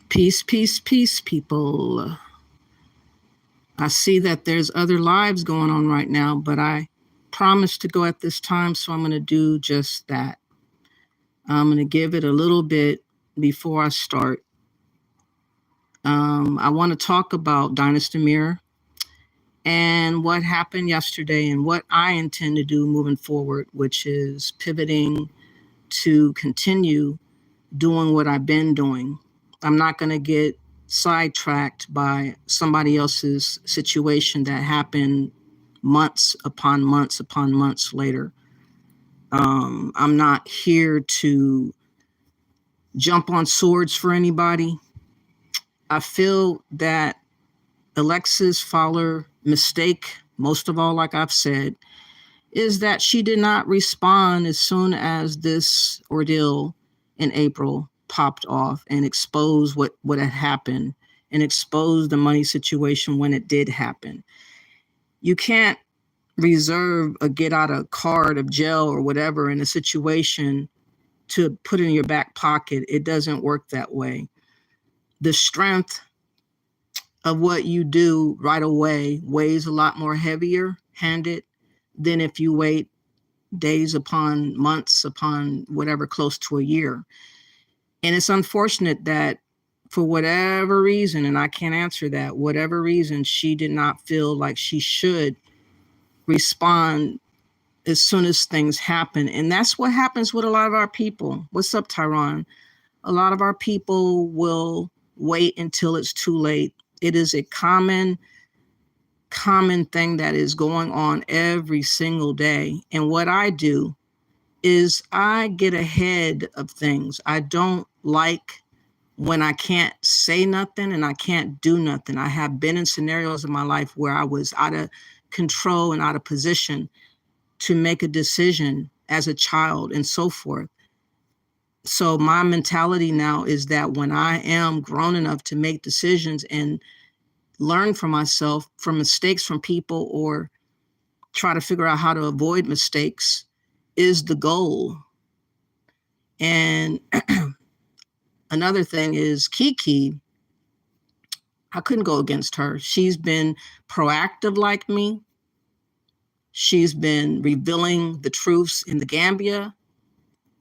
Peace, peace, peace, people. I see that there's other lives going on right now, but I promised to go at this time, so I'm going to do just that. I'm going to give it a little bit before I start. I want to talk about Dynast Mir and what happened yesterday and what I intend to do moving forward, which is pivoting to continue doing what I've been doing. I'm not going to get sidetracked by somebody else's situation that happened months upon months upon months later. I'm not here to jump on swords for anybody. I feel that Alexis' Fowler mistake, most of all, like I've said, is that she did not respond as soon as this ordeal in April popped off and exposed what had happened and exposed the money situation when it did happen. You can't reserve a get out of card of jail or whatever in a situation to put in your back pocket. It doesn't work that way. The strength of what you do right away weighs a lot more heavier handed than if you wait days upon months upon whatever, close to a year. And it's unfortunate that for whatever reason, and I can't answer that, whatever reason, she did not feel like she should respond as soon as things happen. And that's what happens with a lot of our people. What's up, Tyron? A lot of our people will wait until it's too late. It is a common thing that is going on every single day. And what I do is I get ahead of things. I don't like when I can't say nothing and I can't do nothing. I have been in scenarios in my life where I was out of control and out of position to make a decision as a child and so forth. So my mentality now is that when I am grown enough to make decisions and learn from myself, from mistakes from people, or try to figure out how to avoid mistakes is the goal. And another thing is Kiki. I couldn't go against her. She's been proactive like me. She's been revealing the truths in the Gambia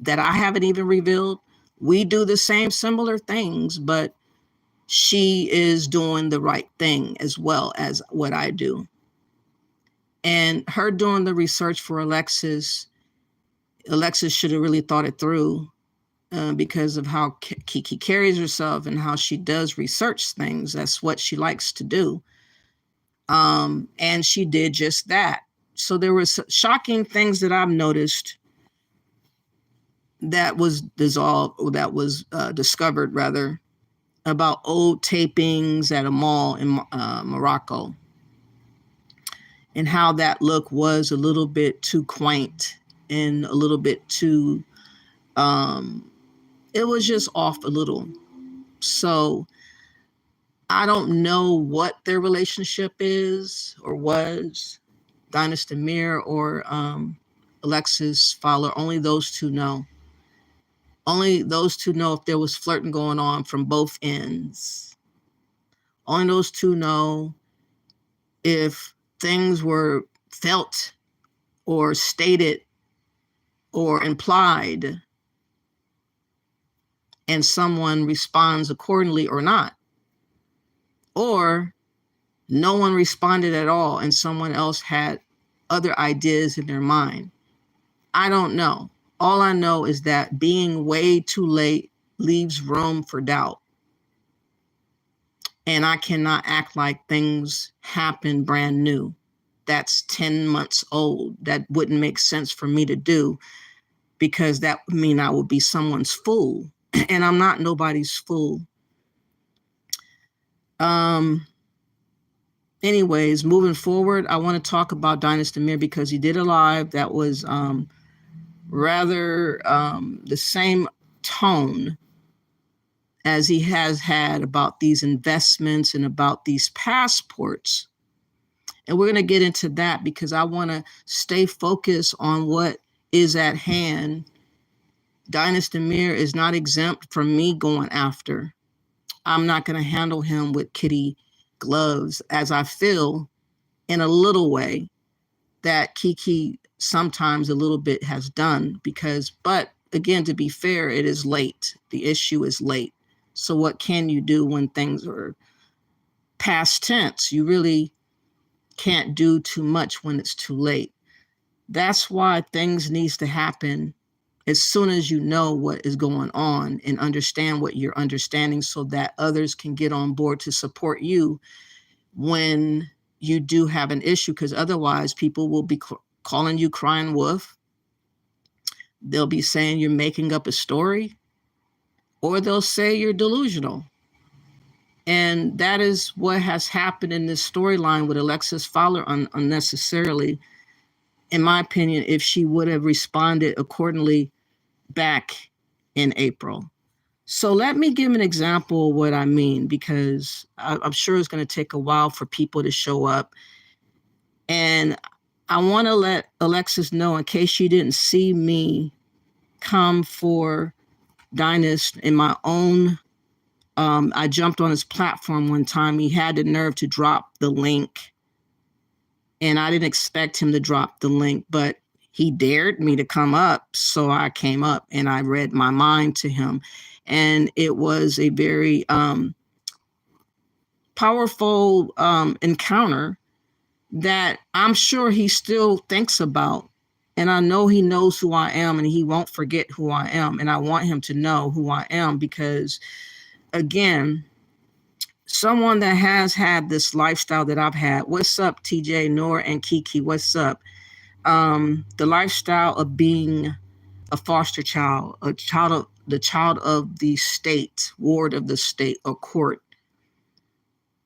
that I haven't even revealed. We do the same similar things, but she is doing the right thing as well as what I do. And her doing the research for Alexis should have really thought it through because of how Kiki carries herself and how she does research things. That's what she likes to do. And she did just that. So there were shocking things that I've noticed that was discovered rather, about old tapings at a mall in Morocco, and how that look was a little bit too quaint and a little bit too, it was just off a little. So I don't know what their relationship is or was, Dynast Mir or Alexis Fowler. Only those two know. Only those two know if there was flirting going on from both ends. Only those two know if things were felt or stated or implied and someone responds accordingly or not. Or no one responded at all and someone else had other ideas in their mind. I don't know. All I know is that being way too late leaves room for doubt. And I cannot act like things happen brand new. That's 10 months old. That wouldn't make sense for me to do. because that would mean I would be someone's fool, and I'm not nobody's fool. Anyways, moving forward, I want to talk about Dynast Mir because he did a live that was rather the same tone as he has had about these investments and about these passports. And we're going to get into that because I want to stay focused on what is at hand. Dynast Mir is not exempt from me going after. I'm not going to handle him with kitty gloves, as I feel in a little way that Kiki sometimes a little bit has done, because, but again, to be fair, it is late. The issue is late. So what can you do when things are past tense? You really can't do too much when it's too late. That's why things needs to happen as soon as you know what is going on and understand what you're understanding, so that others can get on board to support you when you do have an issue, because otherwise people will be calling you crying wolf. They'll be saying you're making up a story, or they'll say you're delusional. And that is what has happened in this storyline with Alexis Fowler unnecessarily, in my opinion, if she would have responded accordingly back in April. So let me give an example of what I mean, because I'm sure it's going to take a while for people to show up. And I want to let Alexis know, in case she didn't see me come for Dynast in my own, I jumped on his platform one time. He had the nerve to drop the link, and I didn't expect him to drop the link, but he dared me to come up. So I came up and I read my mind to him. And it was a very powerful encounter that I'm sure he still thinks about. And I know he knows who I am, and he won't forget who I am. And I want him to know who I am, because again, someone that has had this lifestyle that I've had. What's up, TJ, Noor, and Kiki? What's up? The lifestyle of being a foster child, the child of the state, ward of the state or court.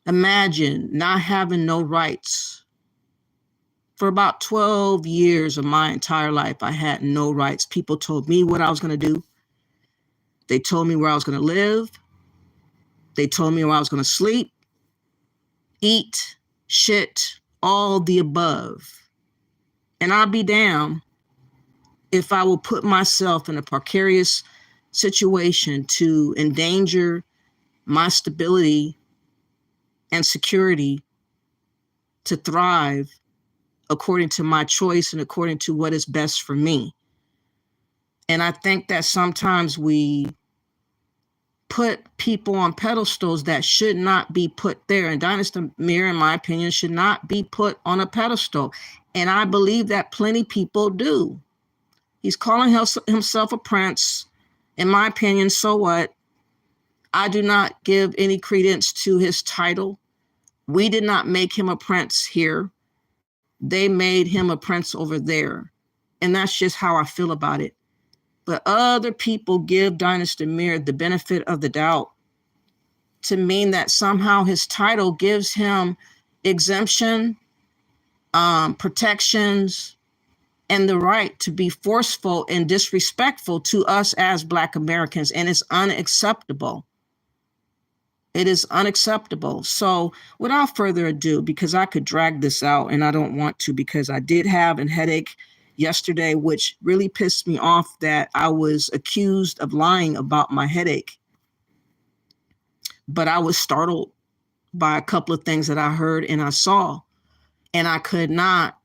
Imagine not having no rights. For about 12 years of my entire life, I had no rights. People told me what I was going to do. They told me where I was going to live. They told me where I was going to sleep, eat, shit, all the above. And I'll be damned if I will put myself in a precarious situation to endanger my stability and security to thrive according to my choice and according to what is best for me. And I think that sometimes we put people on pedestals that should not be put there. And Dynast Mir, in my opinion, should not be put on a pedestal. And I believe that plenty people do. He's calling himself a prince. In my opinion, so what? I do not give any credence to his title. We did not make him a prince here. They made him a prince over there. And that's just how I feel about it. But other people give Dynast Mir the benefit of the doubt to mean that somehow his title gives him exemption, protections, and the right to be forceful and disrespectful to us as Black Americans. And it's unacceptable. It is unacceptable. So without further ado, because I could drag this out and I don't want to, because I did have a headache yesterday, which really pissed me off that I was accused of lying about my headache. But I was startled by a couple of things that I heard and I saw, and I could not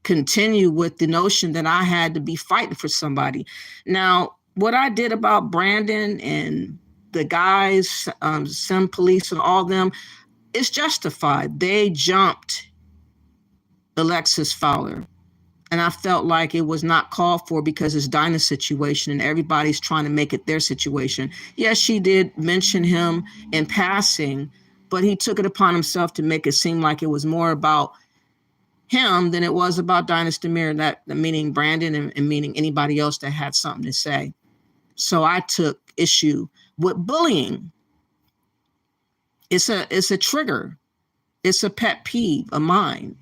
continue with the notion that I had to be fighting for somebody. Now, what I did about Brandon and the guys, Sim Police and all them, is justified. They jumped Alexis Fowler. And I felt like it was not called for because it's Dinah's situation and everybody's trying to make it their situation. Yes, she did mention him in passing, but he took it upon himself to make it seem like it was more about him than it was about Dynast Mir, that meaning Brandon and meaning anybody else that had something to say. So I took issue with bullying. It's a trigger. It's a pet peeve of mine.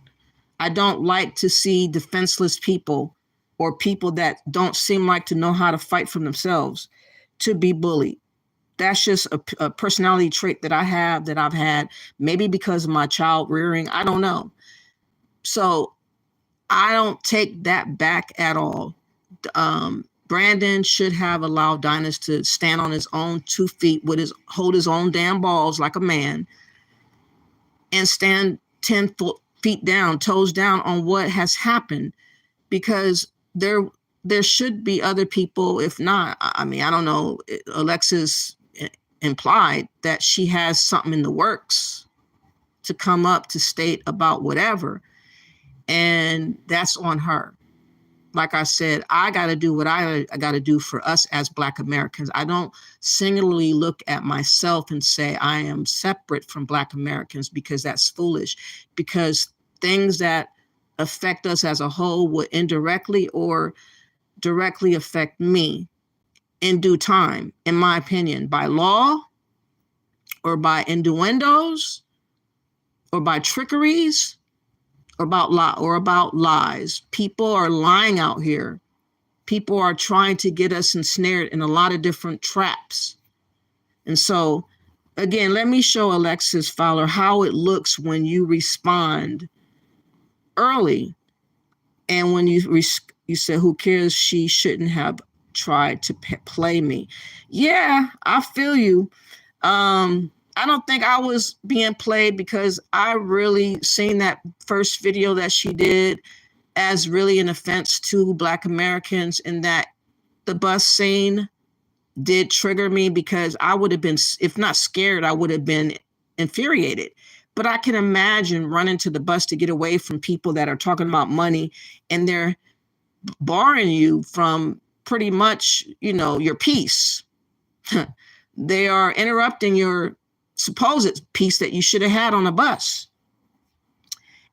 I don't like to see defenseless people or people that don't seem like to know how to fight for themselves to be bullied. That's just a personality trait that I have, that I've had, maybe because of my child rearing. I don't know. So I don't take that back at all. Brandon should have allowed Dynast to stand on his own 2 feet with hold his own damn balls like a man and stand 10 feet down, toes down on what has happened, because there should be other people. If not, I mean, I don't know, Alexis implied that she has something in the works to come up to state about whatever, and that's on her. Like I said, I got to do what I got to do for us as Black Americans. I don't singularly look at myself and say I am separate from Black Americans, because that's foolish, because things that affect us as a whole will indirectly or directly affect me in due time, in my opinion, by law or by innuendos or by trickeries or about lies. People are lying out here. People are trying to get us ensnared in a lot of different traps. And so, again, let me show Alexis Fowler how it looks when you respond early. And when you said, who cares, she shouldn't have tried to play me. Yeah, I feel you. I don't think I was being played, because I really seen that first video that she did as really an offense to Black Americans, and that the bus scene did trigger me, because I would have been, if not scared, I would have been infuriated. But I can imagine running to the bus to get away from people that are talking about money, and they're barring you from pretty much, your peace. They are interrupting your supposed peace that you should have had on a bus.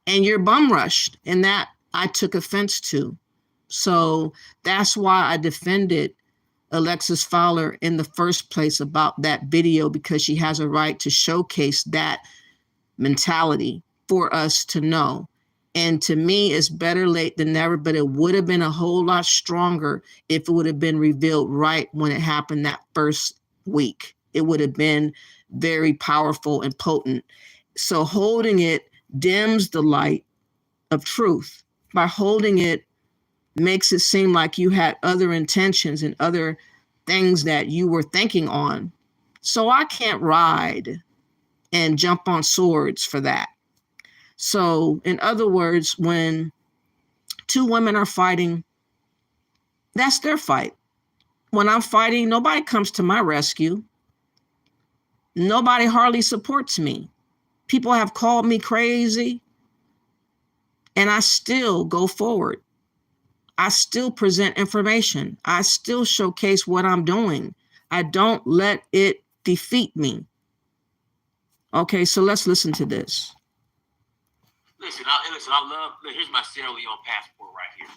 And you're bum rushed, and that I took offense to. So that's why I defended Alexis Fowler in the first place about that video, because she has a right to showcase that mentality for us to know. And to me, it's better late than never, but it would have been a whole lot stronger if it would have been revealed right when it happened that first week. It would have been very powerful and potent. So holding it dims the light of truth. By holding it makes it seem like you had other intentions and other things that you were thinking on. So I can't ride and jump on swords for that. So in other words, when two women are fighting, that's their fight. When I'm fighting, nobody comes to my rescue. Nobody hardly supports me. People have called me crazy, and I still go forward. I still present information. I still showcase what I'm doing. I don't let it defeat me. Okay, so let's listen to this. Listen, I love, here's my Sierra Leone passport right here.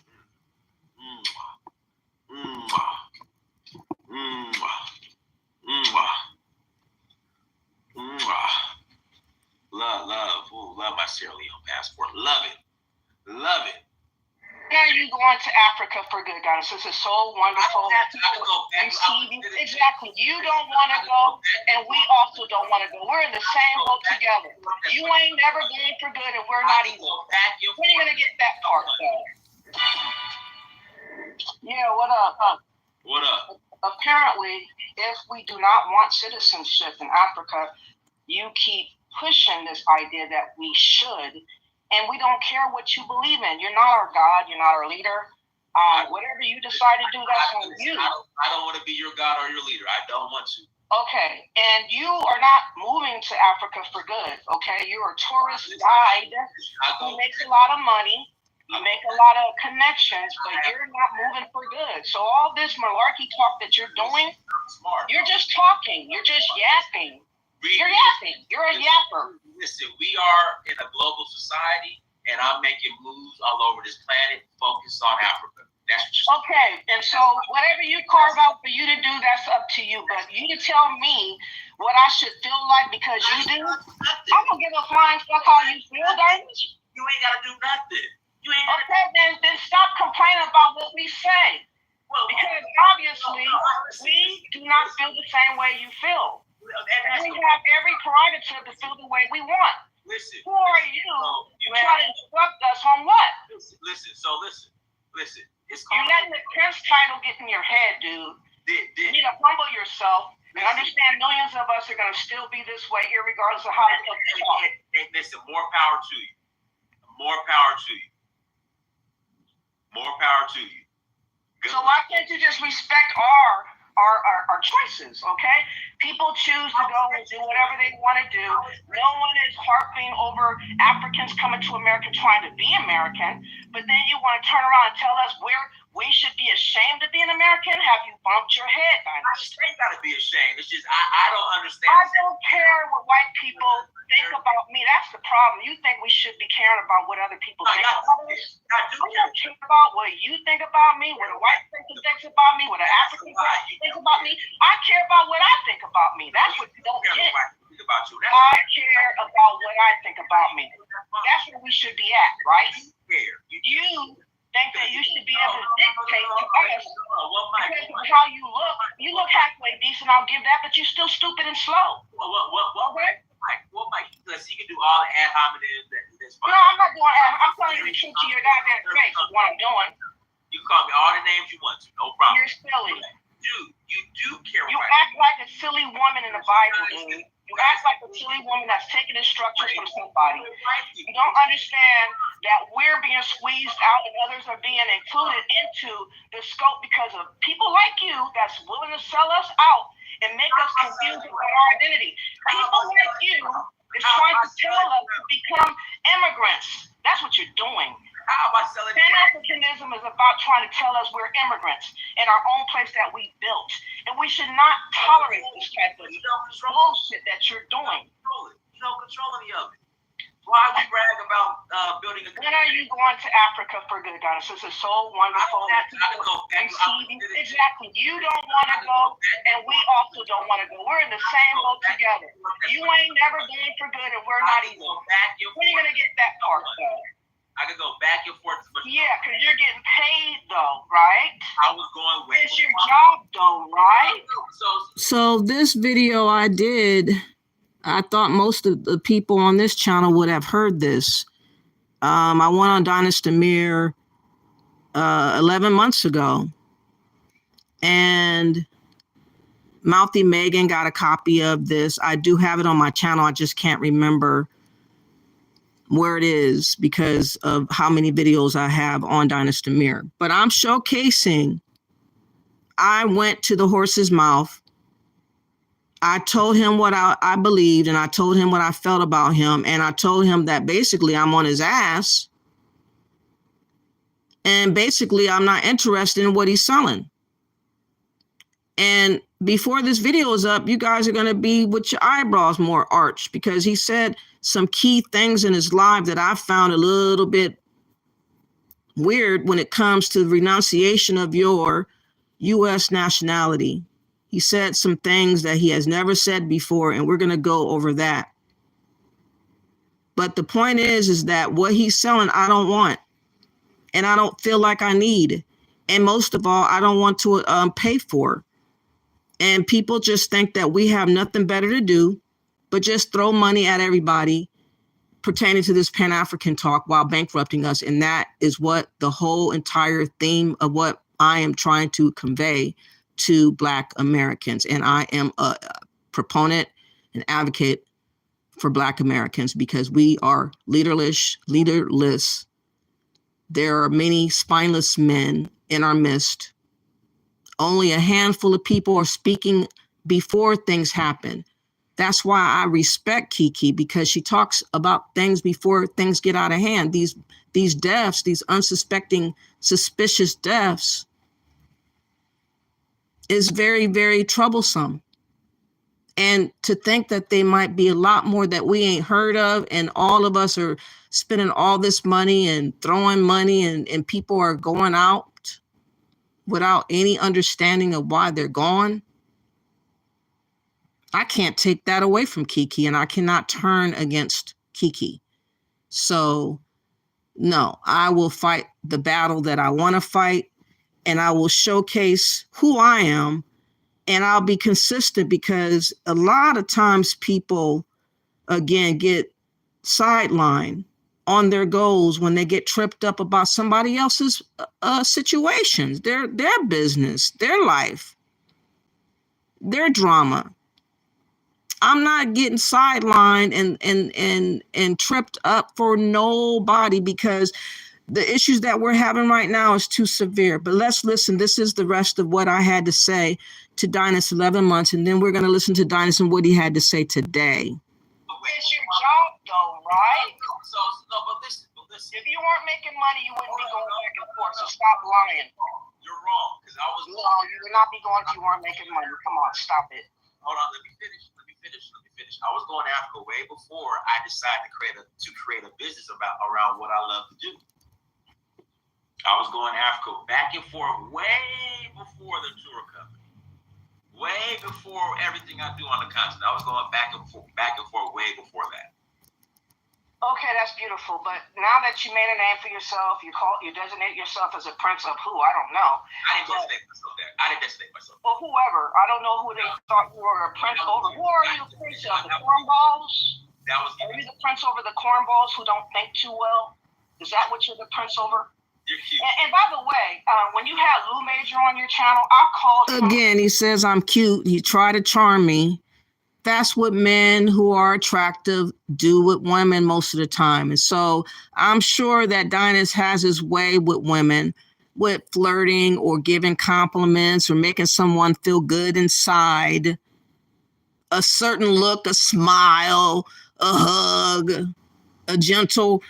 Love my Sierra Leone passport. Love it. Why are you going to Africa for good, guys? This is so wonderful. Exactly. You don't want to go, and we also don't want to go. We're in the same boat together. You ain't never going for good, and we're not either. When are you going to get that part done? Yeah, what up? What up? Apparently, if we do not want citizenship in Africa, you keep pushing this idea that we should, and we don't care what you believe in. You're not our God. You're not our leader. Whatever you decide to do, that's on you. I don't want to be your God or your leader. I don't want to. Okay, and you are not moving to Africa for good, okay? You're a tourist guide who makes a lot of money. You make a lot of connections, but you're not moving for good. So all this malarkey talk that you're doing, you're just talking. You're just yapping. You're yapping. You're a yapper. Listen, we are in a global society, and I'm making moves all over this planet focused on Africa. That's what you're Okay, and so whatever you carve out for you to do, that's up to you. But you to tell me what I should feel like because you do, I'm gonna give a flying fuck how you feel, Dynast. You ain't gotta do nothing. You ain't gotta Okay, then stop complaining about what we say. Because obviously we do not feel the same way you feel. And we have every prerogative to feel the way we want. Listen. Who are you to try to instruct us on what? Listen. You're letting the Prince title get in your head, dude. You need to humble yourself and understand millions of us are going to still be this way, irregardless of how they talk. Listen, more power to you. More power to you. More power to you. Good. So why can't you just respect our choices, okay? People choose to go and do whatever they want to do. No one is harping over Africans coming to America trying to be American, but then you want to turn around and tell us we should be ashamed to be an American? Have you bumped your head, Dynast? I ain't gotta be ashamed. It's just I don't understand. I don't care what white people think about me. That's the problem. You think we should be caring about what other people think about us? I don't care about what you think about me, what a white person thinks about me, what an African person thinks about me. I care about what I think about me. That's what you don't get. I care about what I think about me. That's where we should be at, right? You think that you should be able to dictate to us because of how you look. You look halfway decent, I'll give that, but you're still stupid and slow. Listen, you can do all the ad hominems. That's fine. No, I'm not doing that. I'm telling you the truth to your goddamn face is what I'm doing. You call me all the names you want to, no problem. You're silly. Dude, you do care. You act like a silly woman in the Bible, dude. You act like a silly woman that's taking instructions from somebody. You don't understand that we're being squeezed out and others are being included into the scope because of people like you that's willing to sell us out and make us confused about our identity. People like you is trying to tell us to become immigrants. That's what you're doing. How am I selling? Pan-Africanism is about trying to tell us we're immigrants in our own place that we built. And we should not tolerate this type of bullshit that you're doing. You don't control any of it. Why would you brag about building a... When are you going to Africa for good, Dynast? This is so wonderful. Exactly. You don't want to go, and we also don't want to go. We're in the same boat together. You ain't never going for good, and we're not either. When are you going to get that part, though? I could go back and forth. Yeah, because you're getting paid, though, right? I was going with... It's your job, though, right? So this video I did... I thought most of the people on this channel would have heard this. I went on Dynast Mir 11 months ago. And Mouthy Megan got a copy of this. I do have it on my channel. I just can't remember where it is because of how many videos I have on Dynast Mir. But I'm showcasing, I went to the horse's mouth. I told him what I believed, and I told him what I felt about him, and I told him that basically I'm on his ass, and basically I'm not interested in what he's selling. And before this video is up, you guys are going to be with your eyebrows more arched because he said some key things in his life that I found a little bit weird when it comes to the renunciation of your U.S. nationality. He said some things that he has never said before, and we're going to go over that. But the point is that what he's selling, I don't want, and I don't feel like I need. And most of all, I don't want to pay for. And people just think that we have nothing better to do, but just throw money at everybody pertaining to this Pan-African talk while bankrupting us. And that is what the whole entire theme of what I am trying to convey to Black Americans. And I am a proponent and advocate for Black Americans because we are leaderless. There are many spineless men in our midst. Only a handful of people are speaking before things happen. That's why I respect Kiki, because she talks about things before things get out of hand. These deaths, these unsuspecting, suspicious deaths, is very, very troublesome. And to think that they might be a lot more that we ain't heard of, and all of us are spending all this money and throwing money and people are going out without any understanding of why they're gone. I can't take that away from Kiki, and I cannot turn against Kiki. So no, I will fight the battle that I want to fight, and I will showcase who I am, and I'll be consistent, because a lot of times people, again, get sidelined on their goals when they get tripped up about somebody else's situations, their business, their life, their drama. I'm not getting sidelined and tripped up for nobody, because the issues that we're having right now is too severe. But let's listen. This is the rest of what I had to say to Dynast 11 months, and then we're going to listen to Dynast and what he had to say today. It's your job, though, right? So, no, but listen. If you weren't making money, you wouldn't be going back and forth. So stop lying. You're wrong, because I was. No, you would not be going if you weren't making money. Come on, stop it. Hold on, let me finish. I was going to Africa way before I decided to create a business around what I love to do. I was going to Africa back and forth way before the tour company, way before everything I do on the continent. I was going back and forth way before that. Okay, that's beautiful. But now that you made a name for yourself, you designate yourself as a prince of who? I don't know. I didn't designate myself. Well, whoever. I don't know who they thought you were a prince over. Who are you a prince of? The cornballs? Are you the prince over the cornballs who don't think too well? Is that what you're the prince over? You're cute. And by the way, when you had Lou Major on your channel, I called him. Again, he says I'm cute. He tried to charm me. That's what men who are attractive do with women most of the time. And so I'm sure that Dynast has his way with women, with flirting or giving compliments or making someone feel good inside. A certain look, a smile, a hug, a gentle,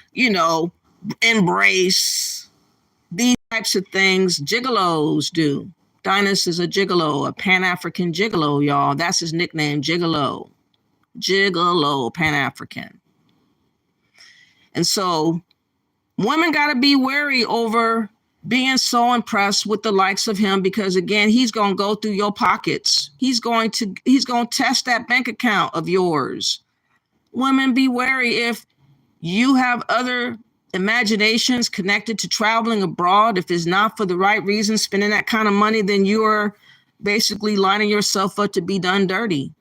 embrace. These types of things gigolos do. Dynast is a gigolo, a Pan-African gigolo, y'all. That's his nickname, Gigolo. Gigolo, Pan-African. And so women got to be wary over being so impressed with the likes of him, because again, he's going to go through your pockets. He's going to test that bank account of yours. Women, be wary if you have other imaginations connected to traveling abroad. If it's not for the right reason, spending that kind of money, then you are basically lining yourself up to be done dirty.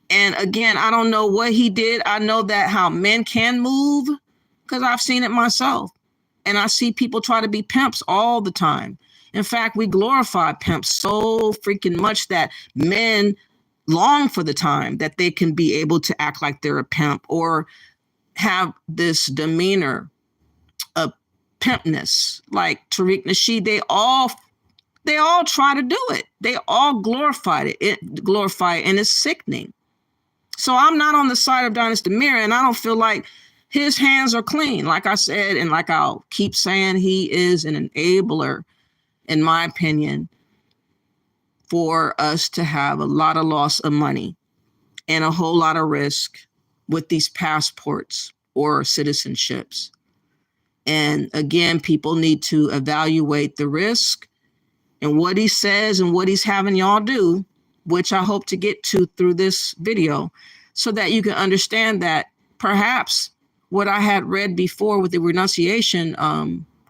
And again, I don't know what he did. I know that how men can move, because I've seen it myself. And I see people try to be pimps all the time. In fact, we glorify pimps so freaking much that men long for the time that they can be able to act like they're a pimp or have this demeanor of pimpness. Like Tariq Nasheed, they all try to do it. They all glorify it, and it's sickening. So I'm not on the side of Dynast Mir, and I don't feel like his hands are clean. Like I said, and like I'll keep saying, he is an enabler, in my opinion, for us to have a lot of loss of money and a whole lot of risk with these passports or citizenships. And again, people need to evaluate the risk and what he says and what he's having y'all do, which I hope to get to through this video, so that you can understand that perhaps what I had read before with the renunciation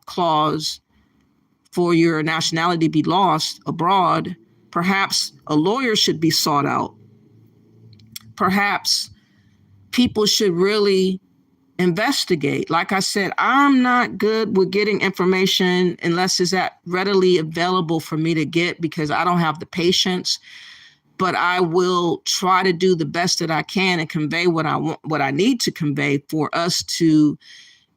clause for your nationality be lost abroad, perhaps a lawyer should be sought out. Perhaps people should really investigate. Like I said, I'm not good with getting information unless it's that readily available for me to get, because I don't have the patience. But I will try to do the best that I can and convey what I want, what I need to convey, for us to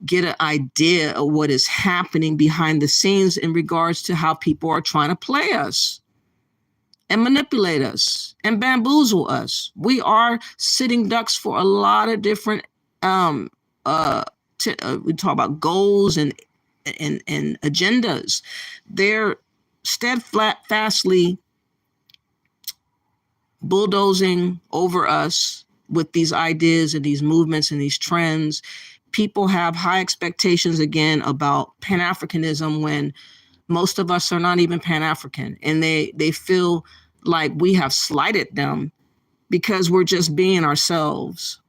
get an idea of what is happening behind the scenes in regards to how people are trying to play us and manipulate us and bamboozle us. We are sitting ducks for a lot of different we talk about goals and agendas. They're steadfastly bulldozing over us with these ideas and these movements and these trends, people have high expectations again about Pan-Africanism when most of us are not even Pan-African, and they feel like we have slighted them because we're just being ourselves.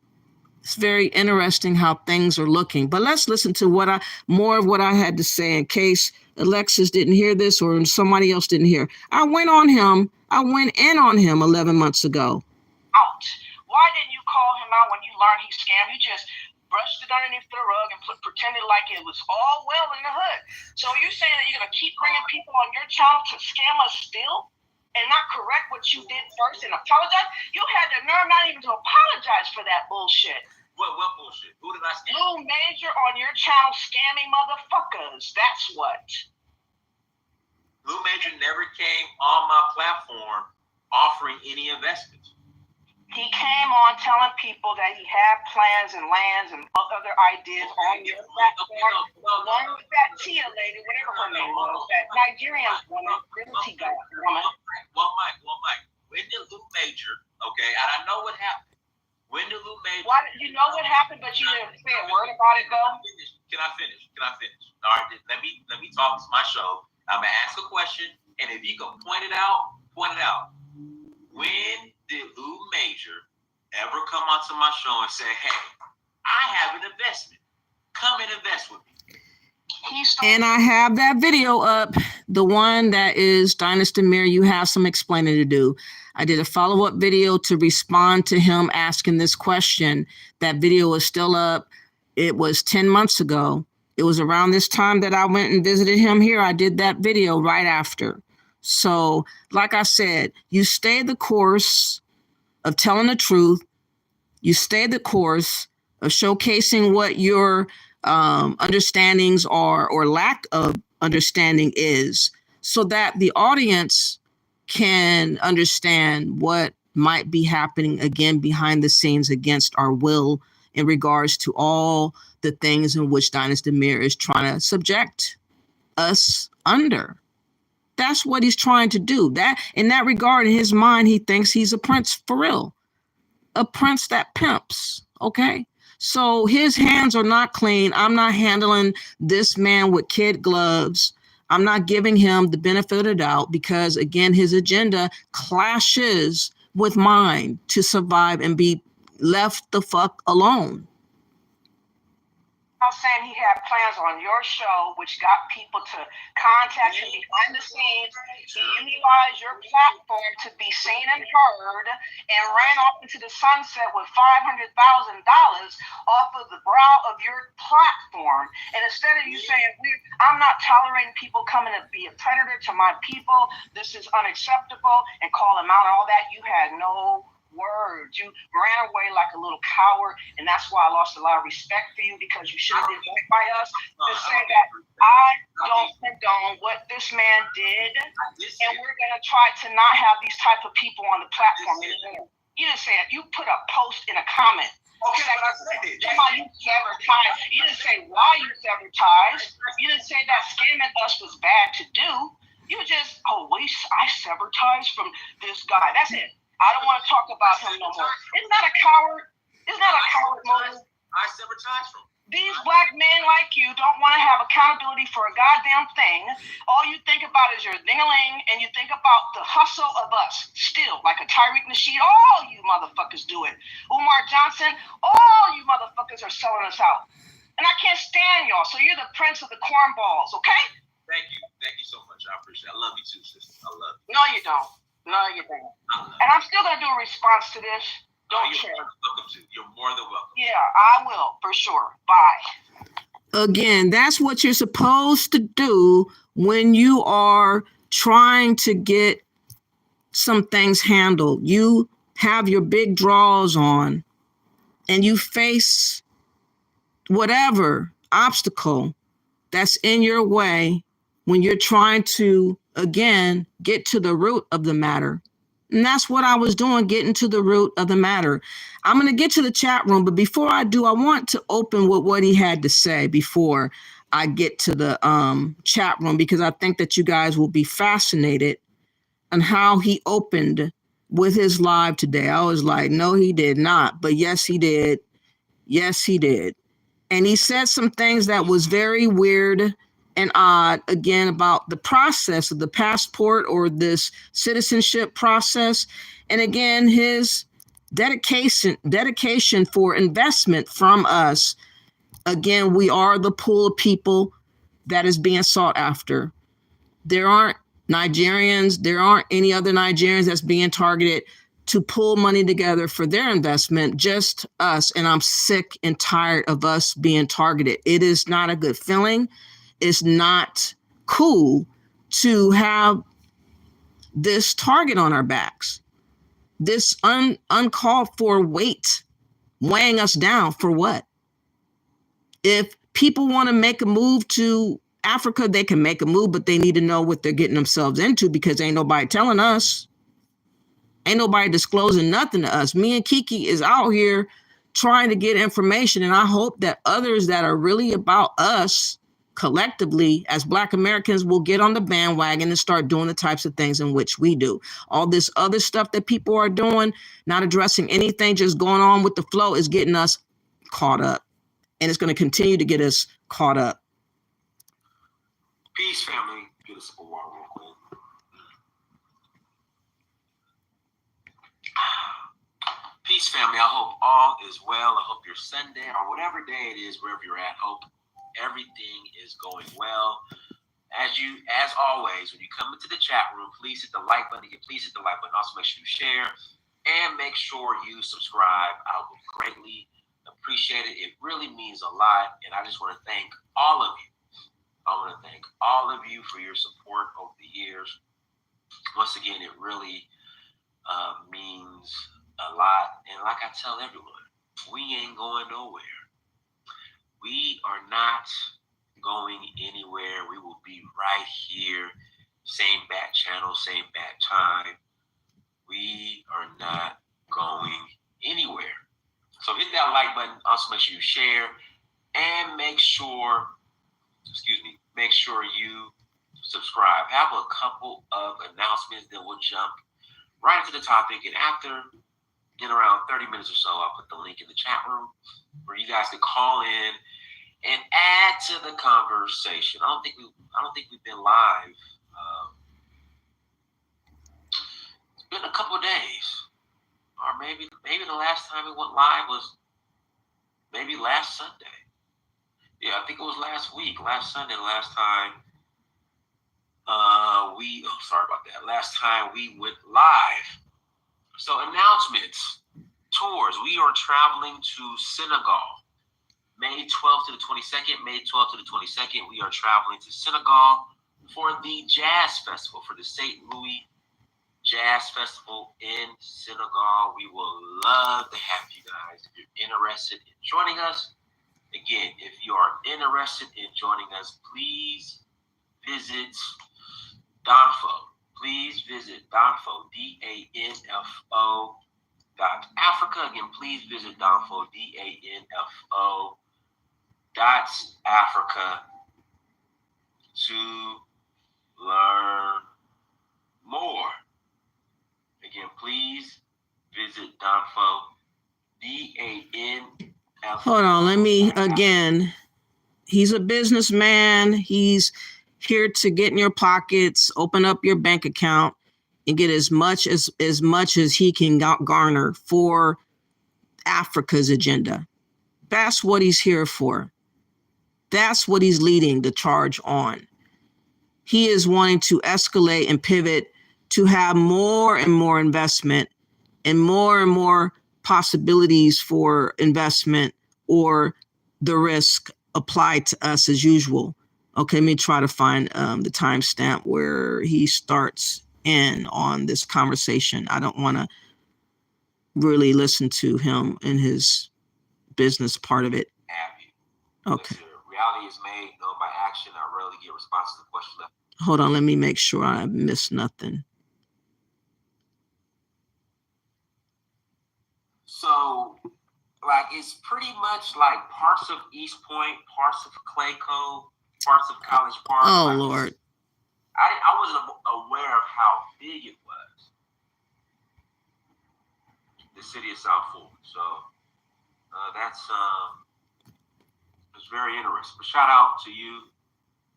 It's very interesting how things are looking. But let's listen to more of what I had to say in case Alexis didn't hear this or somebody else didn't hear. I went in on him 11 months ago. Out. Why didn't you call him out when you learned he scammed? You just brushed it underneath the rug and pretended like it was all well in the hood. So you're saying that you're going to keep bringing people on your channel to scam us still and not correct what you did first and apologize? You had the nerve not even to apologize for that bullshit. What bullshit? Who did I scam? Blue Major on your channel scamming motherfuckers. That's what. Blue Major never came on my platform offering any investments. He came on telling people that he had plans and lands and other ideas on your platform. One with that Tia lady, whatever her name was, that Nigerian woman, Liberty woman. One mic. When did Blue Major, okay, and I know what happened. When did Blue Major... Why did you know what happened, but you didn't say a word about it, though? Can I finish? All right, let me talk to my show. I'm going to ask a question, and if you can point it out. When did Blue Major ever come onto my show and say, hey, I have an investment. Come and invest with me? And I have that video up, the one that is Dynast Mir. You have some explaining to do. I did a follow-up video to respond to him asking this question. That video is still up. It was 10 months ago. It was around this time that I went and visited him here. I did that video right after. So, like I said, you stay the course of telling the truth. You stay the course of showcasing what your understandings are or lack of understanding is, so that the audience can understand what might be happening again behind the scenes against our will in regards to all the things in which Dynast Mir is trying to subject us under. That's what he's trying to do. That in that regard, in his mind, he thinks he's a prince for real, a prince that pimps. Okay. So his hands are not clean. I'm not handling this man with kid gloves. I'm not giving him the benefit of the doubt because, again, his agenda clashes with mine to survive and be left the fuck alone. I was saying he had plans on your show, which got people to contact him behind the scenes. He utilized your platform to be seen and heard and ran off into the sunset with $500,000 off of the brow of your platform. And instead of you saying, I'm not tolerating people coming to be a predator to my people, this is unacceptable, and call him out and all that, you had no words. You ran away like a little coward, and that's why I lost a lot of respect for you, because you should have been right by us to say that I don't condone what this man did, and we're going to try to not have these type of people on the platform anymore. You didn't say it. You put a post in a comment. Okay, but I said it. You severed ties. You didn't say why you severed ties. You didn't say that scamming us was bad to do. You just, I severed ties from this guy. That's it. I don't want to talk about him no more. Isn't that a coward? Isn't that a coward move? I severed ties from him. These black men like you don't want to have accountability for a goddamn thing. All you think about is your ding-a-ling, and you think about the hustle of us. Still, like a Tyreek Nasheed, all you motherfuckers do it. Umar Johnson, all you motherfuckers are selling us out. And I can't stand y'all, so you're the prince of the cornballs, okay? Thank you. Thank you so much. I appreciate it. I love you too, sister. I love you. No, you don't. No, you don't. And I'm still going to do a response to this. Don't care. You're more than welcome. Yeah, I will, for sure. Bye. Again, that's what you're supposed to do when you are trying to get some things handled. You have your big draws on and you face whatever obstacle that's in your way when you're trying to, again, get to the root of the matter. And that's what I was doing, getting to the root of the matter. I'm going to get to the chat room, but before I do, I want to open with what he had to say before I get to the chat room, because I think that you guys will be fascinated on how he opened with his live today. I was like, no, he did not. But yes, he did. Yes, he did. And he said some things that was very weird and odd, again, about the process of the passport or this citizenship process. And again, his dedication for investment from us. Again, we are the pool of people that is being sought after. There aren't Nigerians, there aren't any other Nigerians that's being targeted to pull money together for their investment, just us. And I'm sick and tired of us being targeted. It is not a good feeling. It's not cool to have this target on our backs, this uncalled for weight weighing us down for what? If people want to make a move to Africa, they can make a move, but they need to know what they're getting themselves into, because ain't nobody telling us. Ain't nobody disclosing nothing to us. Me and Kiki is out here trying to get information, and I hope that others that are really about us collectively as Black Americans will get on the bandwagon and start doing the types of things in which we do. All this other stuff that people are doing, not addressing anything, just going on with the flow, is getting us caught up. And it's going to continue to get us caught up. Peace, family. Get a sip of water real quick. Peace, family. I hope all is well. I hope your Sunday or whatever day it is, wherever you're at, hope everything is going well. As always, when you come into the chat room, please hit the like button. Please hit the like button. Also, make sure you share and make sure you subscribe. I would greatly appreciate it. It really means a lot, and I just want to thank all of you. I want to thank all of you for your support over the years. Once again, it really means a lot. And like I tell everyone, we ain't going nowhere. We are not going anywhere. We will be right here. Same bat channel, same bat time. We are not going anywhere. So hit that like button. Also make sure you share and make sure you subscribe. Have a couple of announcements, then we'll jump right into the topic. And in around 30 minutes or so, I'll put the link in the chat room where you guys can call in and add to the conversation. I don't think we've been live. It's been a couple of days, or maybe the last time we went live was maybe last Sunday. Yeah, I think it was last week, last Sunday, last time last time we went live. So announcements, tours. We are traveling to Senegal, May 12th to the 22nd. May 12th to the 22nd, we are traveling to Senegal for the Jazz Festival, for the St. Louis Jazz Festival in Senegal. We will love to have you guys. If you're interested in joining us, again, if you are interested in joining us, please visit Danfo. Please visit Danfo, DANFO .Africa. Again, please visit Danfo, DANFO .Africa to learn more. Again, please visit Danfo, DANFO. Hold on, let me again. He's a businessman. He's here to get in your pockets, open up your bank account, and get as much as he can garner for Africa's agenda. That's what he's here for. That's what he's leading the charge on. He is wanting to escalate and pivot to have more and more investment and more possibilities for investment, or the risk applied to us as usual. Okay, let me try to find the timestamp where he starts in on this conversation. I don't want to really listen to him in his business part of it. Okay. Reality is made known by action. I rarely get responses to questions. Hold on, let me make sure I missed nothing. So, like, it's pretty much like parts of East Point, parts of Clay Cove, parts of College Park. Oh, like, Lord. I wasn't aware of how big it was, the city of South Florida. So, that's It's very interesting. But shout out to you.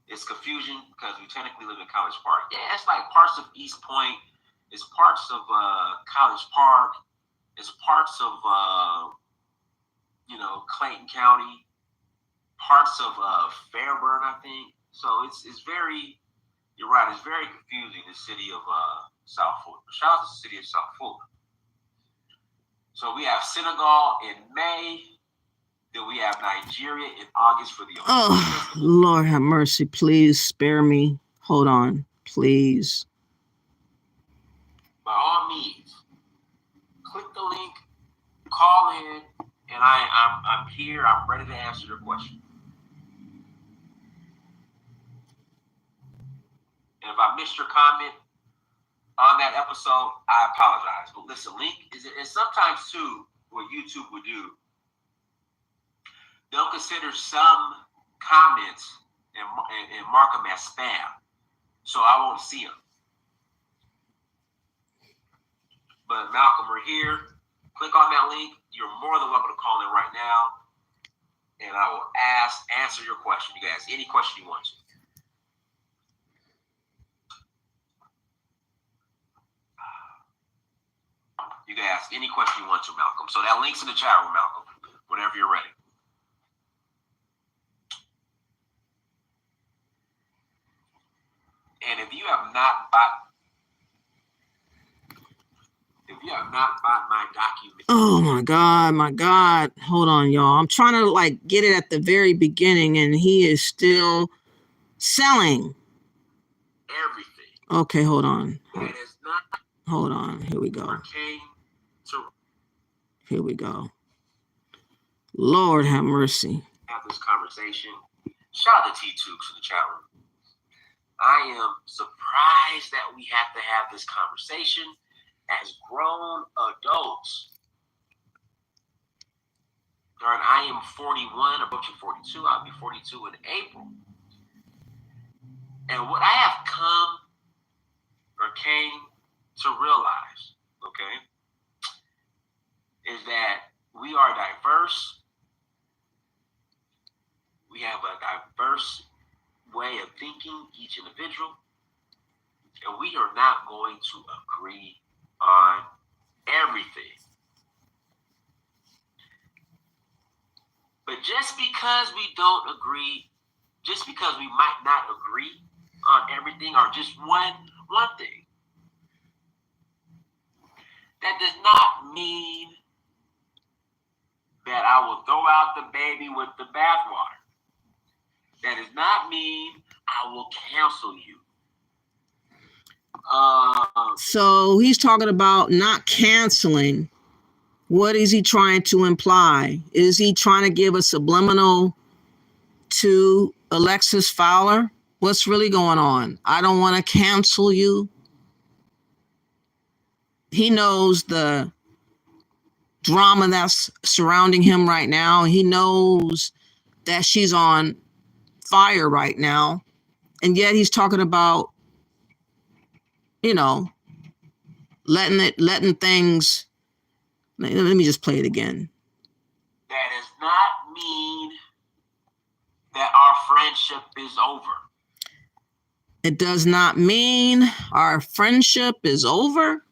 It's confusion because we technically live in College Park. Yeah, it's like parts of East Point. It's parts of College Park. It's parts of Clayton County. Parts of Fairburn, I think. So it's very. You're right. It's very confusing. The city of South Florida. Shout out to the city of South Florida. So we have Senegal in May. Then we have Nigeria in August for the Olympics. Oh, Lord have mercy. Please spare me. Hold on, please. By all means, click the link, call in, and I'm here. I'm ready to answer your question. And if I missed your comment on that episode, I apologize. But listen, link is and sometimes too, what YouTube would do, they'll consider some comments and mark them as spam, so I won't see them. But Malcolm, we're here. Click on that link. You're more than welcome to call in right now, and I will answer your question. You guys, any question you want to. You can ask any question you want to, Malcolm. So that link's in the chat room, Malcolm, whenever you're ready. And if you have not bought my document. Oh my God. Hold on, y'all. I'm trying to get it at the very beginning, and he is still selling everything. Okay, hold on. It is not. Hold on. Here we go. Here we go. Lord have mercy. Have this conversation. Shout out to T-Tubes in the chat room. I am surprised that we have to have this conversation as grown adults. Darn, I am 41, approaching 42. I'll be 42 in April. And what I have came to realize, okay, is that we are diverse. We have a diverse way of thinking, each individual, and we are not going to agree on everything. But just because we don't agree, just because we might not agree on everything or just one thing, that does not mean that I will throw out the baby with the bathwater. That does not mean I will cancel you. So he's talking about not canceling. What is he trying to imply? Is he trying to give a subliminal to Alexis Fowler? What's really going on? I don't want to cancel you. He knows the drama that's surrounding him right now. He knows that she's on fire right now. And yet he's talking about, letting things. Let me just play it again. That does not mean that our friendship is over. It does not mean our friendship is over.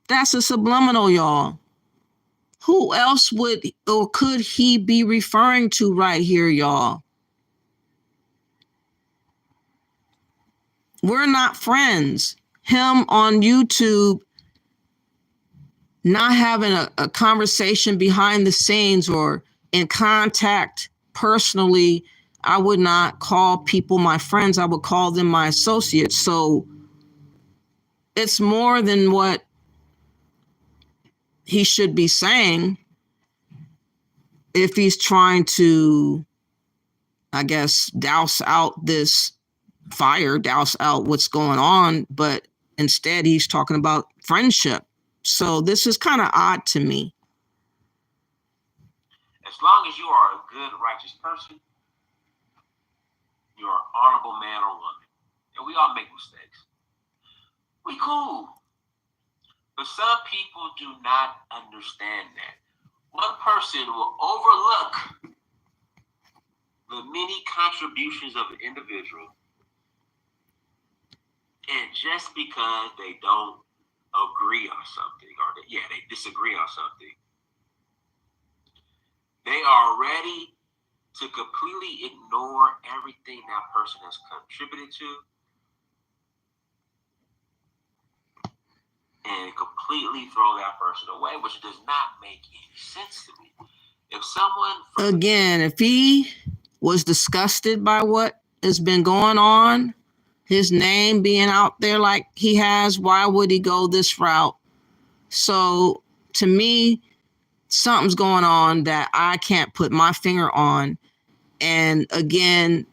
That's a subliminal, y'all. Who else would or could he be referring to right here, y'all? We're not friends. Him on YouTube not having a conversation behind the scenes or in contact personally, I would not call people my friends. I would call them my associates. So it's more than what he should be saying if he's trying to, I guess, douse out this fire, douse out what's going on. But instead, he's talking about friendship. So this is kind of odd to me. As long as you are a good, righteous person, you're an honorable man or woman. And we all make mistakes. We cool. But some people do not understand that. One person will overlook the many contributions of an individual, and just because they don't agree on something, or they disagree on something, they are ready to completely ignore everything that person has contributed to and completely throw that person away, which does not make any sense to me. If someone... Again, if he was disgusted by what has been going on, his name being out there like he has, why would he go this route? So to me, something's going on that I can't put my finger on. And again,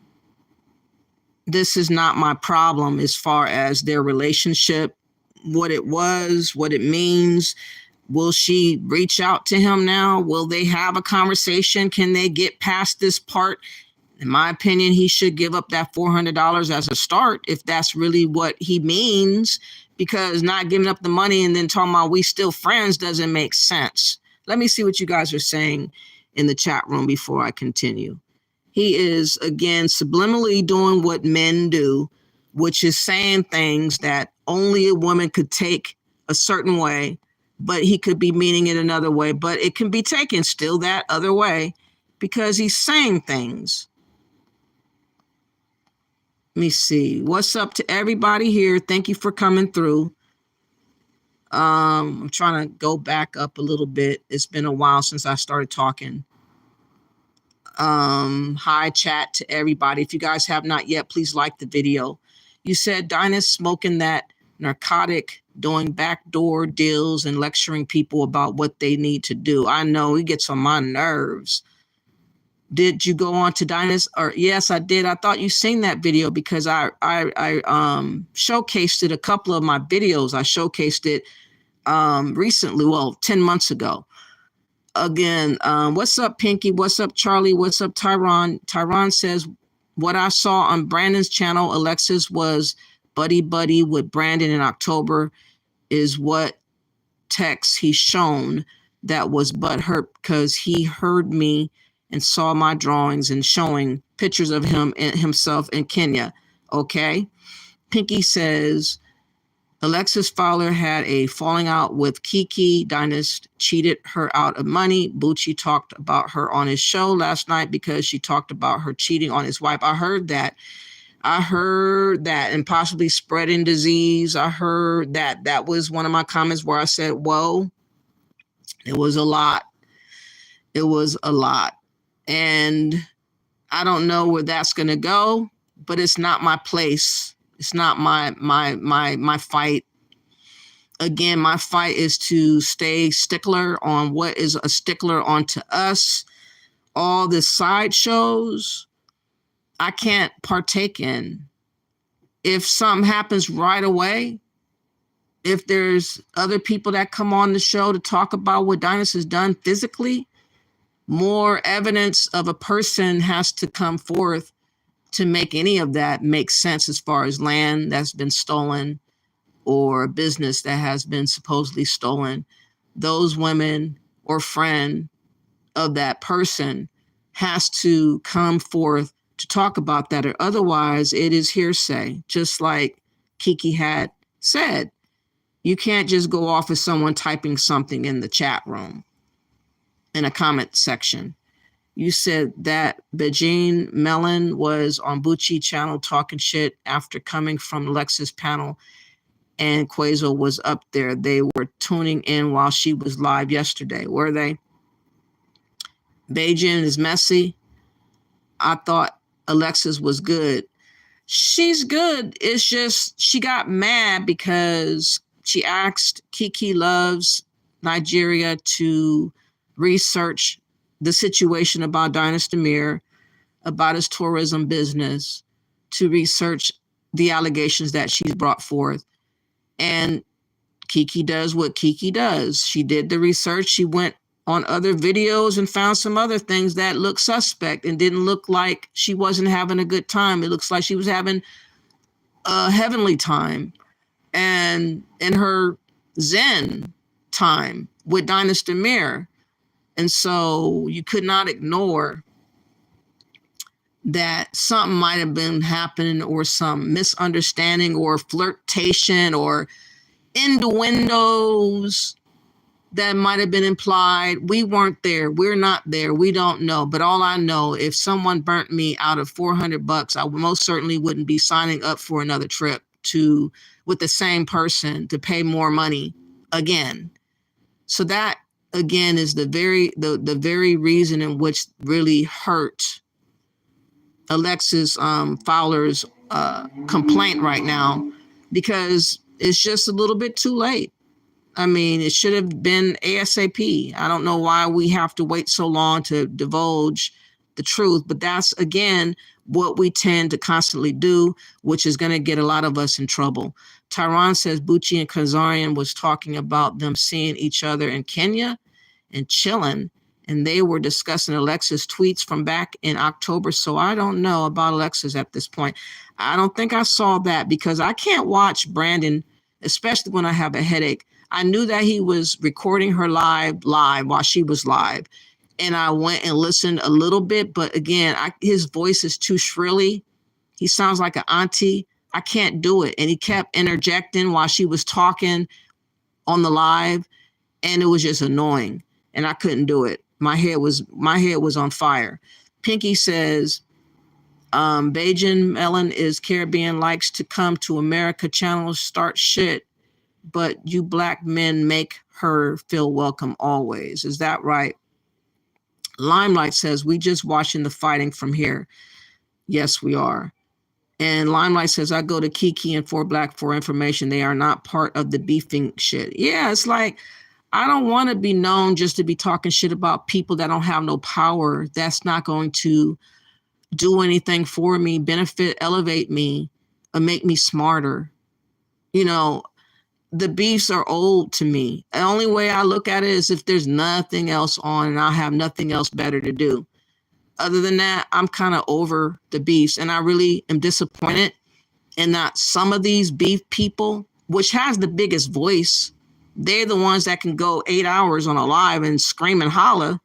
this is not my problem as far as their relationship, what it was, what it means. Will she reach out to him now? Will they have a conversation? Can they get past this part? In my opinion, he should give up that $400 as a start if that's really what he means, because not giving up the money and then talking about we still friends doesn't make sense. Let me see what you guys are saying in the chat room before I continue. He is, again, subliminally doing what men do, which is saying things that only a woman could take a certain way, but he could be meaning it another way, but it can be taken still that other way because he's saying things. Let me see. What's up to everybody here? Thank you for coming through. I'm trying to go back up a little bit. It's been a while since I started talking. Hi chat to everybody. If you guys have not yet, please like the video. You said Dynast smoking that narcotic, doing backdoor deals and lecturing people about what they need to do. I know he gets on my nerves. Did you go on to Dynast? Or yes, I did. I thought you seen that video because I showcased it a couple of my videos. I showcased it recently, well, 10 months ago. Again, what's up, Pinky? What's up, Charlie? What's up, Tyron? Tyron says, what I saw on Brandon's channel, Alexis was buddy with Brandon in October, is what text he's shown that was butthurt because he heard me and saw my drawings and showing pictures of him and himself in Kenya. Okay. Pinky says, Alexis Fowler had a falling out with Kiki. Dynast cheated her out of money. Bucci talked about her on his show last night because she talked about her cheating on his wife. I heard that. And possibly spreading disease. I heard that. That was one of my comments where I said, whoa, it was a lot. It was a lot. And I don't know where that's going to go, but it's not my place. It's not my fight. Again, my fight is to stay stickler on what is a stickler onto us. All the sideshows, I can't partake in. If something happens right away, if there's other people that come on the show to talk about what Dynast has done physically, more evidence of a person has to come forth to make any of that make sense as far as land that's been stolen or a business that has been supposedly stolen. Those women or friend of that person has to come forth to talk about that, or otherwise it is hearsay, just like Kiki had said. You can't just go off of someone typing something in the chat room, in a comment section. You said that Beijing Melon was on Bucci channel talking shit after coming from Alexis panel, and Quasar was up there. They were tuning in while she was live yesterday, were they? Beijing is messy. I thought Alexis was good. She's good. It's just she got mad because she asked Kiki Loves Nigeria to research the situation about Dynast Mir, about his tourism business, to research the allegations that she's brought forth. And Kiki does what Kiki does. She did the research. She went on other videos and found some other things that looked suspect and didn't look like she wasn't having a good time. It looks like she was having a heavenly time and in her Zen time with Dynast Mir. And so you could not ignore that something might have been happening, or some misunderstanding or flirtation or innuendos that might have been implied. We weren't there. We're not there. We don't know. But all I know, if someone burnt me out of $400, I most certainly wouldn't be signing up for another trip with the same person to pay more money again. So that again is the very reason in which really hurt Alexis Fowler's complaint right now, because it's just a little bit too late. I mean, it should have been ASAP. I don't know why we have to wait so long to divulge the truth, but that's, again, what we tend to constantly do, which is going to get a lot of us in trouble. Tyron says Bucci and Kazarian was talking about them seeing each other in Kenya and chilling, and they were discussing Alexis' tweets from back in October. So I don't know about Alexis at this point. I don't think I saw that, because I can't watch Brandon, especially when I have a headache. I knew that he was recording her live while she was live. And I went and listened a little bit. But again, his voice is too shrilly. He sounds like an auntie. I can't do it. And he kept interjecting while she was talking on the live. And it was just annoying. And I couldn't do it. My head was on fire. Pinky says, Bajan Melon is Caribbean, likes to come to America channels, start shit, but you black men make her feel welcome always. Is that right? Limelight says, we just watching the fighting from here. Yes, we are. And Limelight says, I go to Kiki and 4Black for information. They are not part of the beefing shit. Yeah, it's like, I don't want to be known just to be talking shit about people that don't have no power. That's not going to do anything for me, benefit, elevate me, or make me smarter. You know, the beefs are old to me. The only way I look at it is if there's nothing else on and I have nothing else better to do. Other than that, I'm kind of over the beefs. And I really am disappointed in that some of these beef people, which has the biggest voice, they're the ones that can go 8 hours on a live and scream and holler.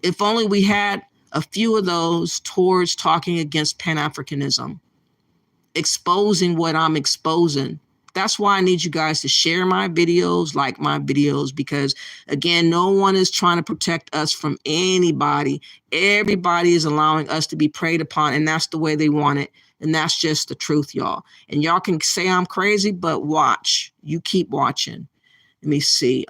If only we had a few of those towards talking against Pan-Africanism, exposing what I'm exposing. That's why I need you guys to share my videos, like my videos, because again, no one is trying to protect us from anybody. Everybody is allowing us to be preyed upon, and that's the way they want it. And that's just the truth, y'all. And y'all can say I'm crazy, but watch. You keep watching. Let me see.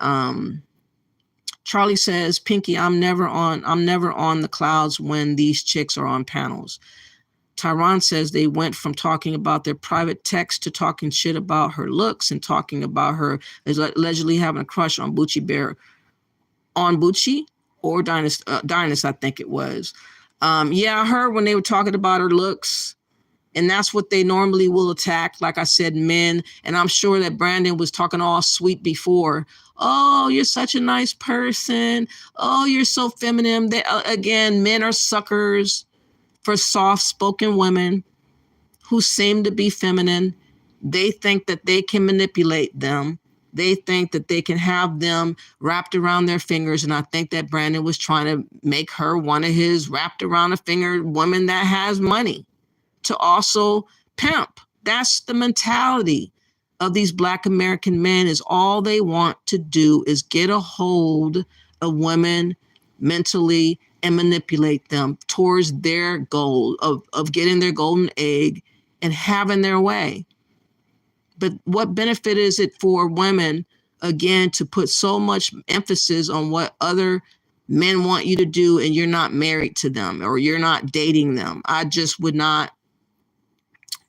Charlie says, Pinky, I'm never on the clouds when these chicks are on panels. Tyron says they went from talking about their private text to talking shit about her looks and talking about her allegedly having a crush on Bucci Bear. On Bucci or Dynast, I think it was. Yeah, I heard when they were talking about her looks. And that's what they normally will attack. Like I said, men. And I'm sure that Brandon was talking all sweet before. Oh, you're such a nice person. Oh, you're so feminine. Again, men are suckers for soft-spoken women who seem to be feminine. They think that they can manipulate them. They think that they can have them wrapped around their fingers. And I think that Brandon was trying to make her one of his wrapped around a finger women that has money to also pimp. That's the mentality of these Black American men, is all they want to do is get a hold of women mentally and manipulate them towards their goal of getting their golden egg and having their way. But what benefit is it for women, again, to put so much emphasis on what other men want you to do and you're not married to them or you're not dating them? I just would not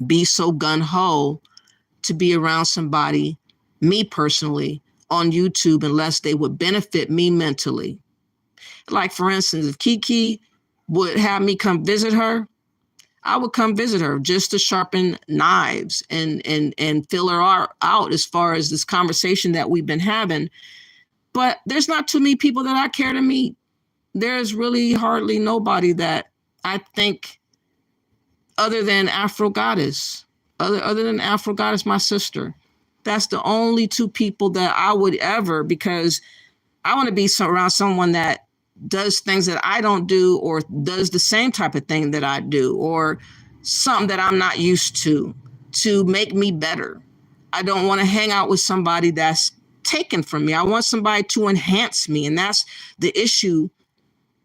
be so gung-ho to be around somebody, me personally, on YouTube unless they would benefit me mentally. Like, for instance, if Kiki would have me come visit her, I would come visit her just to sharpen knives and fill her out as far as this conversation that we've been having. But there's not too many people that I care to meet. There's really hardly nobody that I think, other than Afro Goddess, other than Afro Goddess, my sister. That's the only two people that I would ever, because I want to be around someone that does things that I don't do, or does the same type of thing that I do, or something that I'm not used to make me better. I don't want to hang out with somebody that's taken from me. I want somebody to enhance me. And that's the issue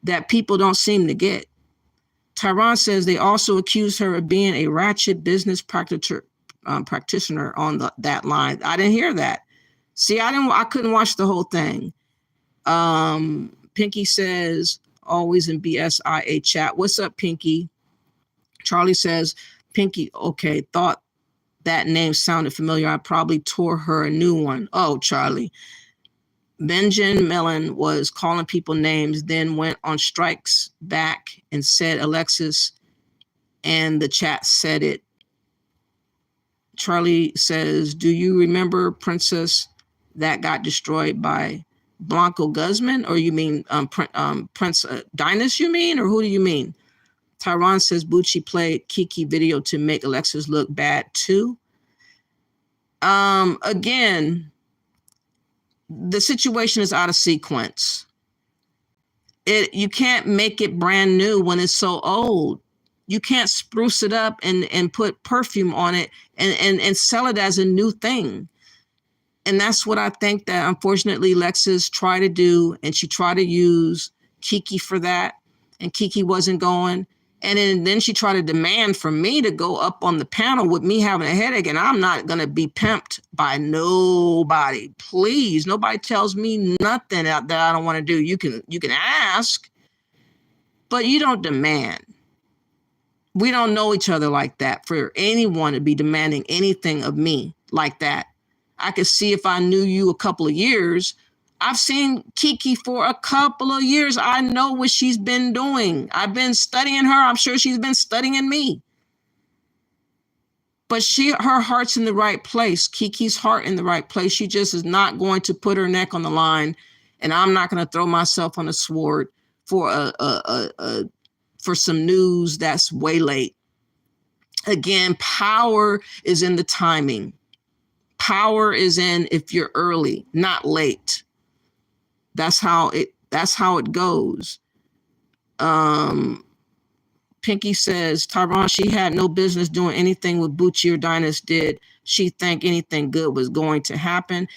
that people don't seem to get. Tyron says they also accuse her of being a ratchet business practitioner on that line. I didn't hear that. See, I couldn't watch the whole thing. Pinky says, always in BSIA chat. What's up, Pinky? Charlie says, Pinky, okay, thought that name sounded familiar. I probably tore her a new one. Oh, Charlie. Benjamin Mellon was calling people names, then went on strikes back and said Alexis, and the chat said it. Charlie says, do you remember Princess that got destroyed by Blanco Guzman? Or you mean Prince Dynast, you mean? Or who do you mean? Tyron says Bucci played Kiki video to make Alexis look bad too. Again, the situation is out of sequence. You can't make it brand new when it's so old. You can't spruce it up and put perfume on it and sell it as a new thing. And that's what I think that unfortunately Alexis tried to do. And she tried to use Kiki for that. And Kiki wasn't going. And then she tried to demand for me to go up on the panel with me having a headache. And I'm not going to be pimped by nobody. Please, nobody tells me nothing that I don't want to do. You can ask, but you don't demand. We don't know each other like that for anyone to be demanding anything of me like that. I could see if I knew you a couple of years. I've seen Kiki for a couple of years. I know what she's been doing. I've been studying her. I'm sure she's been studying me. But her heart's in the right place. Kiki's heart in the right place. She just is not going to put her neck on the line. And I'm not going to throw myself on a sword for for some news that's way late. Again, power is in the timing. Power is in if you're early, not late. That's how it goes. Pinky says, Tyron, she had no business doing anything with Bucci or Dynast did. She think anything good was going to happen.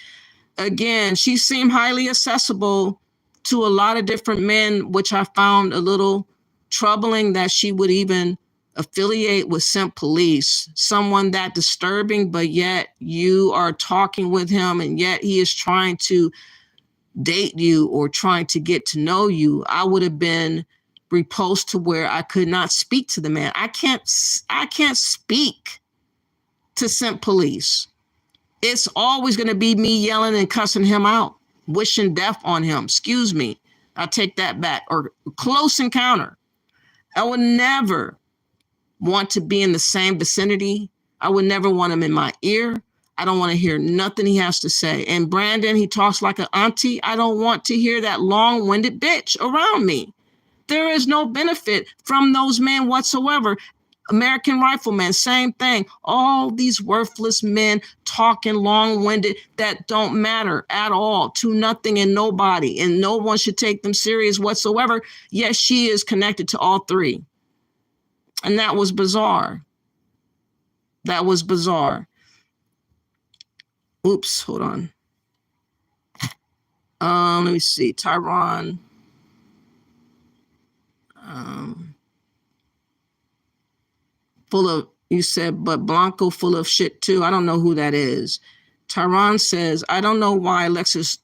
Again, she seemed highly accessible to a lot of different men, which I found a little troubling that she would even affiliate with Simp Police, someone that disturbing, but yet you are talking with him and yet he is trying to date you or trying to get to know you. I would have been repulsed to where I could not speak to the man. I can't speak to Simp Police. It's always going to be me yelling and cussing him out, wishing death on him. Excuse me. I'll take that back. Or close encounter. I would never want to be in the same vicinity. I would never want him in my ear. I don't want to hear nothing he has to say. And Brandon, he talks like an auntie. I don't want to hear that long-winded bitch around me. There is no benefit from those men whatsoever. American Rifleman, same thing. All these worthless men talking long-winded that don't matter at all to nothing and nobody. And no one should take them serious whatsoever. Yes, she is connected to all three. And that was bizarre. That was bizarre. Oops, hold on. Let me see. Tyron. Full of, you said, but Blanco full of shit too. I don't know who that is. Tyron says, I don't know why Alexis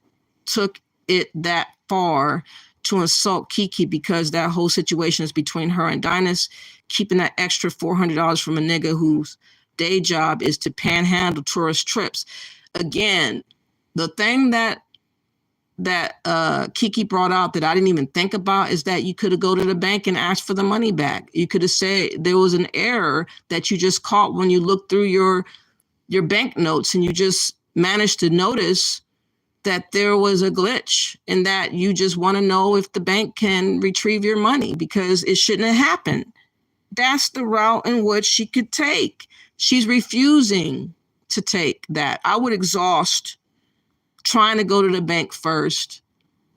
took it that far to insult Kiki because that whole situation is between her and Dynast, keeping that extra $400 from a nigga whose day job is to panhandle tourist trips. Again, the thing that Kiki brought out that I didn't even think about is that you could have go to the bank and asked for the money back. You could have said there was an error that you just caught when you looked through your bank notes and you just managed to notice that there was a glitch and that you just want to know if the bank can retrieve your money because it shouldn't have happened. That's the route in which she could take. She's refusing to take that. I would exhaust trying to go to the bank first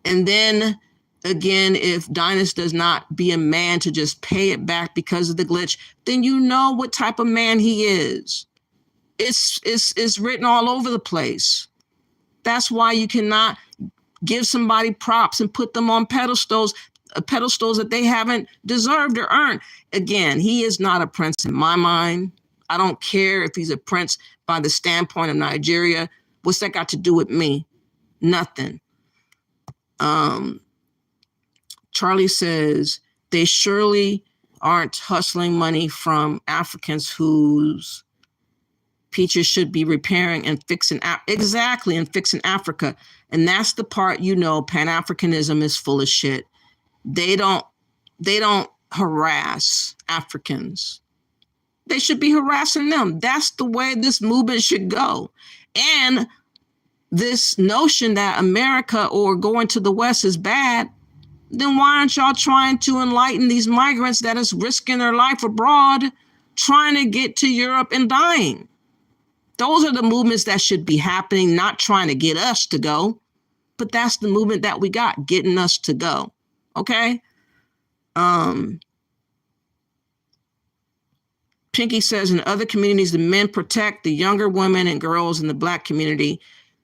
and then Again, if Dynast does not be a man to just pay it back because of the glitch, then you know what type of man he is. It's written all over the place. That's why you cannot give somebody props and put them on pedestals that they haven't deserved or earned. Again, he is not a prince in my mind. I don't care if he's a prince by the standpoint of Nigeria. What's that got to do with me? Nothing. Charlie says, they surely aren't hustling money from Africans whose peaches should be repairing and fixing. Exactly, and fixing Africa. And that's the part, Pan-Africanism is full of shit. They don't harass Africans. They should be harassing them. That's the way this movement should go. And this notion that America or going to the West is bad, then why aren't y'all trying to enlighten these migrants that is risking their life abroad, trying to get to Europe and dying? Those are the movements that should be happening, not trying to get us to go. But that's the movement that we got, getting us to go. Okay? Pinky says, in other communities, the men protect the younger women and girls in the Black community.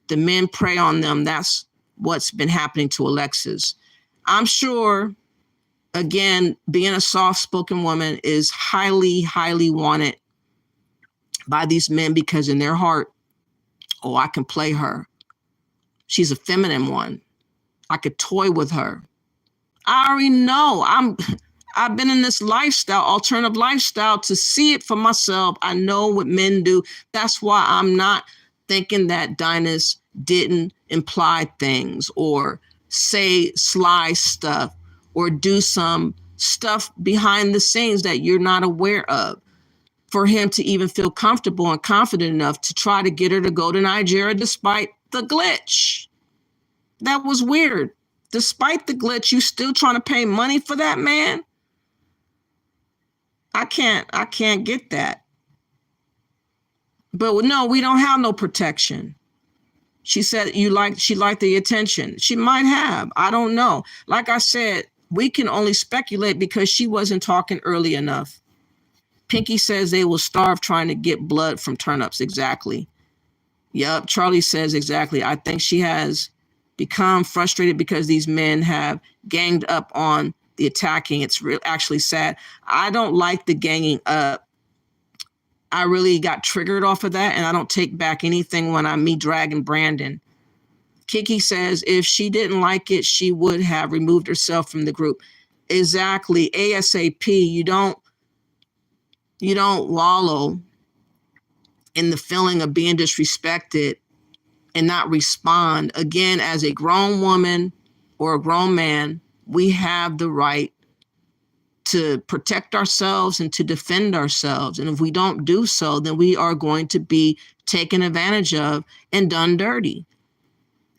The men prey on them. That's what's been happening to Alexis. I'm sure, again, being a soft-spoken woman is highly, highly wanted by these men because in their heart, oh, I can play her. She's a feminine one. I could toy with her. I already know. I've been in this lifestyle, alternative lifestyle, to see it for myself. I know what men do. That's why I'm not thinking that Dynast didn't imply things or say sly stuff or do some stuff behind the scenes that you're not aware of, for him to even feel comfortable and confident enough to try to get her to go to Nigeria despite the glitch. That was weird. Despite the glitch, you still trying to pay money for that man? I can't get that. But no, we don't have no protection. She said she liked the attention. She might have. I don't know. Like I said, we can only speculate because she wasn't talking early enough. Pinky says they will starve trying to get blood from turnips. Exactly. Yep. Charlie says exactly. I think she has become frustrated because these men have ganged up on the attacking. It's actually sad. I don't like the ganging up. I really got triggered off of that, and I don't take back anything when I'm me dragging Brandon. Kiki says if she didn't like it, she would have removed herself from the group. Exactly. ASAP. You don't wallow in the feeling of being disrespected and not respond. Again, as a grown woman or a grown man, we have the right to protect ourselves and to defend ourselves. And if we don't do so, then we are going to be taken advantage of and done dirty.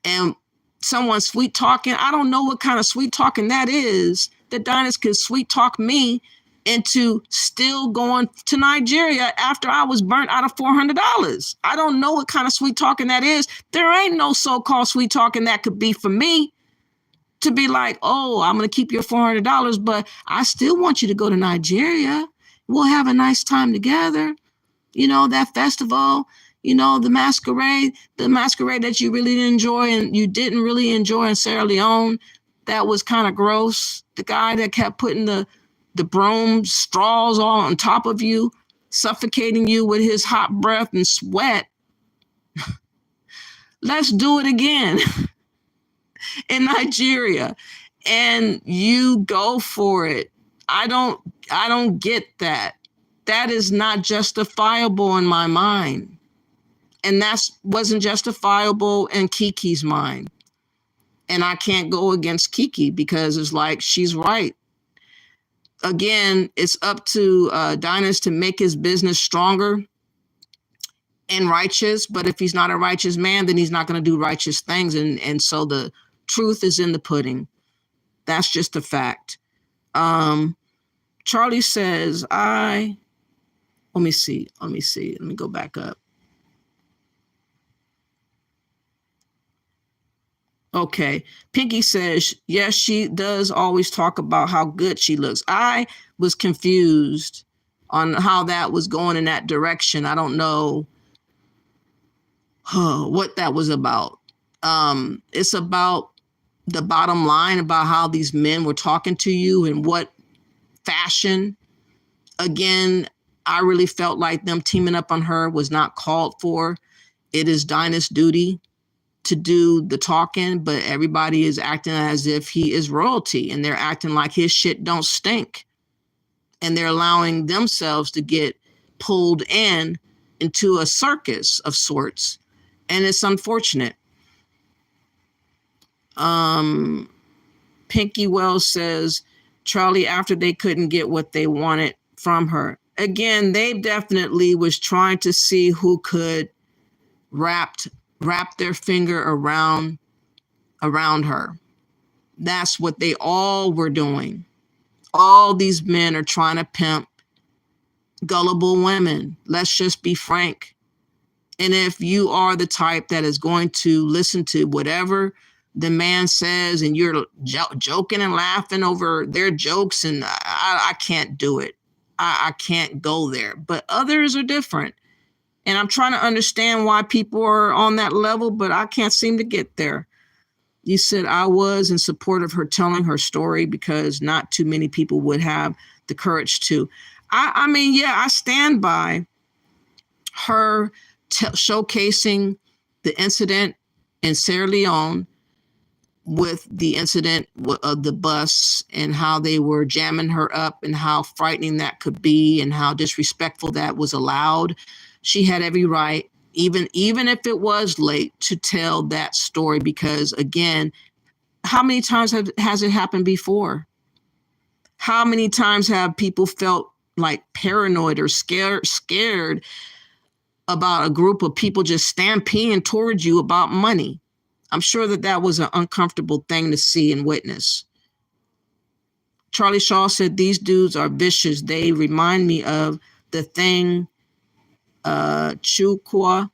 And someone sweet talking, I don't know what kind of sweet talking that is, that Dynast could sweet talk me into still going to Nigeria after I was burnt out of $400. I don't know what kind of sweet talking that is. There ain't no so-called sweet talking that could be for me to be like, oh, I'm going to keep your $400, but I still want you to go to Nigeria. We'll have a nice time together. That festival, the masquerade that you really enjoy and you didn't really enjoy in Sierra Leone. That was kind of gross. The guy that kept putting the broom straws all on top of you, suffocating you with his hot breath and sweat. Let's do it again in Nigeria. And you go for it. I don't get that. That is not justifiable in my mind. And that wasn't justifiable in Kiki's mind. And I can't go against Kiki because it's like, she's right. Again, it's up to Dynast to make his business stronger and righteous. But if he's not a righteous man, then he's not going to do righteous things. And so the truth is in the pudding. That's just a fact. Charlie says, let me see. Let me go back up. Okay. Pinky says, yes, she does always talk about how good she looks. I was confused on how that was going in that direction. I don't know what that was about. It's about the bottom line, about how these men were talking to you and what fashion. Again, I really felt like them teaming up on her was not called for. It is Dynast's duty to do the talking, but everybody is acting as if he is royalty, and they're acting like his shit don't stink. And they're allowing themselves to get pulled into a circus of sorts. And it's unfortunate. Pinky Wells says, Charlie, after they couldn't get what they wanted from her. Again, they definitely was trying to see who could wrap their finger around her. That's what they all were doing. All these men are trying to pimp gullible women. Let's just be frank. And if you are the type that is going to listen to whatever the man says and you're joking and laughing over their jokes, and I can't do it. I can't go there. But others are different. And I'm trying to understand why people are on that level, but I can't seem to get there. You said I was in support of her telling her story because not too many people would have the courage to. I mean, yeah, I stand by her showcasing the incident in Sierra Leone with the incident of the bus and how they were jamming her up and how frightening that could be and how disrespectful that was allowed. She had every right, even if it was late, to tell that story because, again, how many times has it happened before? How many times have people felt like paranoid or scared about a group of people just stampeding towards you about money? I'm sure that was an uncomfortable thing to see and witness. Charlie Shaw said, these dudes are vicious. They remind me of the thing Chukwa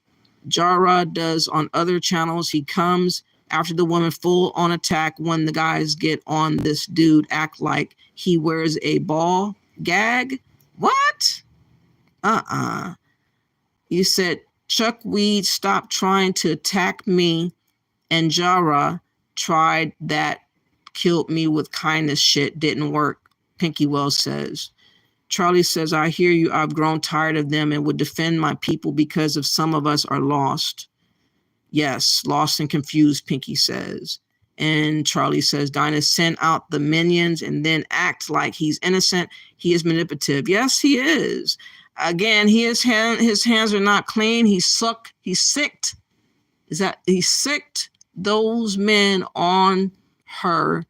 Jara does on other channels. He comes after the woman full on attack when the guys get on this dude, act like he wears a ball gag. What? You said, Chuck Weed, stop trying to attack me. And Jara tried that, killed me with kindness shit, didn't work, Pinky Wells says. Charlie says, I hear you. I've grown tired of them and would defend my people because of some of us are lost. Yes, lost and confused, Pinky says. And Charlie says, Dynast sent out the minions and then act like he's innocent. He is manipulative. Yes, he is. Again, his hands are not clean. He sicked those men on her.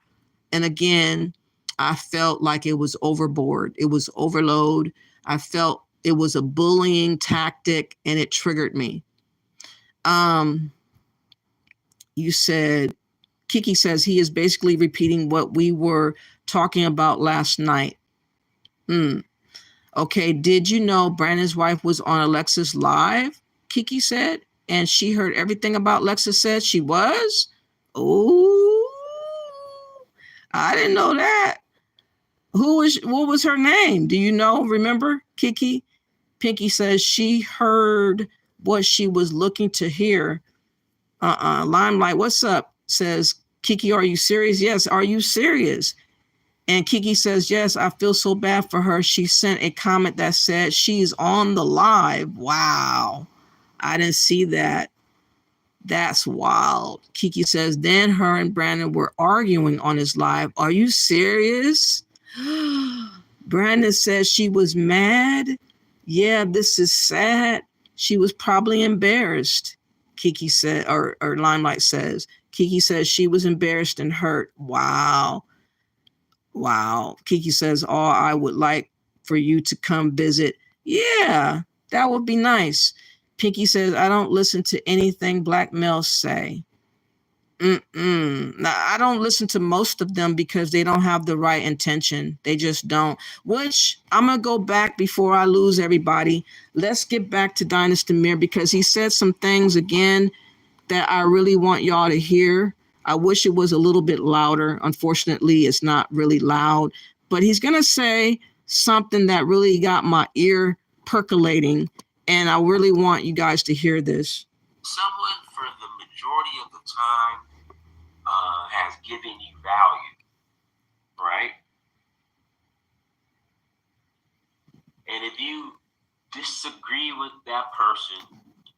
And again, I felt like it was overboard. It was overload. I felt it was a bullying tactic and it triggered me. You said, Kiki says he is basically repeating what we were talking about last night. Okay, did you know Brandon's wife was on Alexis Live? Kiki said, and she heard everything about Alexis said she was? Oh, I didn't know that. What was her name? Do you know? Remember, Kiki? Pinky says she heard what she was looking to hear. Limelight, what's up? Says, Kiki, are you serious? Yes, are you serious? And Kiki says, yes, I feel so bad for her. She sent a comment that said she's on the live. Wow. I didn't see that. That's wild. Kiki says, then her and Brandon were arguing on his live. Are you serious? Brandon says she was mad. Yeah, this is sad. She was probably embarrassed. Kiki said, or Limelight says, Kiki says she was embarrassed and hurt. Wow. Kiki says, oh, I would like for you to come visit. Yeah, that would be nice. Pinky says, I don't listen to anything black males say. Now, I don't listen to most of them because they don't have the right intention. They just don't. Which I'm going to go back before I lose everybody. Let's get back to Dynast Mir because he said some things again that I really want y'all to hear. I wish it was a little bit louder. Unfortunately, it's not really loud, but he's going to say something that really got my ear percolating. And I really want you guys to hear this. Someone for the majority of the time has given you value, right? And if you disagree with that person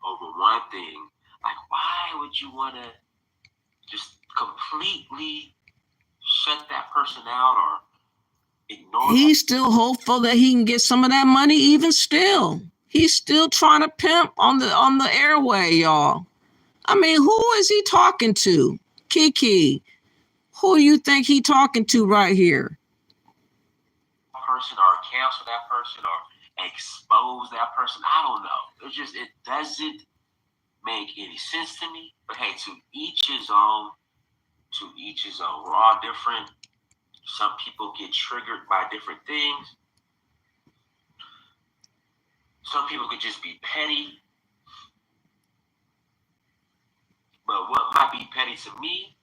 over one thing, like, why would you want to just completely shut that person out or ignore? He's still hopeful that he can get some of that money even still. He's still trying to pimp on the airway, y'all. I mean, who is he talking to? Kiki, who do you think he talking to right here? Person or cancel that person or expose that person. I don't know. It doesn't make any sense to me. But hey, to each his own. To each his own. We're all different. Some people get triggered by different things. Some people could just be petty. But what might be petty to me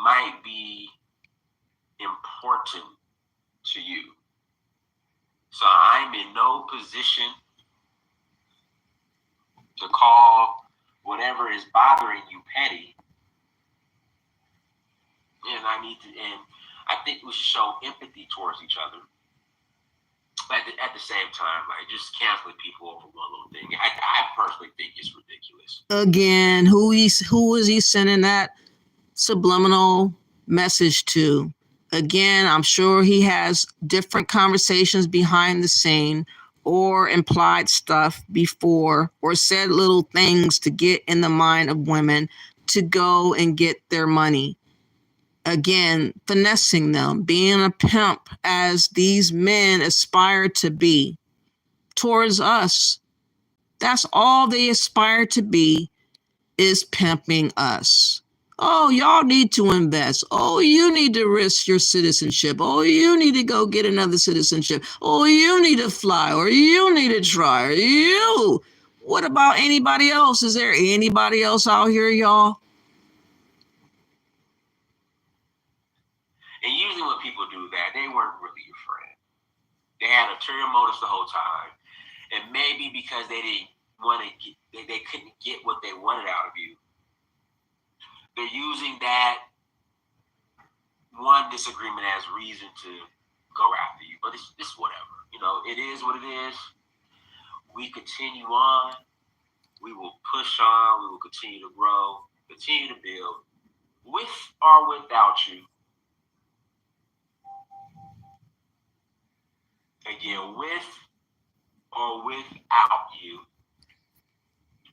might be important to you. So I'm in no position to call whatever is bothering you petty. And I think we should show empathy towards each other. But at the same time, like, just canceling people over one little thing, I personally think it's ridiculous. Again, who is he sending that subliminal message to? Again, I'm sure he has different conversations behind the scene or implied stuff before or said little things to get in the mind of women to go and get their money. Again, finessing them, being a pimp as these men aspire to be towards us. That's all they aspire to be, is pimping us. Oh, y'all need to invest. Oh, you need to risk your citizenship. Oh, you need to go get another citizenship. Oh, you need to fly, or you need to try, or you. What about anybody else? Is there anybody else out here, y'all? And usually when people do that, they weren't really your friend. They had ulterior motives the whole time. And maybe because they didn't want to get, they couldn't get what they wanted out of you. They're using that one disagreement as reason to go after you. But it's whatever. You know, it is what it is. We continue on. We will push on. We will continue to grow, continue to build, with or without you. Again, with or without you,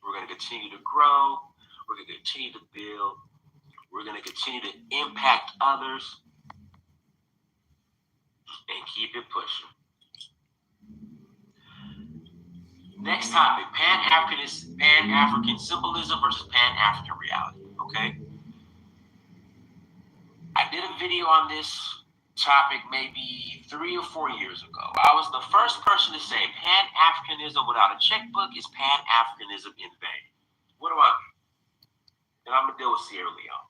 we're going to continue to grow. We're going to continue to build. We're going to continue to impact others and keep it pushing. Next topic, Pan-African symbolism versus Pan-African reality, okay? I did a video on this topic maybe 3 or 4 years ago. I was the first person to say Pan-Africanism without a checkbook is Pan-Africanism in vain. What do I mean? And I'm going to deal with Sierra Leone.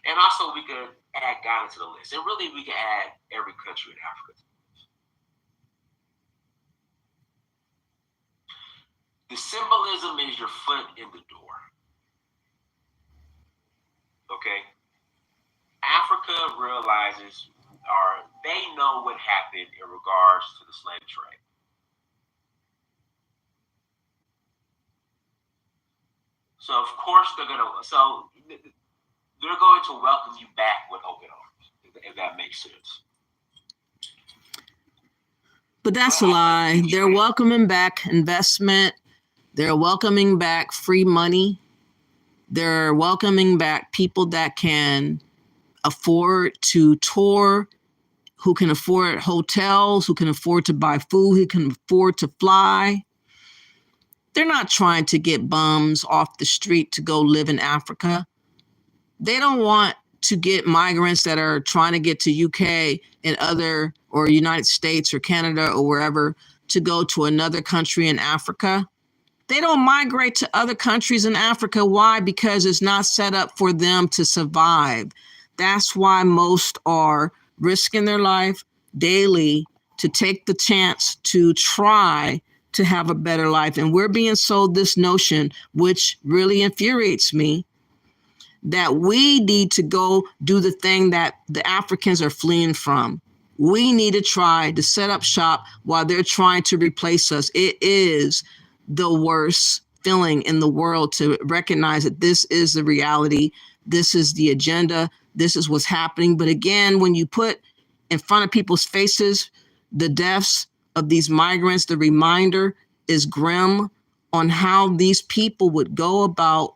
And also we could add Ghana to the list. And really we could add every country in Africa to the list. The symbolism is your foot in the door. Okay? Africa realizes, or they know what happened in regards to the slave trade. So of course they're going to welcome you back with open arms, if that makes sense. But that's a lie. They're welcoming back investment. They're welcoming back free money. They're welcoming back people that can afford to tour, who can afford hotels, who can afford to buy food, who can afford to fly. They're not trying to get bums off the street to go live in Africa. They don't want to get migrants that are trying to get to UK and other, or United States or Canada or wherever, to go to another country in Africa. They don't migrate to other countries in Africa. Why? Because it's not set up for them to survive. That's why most are risking their life daily to take the chance to try to have a better life. And we're being sold this notion, which really infuriates me, that we need to go do the thing that the Africans are fleeing from. We need to try to set up shop while they're trying to replace us. It is the worst feeling in the world to recognize that this is the reality. This is the agenda. This is what's happening. But again, when you put in front of people's faces the deaths of these migrants, the reminder is grim on how these people would go about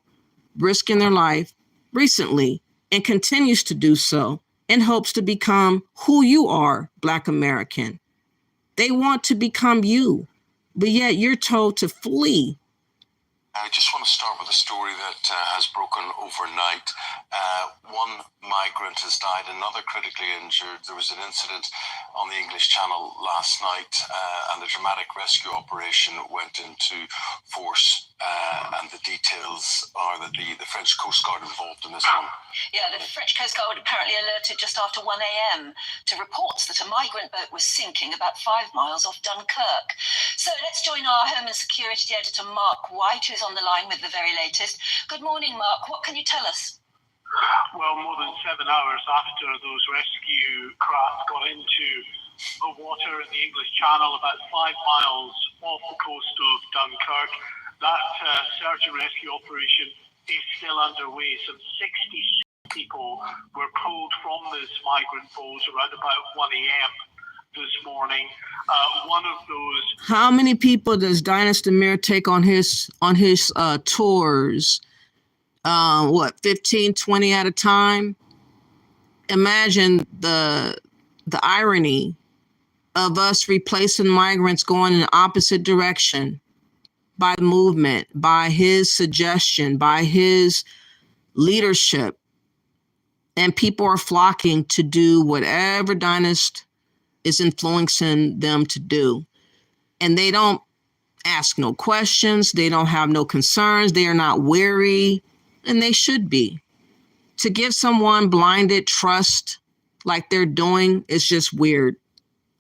risking their life recently and continues to do so in hopes to become who you are, Black American. They want to become you, but yet you're told to flee. I just want to start with a story that has broken overnight. One migrant has died, another critically injured. There was an incident on the English Channel last night, and a dramatic rescue operation went into force. And the details are that the French Coast Guard involved in this one. Yeah, the French Coast Guard apparently alerted just after 1 a.m. to reports that a migrant boat was sinking about 5 miles off Dunkirk. So let's join our Home and Security Editor, Mark White, who's on the line with the very latest. Good morning, Mark. What can you tell us? Well, more than 7 hours after those rescue craft got into the water in the English Channel, about 5 miles off the coast of Dunkirk, that search and rescue operation is still underway. Some 60 people were pulled from this migrant boat around about 1 a.m. this morning. One of those. How many people does Dynast Mir take on his tours? 15, 20 at a time? Imagine the irony of us replacing migrants going in the opposite direction by movement, by his suggestion, by his leadership. And people are flocking to do whatever Dynast is influencing them to do. And they don't ask no questions. They don't have no concerns. They are not wary, and they should be. To give someone blinded trust like they're doing is just weird.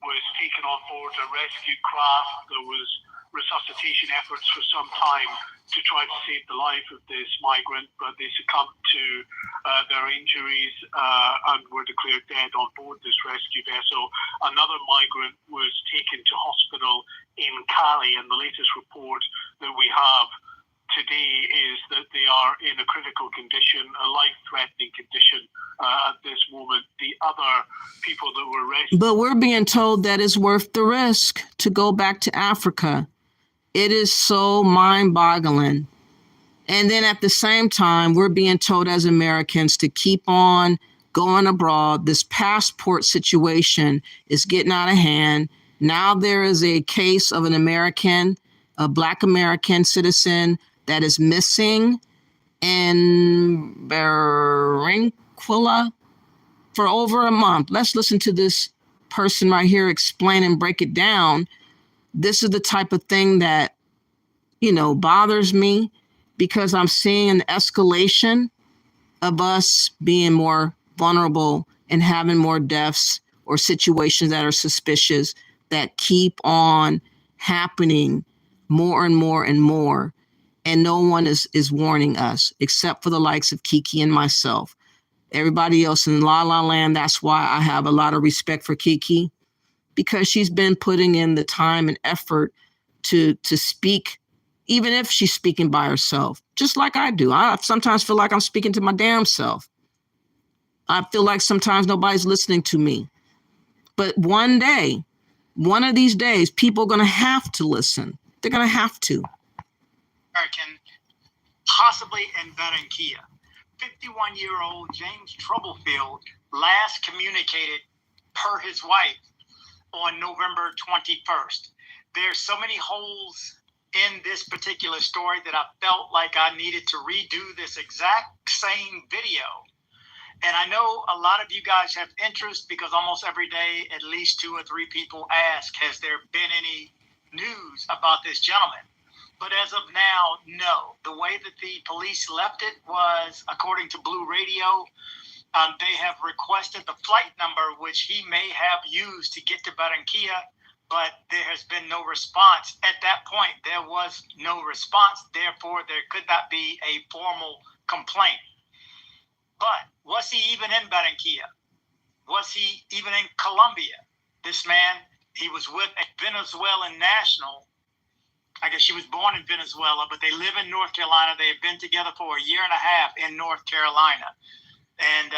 Was taken on board a rescue craft. There was resuscitation efforts for some time to try to save the life of this migrant, but they succumbed to their injuries and were declared dead on board this rescue vessel. Another migrant was taken to hospital in Cali, and the latest report that we have today is that they are in a critical condition, a life-threatening condition at this moment. The other people that were rescued... But we're being told that it's worth the risk to go back to Africa. It is so mind-boggling. And then at the same time, we're being told as Americans to keep on going abroad. This passport situation is getting out of hand. Now there is a case of an American, a Black American citizen that is missing in Barranquilla for over a month. Let's listen to this person right here explain and break it down. This is the type of thing that, bothers me, because I'm seeing an escalation of us being more vulnerable and having more deaths or situations that are suspicious that keep on happening more and more and more. And no one is warning us except for the likes of Kiki and myself. Everybody else in La La Land, that's why I have a lot of respect for Kiki, because she's been putting in the time and effort to speak, even if she's speaking by herself, just like I do. I sometimes feel like I'm speaking to my damn self. I feel like sometimes nobody's listening to me. But one day, one of these days, people are going to have to listen. They're going to have to. American, possibly in Barranquilla. 51-year-old James Troublefield last communicated per his wife on November 21st. There's so many holes in this particular story that I felt like I needed to redo this exact same video. And I know a lot of you guys have interest because almost every day, at least 2 or 3 people ask, has there been any news about this gentleman? But as of now, no. The way that the police left it was, according to Blue Radio, they have requested the flight number, which he may have used to get to Barranquilla, but there has been no response. At that point, there was no response. Therefore, there could not be a formal complaint. But was he even in Barranquilla? Was he even in Colombia? This man, he was with a Venezuelan national. I guess she was born in Venezuela, but they live in North Carolina. They have been together for a year and a half in North Carolina. And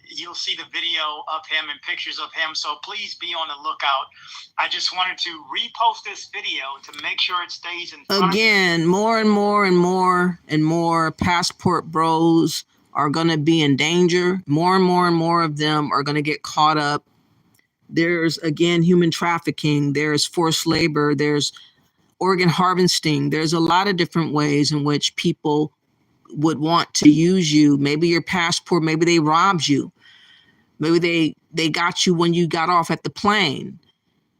you'll see the video of him and pictures of him. So please be on the lookout. I just wanted to repost this video to make sure it stays in front Again, more and more and more and more passport bros are going to be in danger. More and more and more of them are going to get caught up. There's, again, human trafficking. There's forced labor. There's organ harvesting. There's a lot of different ways in which people would want to use you. Maybe your passport, maybe they robbed you. Maybe they got you when you got off at the plane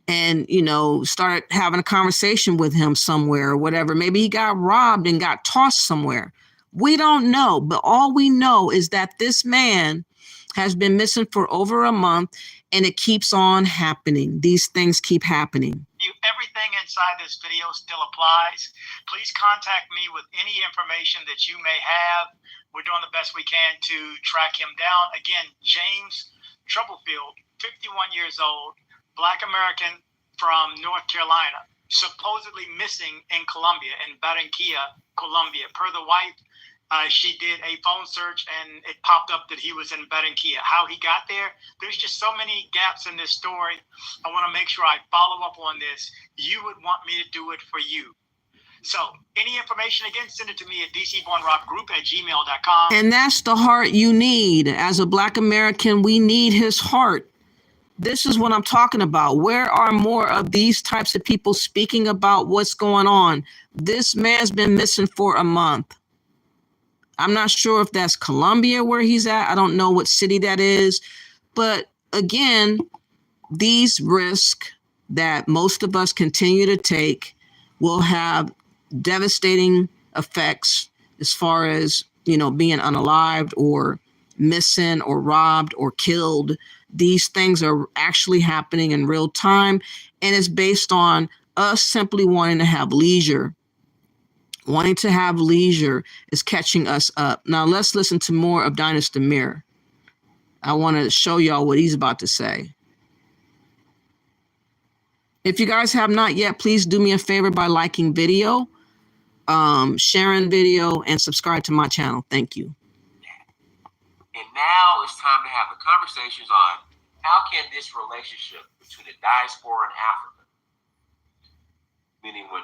and, you know, started having a conversation with him somewhere or whatever. Maybe he got robbed and got tossed somewhere. We don't know, but all we know is that this man has been missing for over a month and it keeps on happening. These things keep happening. Everything inside this video still applies. Please contact me with any information that you may have. We're doing the best we can to track him down. Again, James Troublefield, 51 years old, Black American from North Carolina, supposedly missing in Colombia, in Barranquilla, Colombia. Per the wife, she did a phone search and it popped up that he was in Barranquilla. How he got there, there's just so many gaps in this story. I want to make sure I follow up on this. You would want me to do it for you. So any information, again, send it to me at dcbornrockgroup@gmail.com. And that's the heart you need. As a Black American, we need his heart. This is what I'm talking about. Where are more of these types of people speaking about what's going on? This man's been missing for a month. I'm not sure if that's Colombia where he's at. I don't know what city that is. But again, these risks that most of us continue to take will have devastating effects as far as, you know, being unalived or missing or robbed or killed. These things are actually happening in real time. And it's based on us simply wanting to have leisure. Wanting to have leisure is catching us up. Now let's listen to more of Dynast Mir. I want to show y'all what he's about to say. If you guys have not yet, please do me a favor by liking video, sharing video, and subscribe to my channel. Thank you. And now it's time to have the conversations on how can this relationship between the diaspora and Africa, meaning when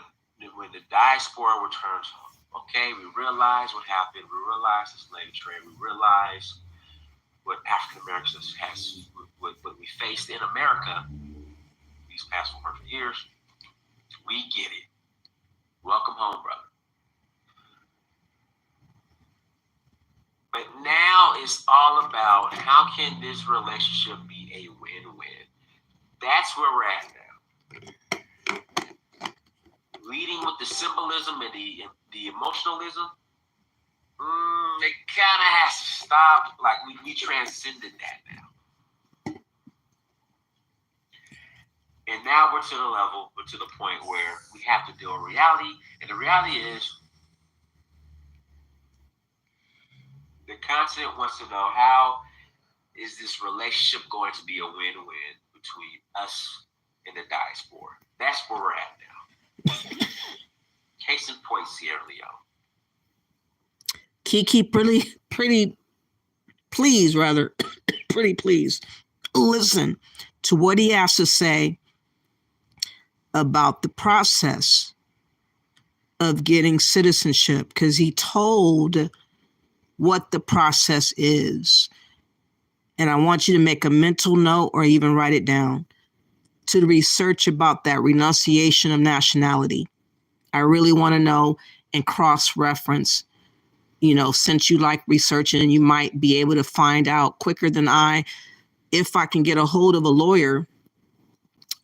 the diaspora returns home, okay, we realize what happened, we realize the slave trade, we realize what African Americans what we faced in America these past 400 years. We get it. Welcome home, brother. But now it's all about how can this relationship be a win-win. That's where we're at now. Leading with the symbolism and the emotionalism, it kind of has to stop. Like we transcended that now. And now we're to the point where we have to deal with reality. And the reality is, the continent wants to know, how is this relationship going to be a win-win between us and the diaspora? That's where we're at now. Case in point, Sierra Leone. Kiki, pretty please listen to what he has to say about the process of getting citizenship, because he told what the process is. And I want you to make a mental note or even write it down to research about that renunciation of nationality. I really want to know and cross-reference, you know, since you like researching and you might be able to find out quicker than I. If I can get a hold of a lawyer,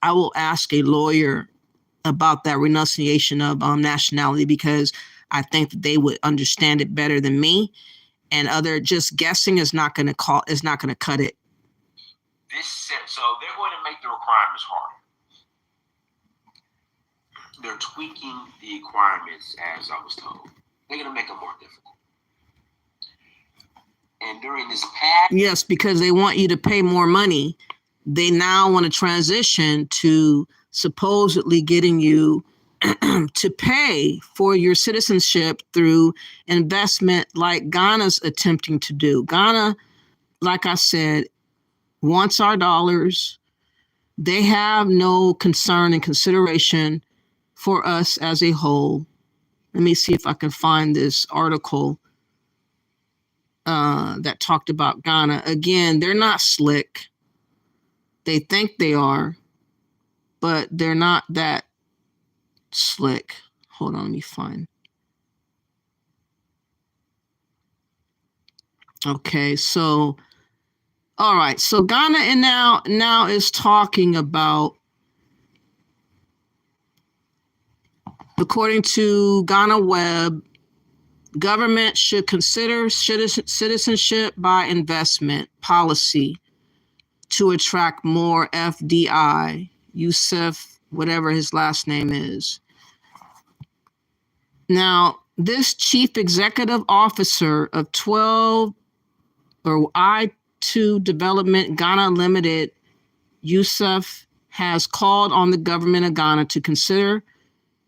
I will ask a lawyer about that renunciation of nationality, because I think that they would understand it better than me, and other just guessing is not going to cut it. So they're going to make the requirements harder. They're tweaking the requirements, as I was told. They're going to make them more difficult. And during this past... Yes, because they want you to pay more money. They now want to transition to supposedly getting you to pay for your citizenship through investment, like Ghana's attempting to do. Ghana, like I said, wants our dollars. They have no concern and consideration for us as a whole. Let me see if I can find this article that talked about Ghana. Again, they're not slick. They think they are, but they're not that slick. Hold on, let me find. Okay, so, all right. So Ghana and now is talking about, according to Ghana Web, government should consider citizenship by investment policy to attract more FDI. Yusuf, whatever his last name is. Now, this chief executive officer of I2 Development Ghana Limited, Yusuf, has called on the government of Ghana to consider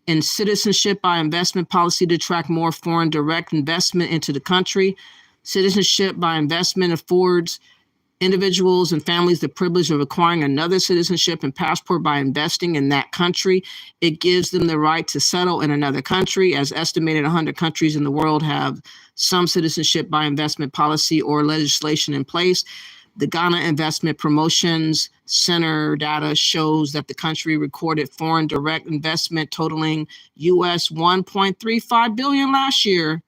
in citizenship by investment policy to attract more foreign direct investment into the country. Citizenship by investment affords individuals and families the privilege of acquiring another citizenship and passport by investing in that country. It gives them the right to settle in another country, as estimated 100 countries in the world have some citizenship by investment policy or legislation in place. The Ghana Investment Promotions Center data shows that the country recorded foreign direct investment totaling US 1.35 billion last year.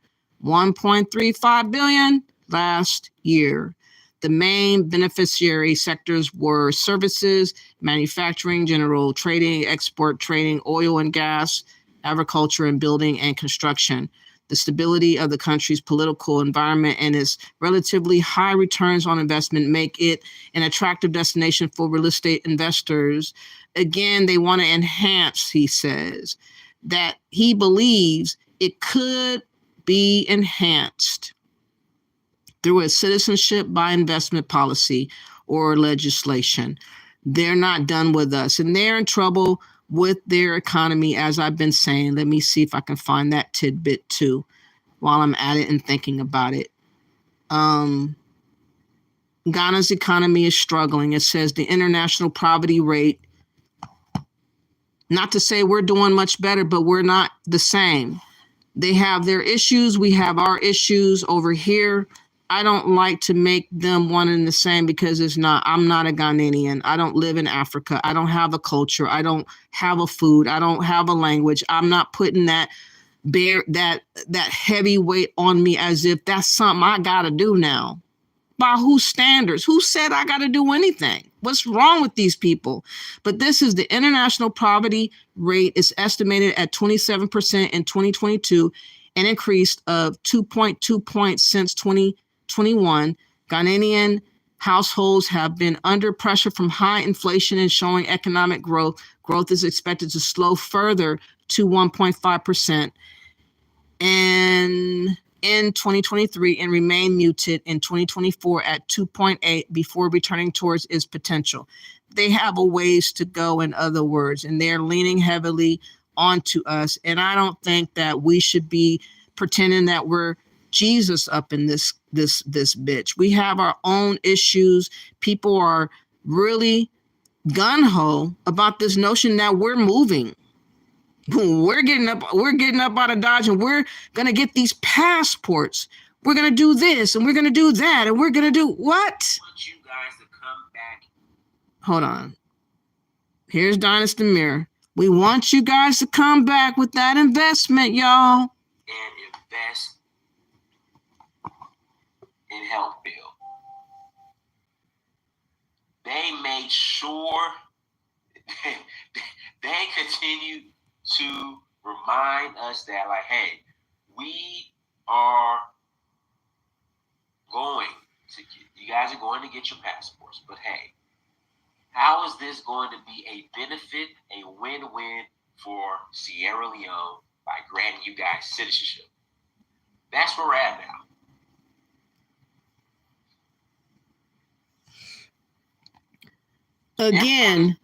1.35 billion last year. The main beneficiary sectors were services, manufacturing, general trading, export trading, oil and gas, agriculture, and building and construction. The stability of the country's political environment and its relatively high returns on investment make it an attractive destination for real estate investors. Again, they want to enhance, he says, that he believes it could be enhanced through a citizenship by investment policy or legislation. They're not done with us, and they're in trouble with their economy, as I've been saying. Let me see if I can find that tidbit too while I'm at it and thinking about it. Ghana's economy is struggling. It says the international poverty rate, not to say we're doing much better, but we're not the same. They have their issues. We have our issues over here. I don't like to make them one and the same, because I'm not a Ghanaian. I don't live in Africa. I don't have a culture. I don't have a food. I don't have a language. I'm not putting that heavy weight on me as if that's something I got to do now. By whose standards? Who said I got to do anything? What's wrong with these people? But this is the international poverty rate is estimated at 27% in 2022, an increase of 2.2 points since 2021. Ghanaian households have been under pressure from high inflation and showing economic growth. Growth is expected to slow further to 1.5% in 2023 and remain muted in 2024 at 2.8 before returning towards its potential. They have a ways to go, in other words, and they're leaning heavily onto us. And I don't think that we should be pretending that we're Jesus up in this bitch. We have our own issues. People are really gung-ho about this notion that we're moving. We're getting up out of Dodge, and we're gonna get these passports. We're gonna do this, and we're gonna do that, and we're gonna do what? I want you guys to come back. Hold on. Here's Dynast Mir. We want you guys to come back with that investment, y'all. And invest in health bill. They made sure they continue to remind us that, like, hey, we are going to you guys are going to get your passports, but hey, how is this going to be a benefit, a win-win for Sierra Leone by granting you guys citizenship? That's where we're at now. Again,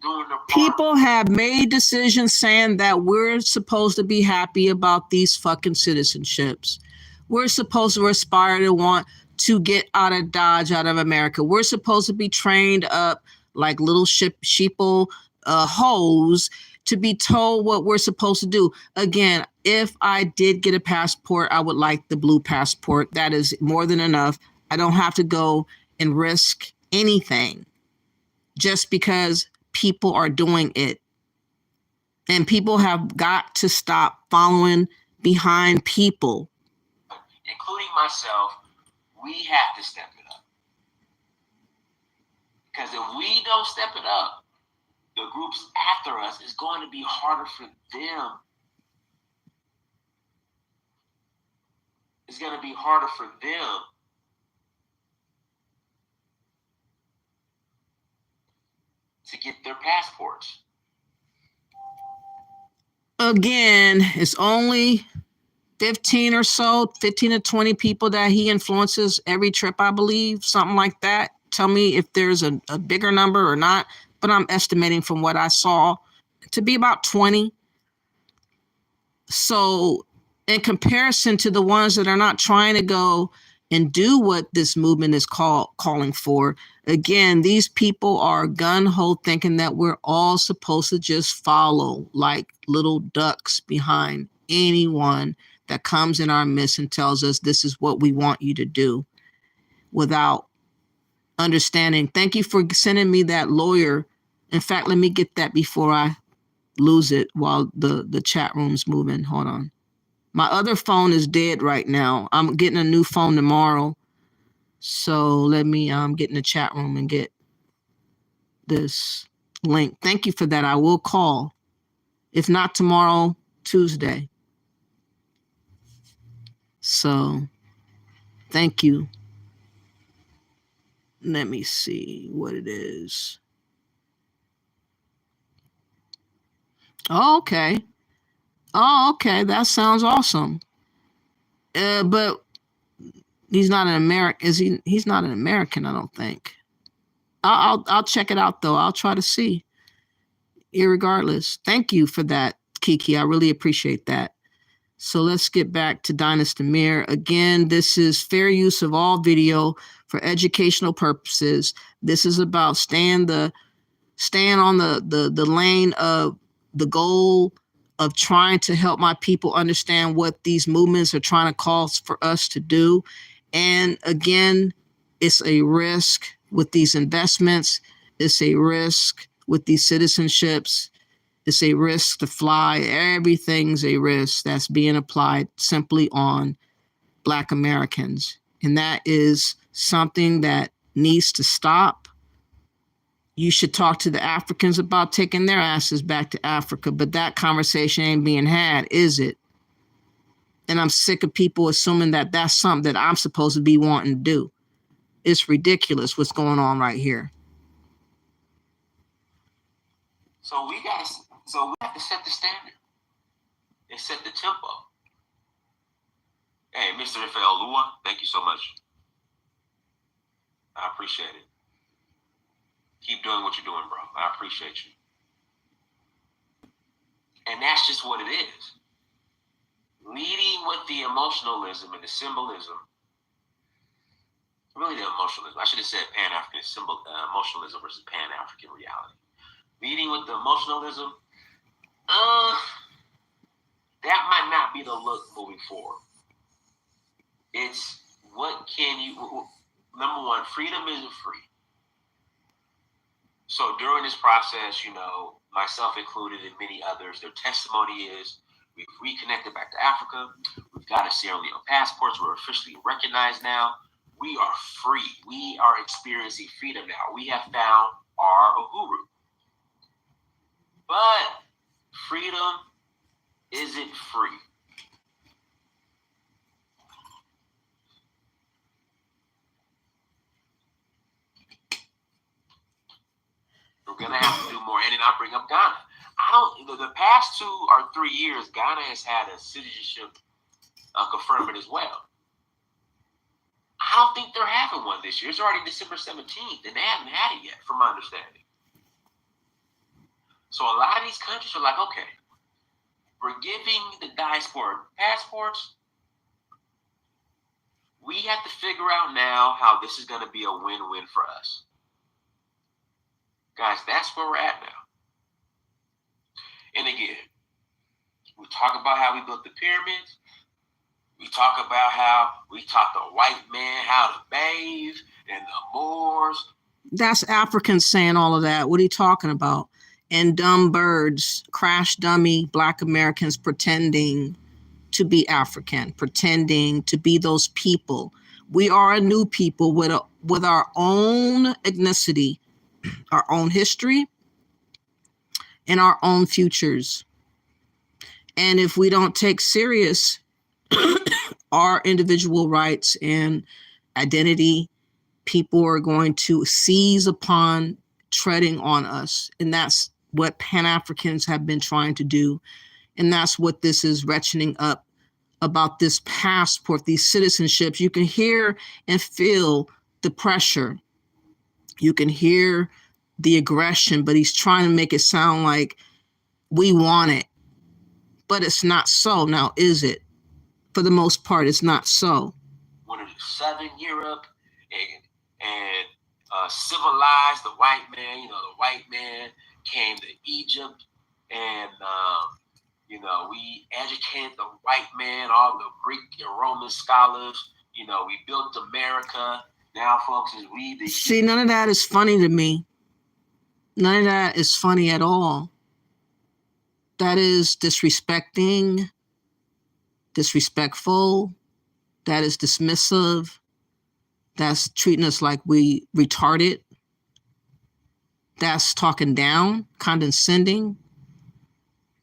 people have made decisions saying that we're supposed to be happy about these fucking citizenships. We're supposed to aspire to want to get out of Dodge, out of America. We're supposed to be trained up like little sheeple hoes to be told what we're supposed to do. Again, if I did get a passport, I would like the blue passport. That is more than enough. I don't have to go and risk anything just because people are doing it. And people have got to stop following behind people. Including myself, we have to step it up. Because if we don't step it up, the groups after us is going to be harder for them. It's going to be harder for them to get their passports. Again, it's only 15 to 20 people that he influences every trip, I believe, something like that. Tell me if there's a bigger number or not, but I'm estimating from what I saw to be about 20. So in comparison to the ones that are not trying to go and do what this movement is calling for, again, these people are gun-ho thinking that we're all supposed to just follow like little ducks behind anyone that comes in our midst and tells us this is what we want you to do without understanding. Thank you for sending me that lawyer. In fact, let me get that before I lose it while the chat room's moving. Hold on. My other phone is dead right now. I'm getting a new phone tomorrow. So let me get in the chat room and get this link. Thank you for that. I will call. If not tomorrow, Tuesday. So thank you. Let me see what it is. Oh, okay. Oh, okay. That sounds awesome. But he's not an American. Is he? He's not an American, I don't think. I'll check it out though. I'll try to see. Irregardless. Thank you for that, Kiki. I really appreciate that. So let's get back to Dynast Mir. Again, this is fair use of all video for educational purposes. This is about staying on the lane of the goal of trying to help my people understand what these movements are trying to call for us to do. And again, it's a risk with these investments. It's a risk with these citizenships. It's a risk to fly. Everything's a risk that's being applied simply on Black Americans. And that is something that needs to stop. You should talk to the Africans about taking their asses back to Africa, but that conversation ain't being had, is it? And I'm sick of people assuming that that's something that I'm supposed to be wanting to do. It's ridiculous what's going on right here. So we have to set the standard and set the tempo. Hey, Mr. Rafael Lua, thank you so much. I appreciate it. Keep doing what you're doing, bro. I appreciate you. And that's just what it is. Leading with the emotionalism and the symbolism. Really the emotionalism. I should have said Pan-African emotionalism versus Pan-African reality. Leading with the emotionalism, that might not be the look moving forward. It's what can you, number one, freedom isn't free. So during this process, myself included and many others, their testimony is we've reconnected back to Africa. We've got a Sierra Leone passports. We're officially recognized now. We are free. We are experiencing freedom now. We have found our Uhuru. But freedom Is it free? We're going to have to do more. And then I bring up Ghana. The past 2 or 3 years, Ghana has had a citizenship conferment as well. I don't think they're having one this year. It's already December 17th, and they haven't had it yet, from my understanding. So a lot of these countries are like, okay, we're giving the diaspora passports. We have to figure out now how this is going to be a win-win for us. Guys, that's where we're at now. And again, we talk about how we built the pyramids. We talk about how we taught the white man how to bathe and the Moors. That's Africans saying all of that. What are you talking about? And dumb birds, crash dummy Black Americans pretending to be African, pretending to be those people. We are a new people with our own ethnicity, our own history, and our own futures. And if we don't take serious our individual rights and identity, people are going to seize upon treading on us. And that's what Pan-Africans have been trying to do. And that's what this is ratcheting up about this passport, these citizenships. You can hear and feel the pressure. You can hear the aggression, but he's trying to make it sound like we want it. But it's not so. Now, is it? For the most part, it's not so. Wanted to Southern Europe and civilize the white man. You know, the white man came to Egypt and, we educated the white man, all the Greek and Roman scholars. We built America. Now, folks, is we the... See, none of that is funny to me. None of that is funny at all. That is disrespecting, disrespectful. That is dismissive. That's treating us like we retarded. That's talking down, condescending.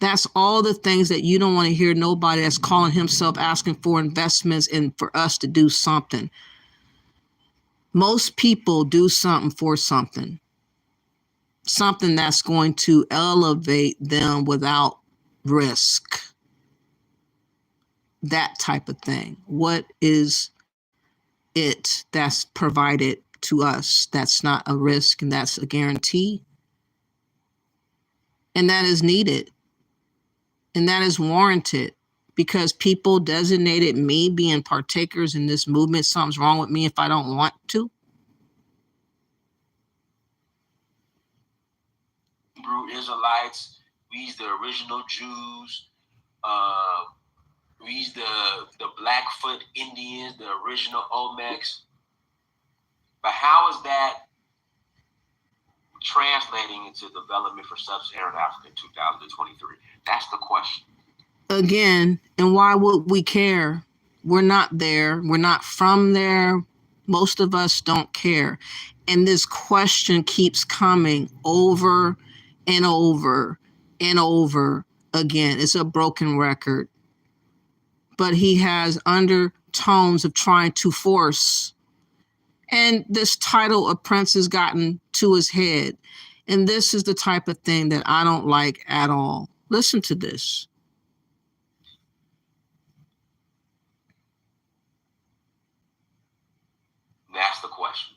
That's all the things that you don't want to hear nobody that's calling himself asking for investments and for us to do something. Most people do something for something that's going to elevate them without risk. That type of thing. What is it that's provided to us that's not a risk and that's a guarantee? And that is needed. And that is warranted because people designated me being partakers in this movement. Something's wrong with me if I don't want to. Hebrew Israelites, we's the original Jews, we's the Blackfoot Indians, the original Olmecs. But how is that translating into development for sub-Saharan Africa in 2023? That's the question. Again, and why would we care? We're not there. We're not from there. Most of us don't care. And this question keeps coming over and over and over again. It's a broken record. But he has undertones of trying to force. And this title of prince has gotten to his head. And this is the type of thing that I don't like at all. Listen to this. That's the question.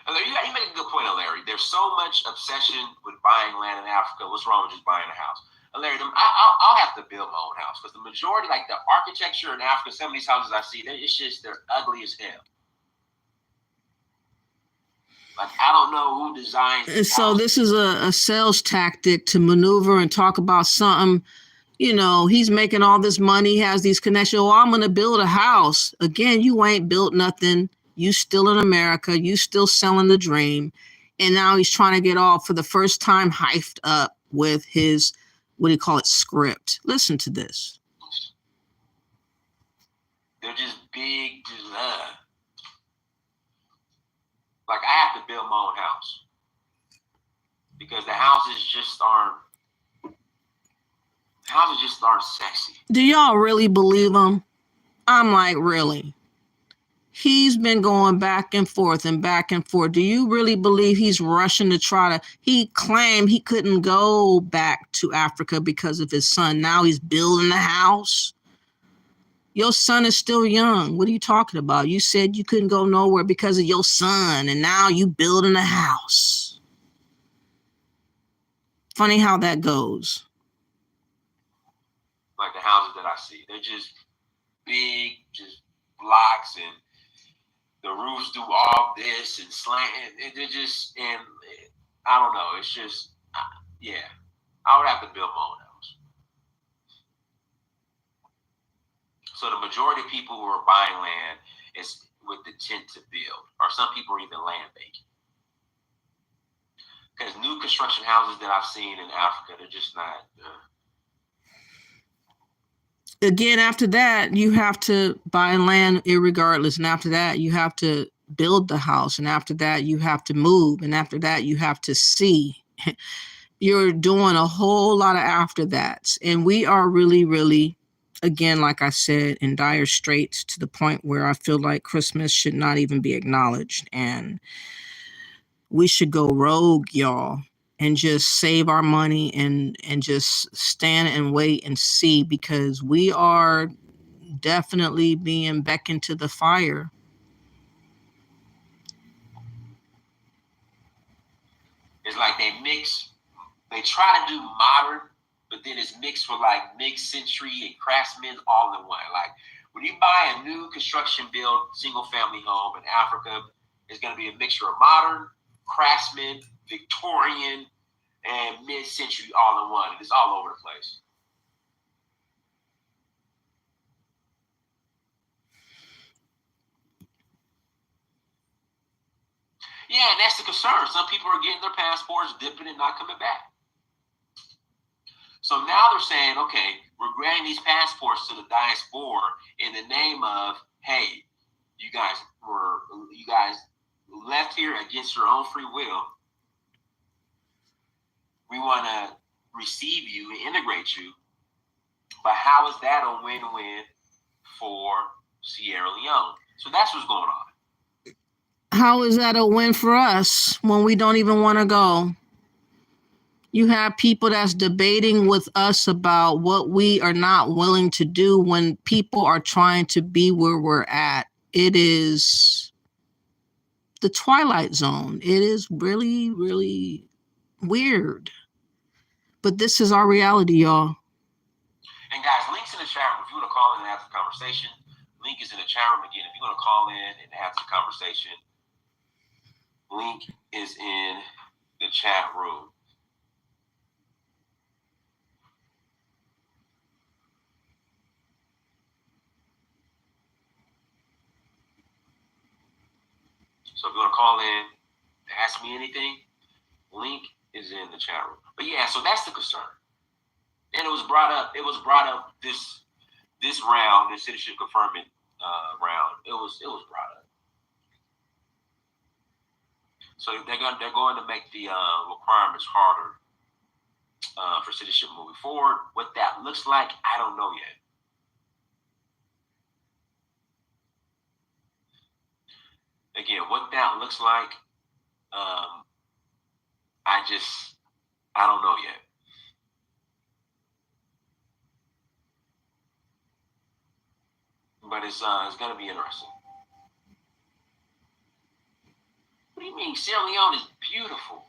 And you make a good point, Larry. There's so much obsession with buying land in Africa. What's wrong with just buying a house? And Larry, I'll have to build my own house because the majority, like the architecture in Africa, some of these houses I see, they're ugly as hell. Like, I don't know who designed it. So this is a sales tactic to maneuver and talk about something. He's making all this money, has these connections. Oh, I'm going to build a house. Again, you ain't built nothing. You still in America. You still selling the dream. And now he's trying to get all, for the first time, hyped up with his, script. Listen to this. They're just big, like I have to build my own house. because the houses just aren't sexy. Do y'all really believe him? I'm like, really? He's been going back and forth and back and forth. Do you really believe he's rushing to try to, he claimed he couldn't go back to Africa because of his son. Now he's building a house. Your son is still young. What are you talking about? You said you couldn't go nowhere because of your son, and now you building a house. Funny how that goes. Like the houses that I see, they're just big, just blocks, and the roofs do all this and slant. They're just, and I don't know. It's just, yeah. I would have to build my own house. So the majority of people who are buying land is with the intent to build, or some people are even land banking. Because new construction houses that I've seen in Africa, they're just not. Again, after that, you have to buy land irregardless. And after that, you have to build the house. And after that, you have to move. And after that, you have to see. You're doing a whole lot of after that. And we are really, really, again, like I said, in dire straits, to the point where I feel like Christmas should not even be acknowledged. And we should go rogue, y'all, and just save our money and just stand and wait and see, because we are definitely being beckoned to the fire. It's like they try to do modern, but then it's mixed with like mid-century and craftsmen all in one. Like when you buy a new construction built single family home in Africa, it's going to be a mixture of modern, craftsman, Victorian, and mid-century all in one. And it's all over the place. Yeah, and that's the concern. Some people are getting their passports, dipping and not coming back. So now they're saying, okay, we're granting these passports to the diaspora in the name of, hey, you guys left here against your own free will. We want to receive you and integrate you. But how is that a win-win for Sierra Leone? So that's what's going on. How is that a win for us when we don't even want to go? You have people that's debating with us about what we are not willing to do when people are trying to be where we're at. It is the Twilight Zone. It is really, really weird. But this is our reality, y'all. And guys, links in the chat room. If you want to call in and have the conversation, link is in the chat room again. If you want to call in and have the conversation, link is in the chat room. So if you want to call in, ask me anything, link is in the chat room. But yeah, so that's the concern. And it was brought up this round, this citizenship conferment round. It was brought up. So they're going to make the requirements harder for citizenship moving forward. What that looks like, I don't know yet. Again, what that looks like, I don't know yet. But it's going to be interesting. What do you mean? Sierra Leone is beautiful.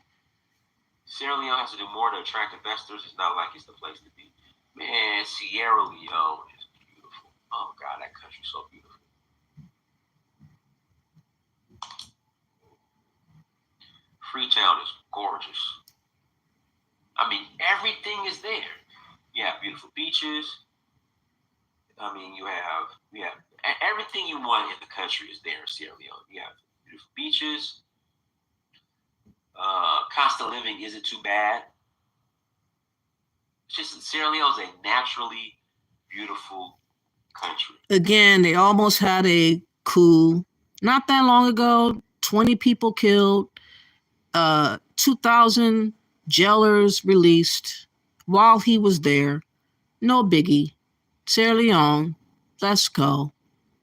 Sierra Leone has to do more to attract investors. It's not like it's the place to be. Man, Sierra Leone is beautiful. Oh, God, that country's so beautiful. Freetown is gorgeous. I mean, everything is there. You have beautiful beaches. I mean, you have everything you want in the country is there in Sierra Leone. You have beautiful beaches. Cost of living isn't too bad. It's just Sierra Leone is a naturally beautiful country. Again, they almost had a coup not that long ago. 20 people killed. 2,000 jailers released while he was there. No biggie. Sierra Leone, let's go.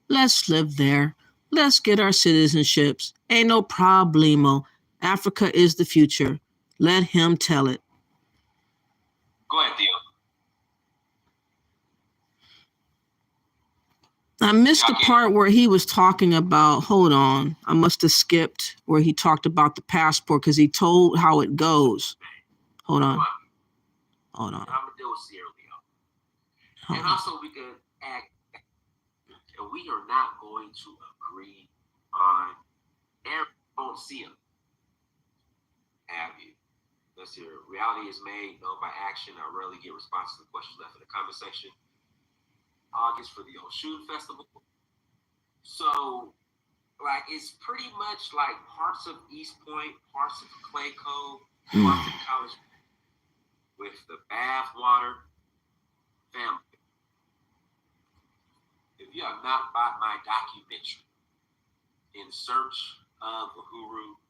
Let's live there. Let's get our citizenships. Ain't no problemo. Africa is the future. Let him tell it. Go ahead, Theo. I missed the part where he was talking about, hold on, I must have skipped where he talked about the passport because he told how it goes. Hold on. I'm going to deal with Sierra Leone. And also we can act, and we are not going to agree on, Aaron, don't see him. Have you? Let's hear it. Reality is made known by action. I rarely get responses to questions left in the comment section. August for the Oshun Festival. So, like, it's pretty much like parts of East Point, parts of Clay Cove, parts of College with the bath water family. If you have not bought my documentary, In Search of Uhuru,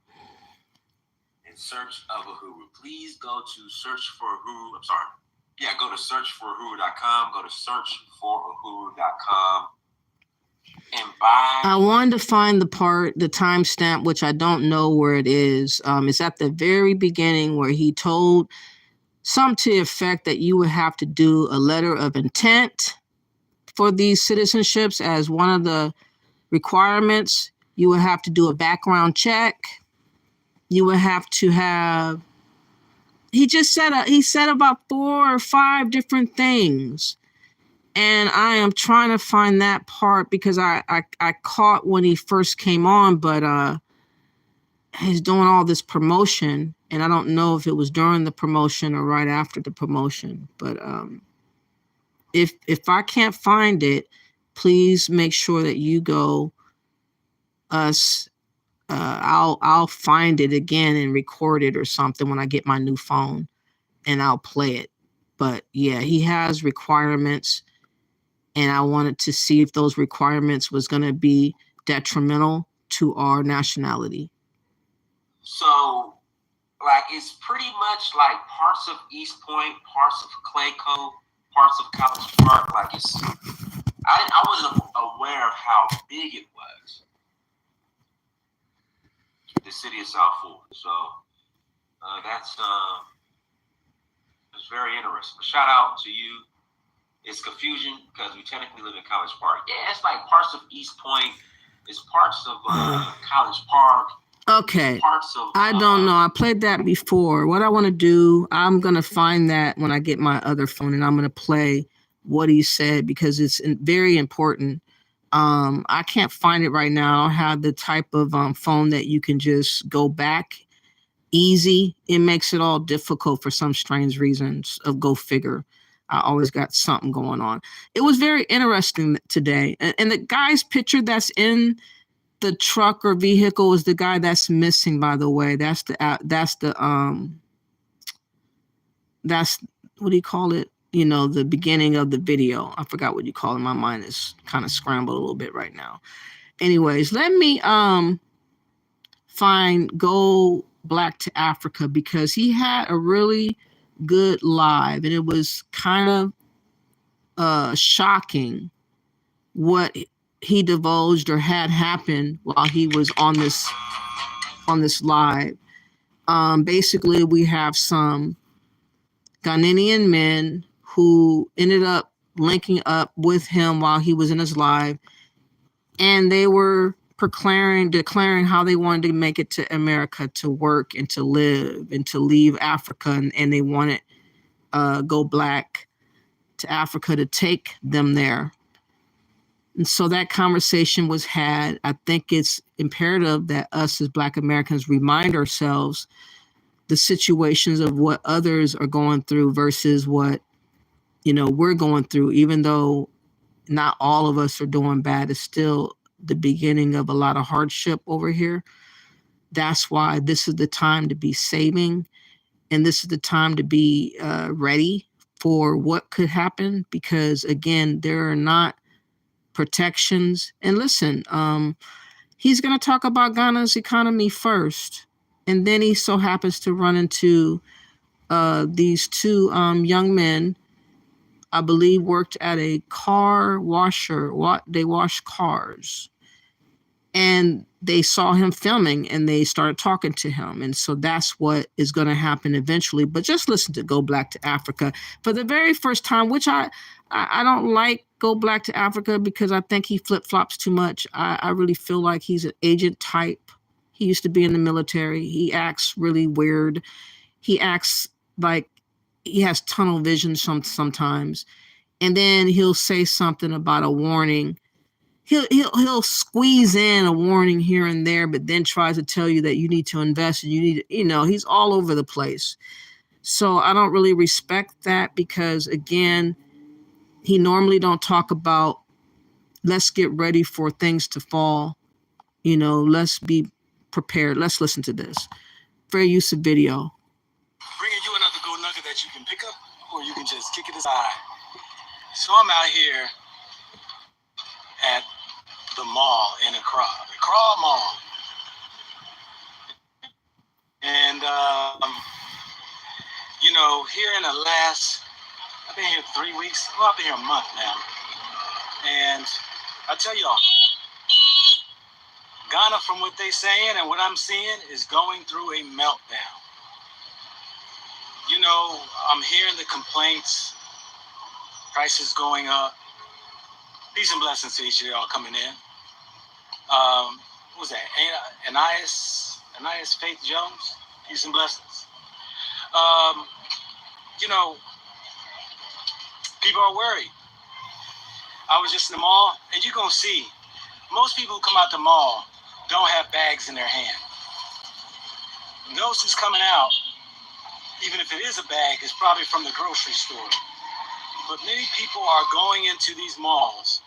please go to searchforuhuru. Go to searchforuhuru.com. Go to searchforuhuru.com and buy. I wanted to find the timestamp, which I don't know where it is. It's at the very beginning where he told some to the effect that you would have to do a letter of intent for these citizenships as one of the requirements. You would have to do a background check. You would have to have, he said about 4 or 5 different things. And I am trying to find that part because I caught when he first came on, but he's doing all this promotion. And I don't know if it was during the promotion or right after the promotion. But if I can't find it, please make sure that you go I'll find it again and record it or something when I get my new phone and I'll play it. But yeah, he has requirements and I wanted to see if those requirements was going to be detrimental to our nationality. So, like, it's pretty much like parts of East Point, parts of Clay Cove, parts of College Park. Like, I wasn't aware of how big it was. The city of South Florida. So that's very interesting. Shout out to you. It's confusion because we technically live in College Park. Yeah, it's like parts of East Point. It's parts of College Park. Okay. I don't know. I played that before. What I want to do, I'm going to find that when I get my other phone and I'm going to play what he said because it's very important. I can't find it right now. I don't have the type of phone that you can just go back easy. It makes it all difficult for some strange reasons of go figure. I always got something going on. It was very interesting today. And the guy's picture that's in the truck or vehicle is the guy that's missing, by the way. That's what do you call it? You know, the beginning of the video. I forgot what you call it. My mind is kind of scrambled a little bit right now. Anyways, let me find Go Black to Africa because he had a really good live and it was kind of shocking what he divulged or had happened while he was on this live. Basically, we have some Ghanaian men who ended up linking up with him while he was in his live. And they were declaring how they wanted to make it to America to work and to live and to leave Africa. And they wanted Go Black to Africa to take them there. And so that conversation was had. I think it's imperative that us as Black Americans remind ourselves the situations of what others are going through versus what, we're going through, even though not all of us are doing bad. It's still the beginning of a lot of hardship over here. That's why this is the time to be saving. And this is the time to be ready for what could happen. Because again, there are not protections. And listen, he's going to talk about Ghana's economy first. And then he so happens to run into these two young men, I believe, worked at a car washer. They wash cars. And they saw him filming and they started talking to him. And so that's what is going to happen eventually. But just listen to Go Black to Africa for the very first time, which I don't like Go Black to Africa because I think he flip-flops too much. I really feel like he's an agent type. He used to be in the military. He acts really weird. He acts like he has tunnel vision sometimes. And then he'll say something about a warning. He'll squeeze in a warning here and there, but then tries to tell you that you need to invest and you need, he's all over the place. So I don't really respect that because, again, he normally don't talk about let's get ready for things to fall. Let's be prepared. Let's listen to this. Fair use of video. Bringing you another gold nugget that you can pick up or you can just kick it aside. So I'm out here at the mall in Accra Mall. And, here in the last, I've been here 3 weeks. Well, I've been here a month now. And I tell y'all, Ghana, from what they saying and what I'm seeing, is going through a meltdown. I'm hearing the complaints, prices going up. Peace and blessings to each of y'all coming in. What was that? Anais Faith Jones? Peace and blessings. People are worried. I was just in the mall, and you're going to see, most people who come out the mall don't have bags in their hand. Those who's coming out, even if it is a bag, is probably from the grocery store. But many people are going into these malls,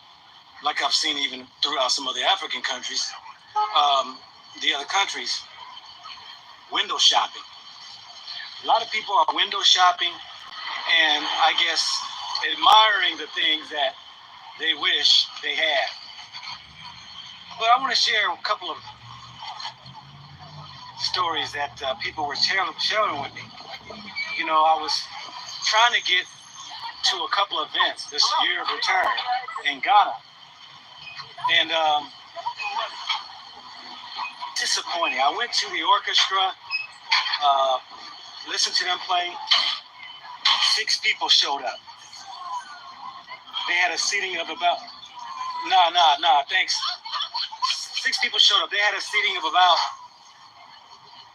like I've seen even throughout some of the African countries, the other countries, window shopping. A lot of people are window shopping and I guess admiring the things that they wish they had. But I want to share a couple of stories that people were sharing with me. I was trying to get to a couple of events this year of return in Ghana. And disappointing. I went to the orchestra, listened to them play. 6 people showed up. They had a seating of about, thanks. 6 people showed up. They had a seating of about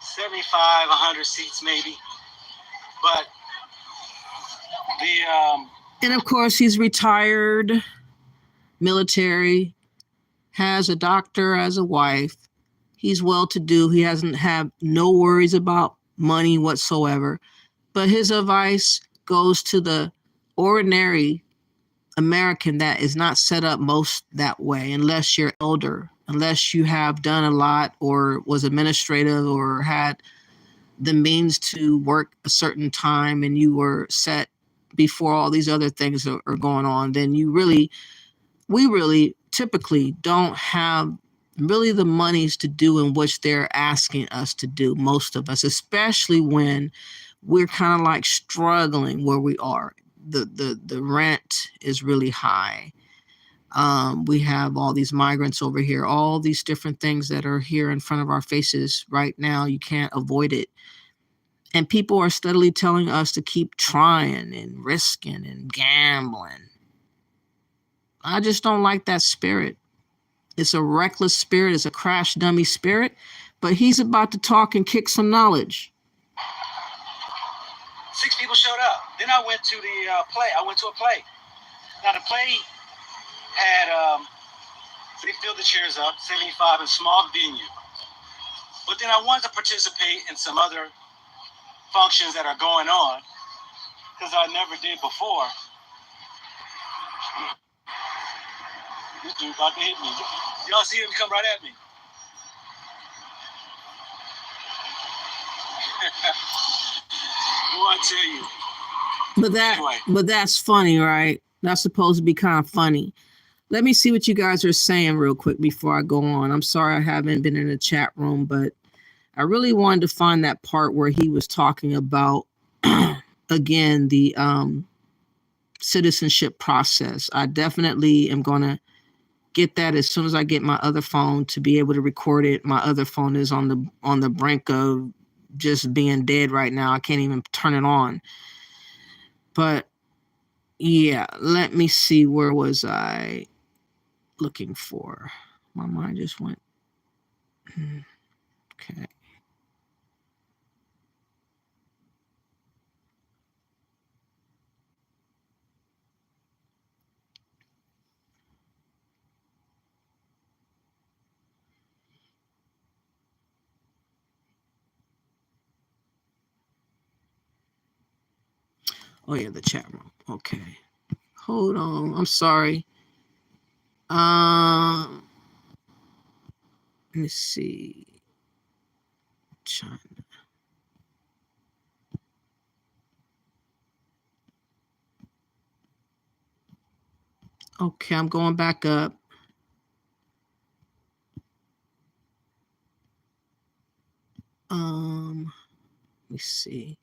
75, 100 seats maybe. But and of course he's retired, military, has a doctor as a wife. He's well-to-do. He hasn't had no worries about money whatsoever. But his advice goes to the ordinary American that is not set up most that way, unless you're elder, unless you have done a lot or was administrative or had the means to work a certain time and you were set before all these other things are going on, then we really typically don't have really the monies to do in which they're asking us to do, most of us, especially when we're kind of like struggling where we are. The rent is really high. We have all these migrants over here, all these different things that are here in front of our faces right now. You can't avoid it. And people are steadily telling us to keep trying and risking and gambling. I just don't like that spirit. It's a reckless spirit. It's a crash dummy spirit. But he's about to talk and kick some knowledge. 6 people showed up. Then I went to the play. I went to a play. Now the play had, they filled the chairs up, 75 in small venue. But then I wanted to participate in some other functions that are going on because I never did before. This dude about to hit me. Y'all see him come right at me. What I tell you. But that's funny, right? That's supposed to be kind of funny. Let me see what you guys are saying real quick before I go on. I'm sorry I haven't been in the chat room, but I really wanted to find that part where he was talking about again, the citizenship process. I definitely am going to get that as soon as I get my other phone to be able to record it. My other phone is on the brink of just being dead right now. I can't even turn it on. But yeah, let me see. Where was I looking for? My mind just went. Okay. Oh yeah, the chat room. Okay. Hold on. I'm sorry. Let me see. China. Okay, I'm going back up. Let me see.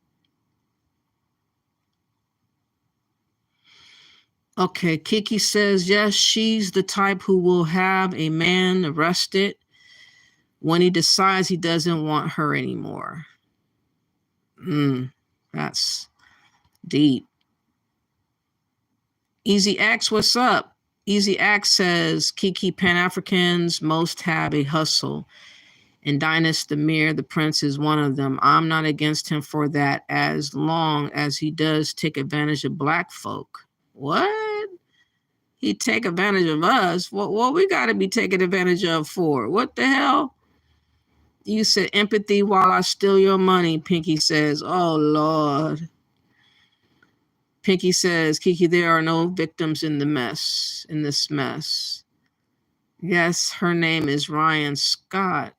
Okay, Kiki says, yes, she's the type who will have a man arrested when he decides he doesn't want her anymore. That's deep. Easy X, what's up? Easy X says, Kiki, Pan-Africans most have a hustle. And Dynast Mir, the prince, is one of them. I'm not against him for that as long as he does take advantage of black folk. What? He take advantage of us? What we got to be taken advantage of for? What the hell? You said empathy while I steal your money, Pinky says. Oh, Lord. Pinky says, Kiki, there are no victims in this mess. Yes, her name is Ryan Scott.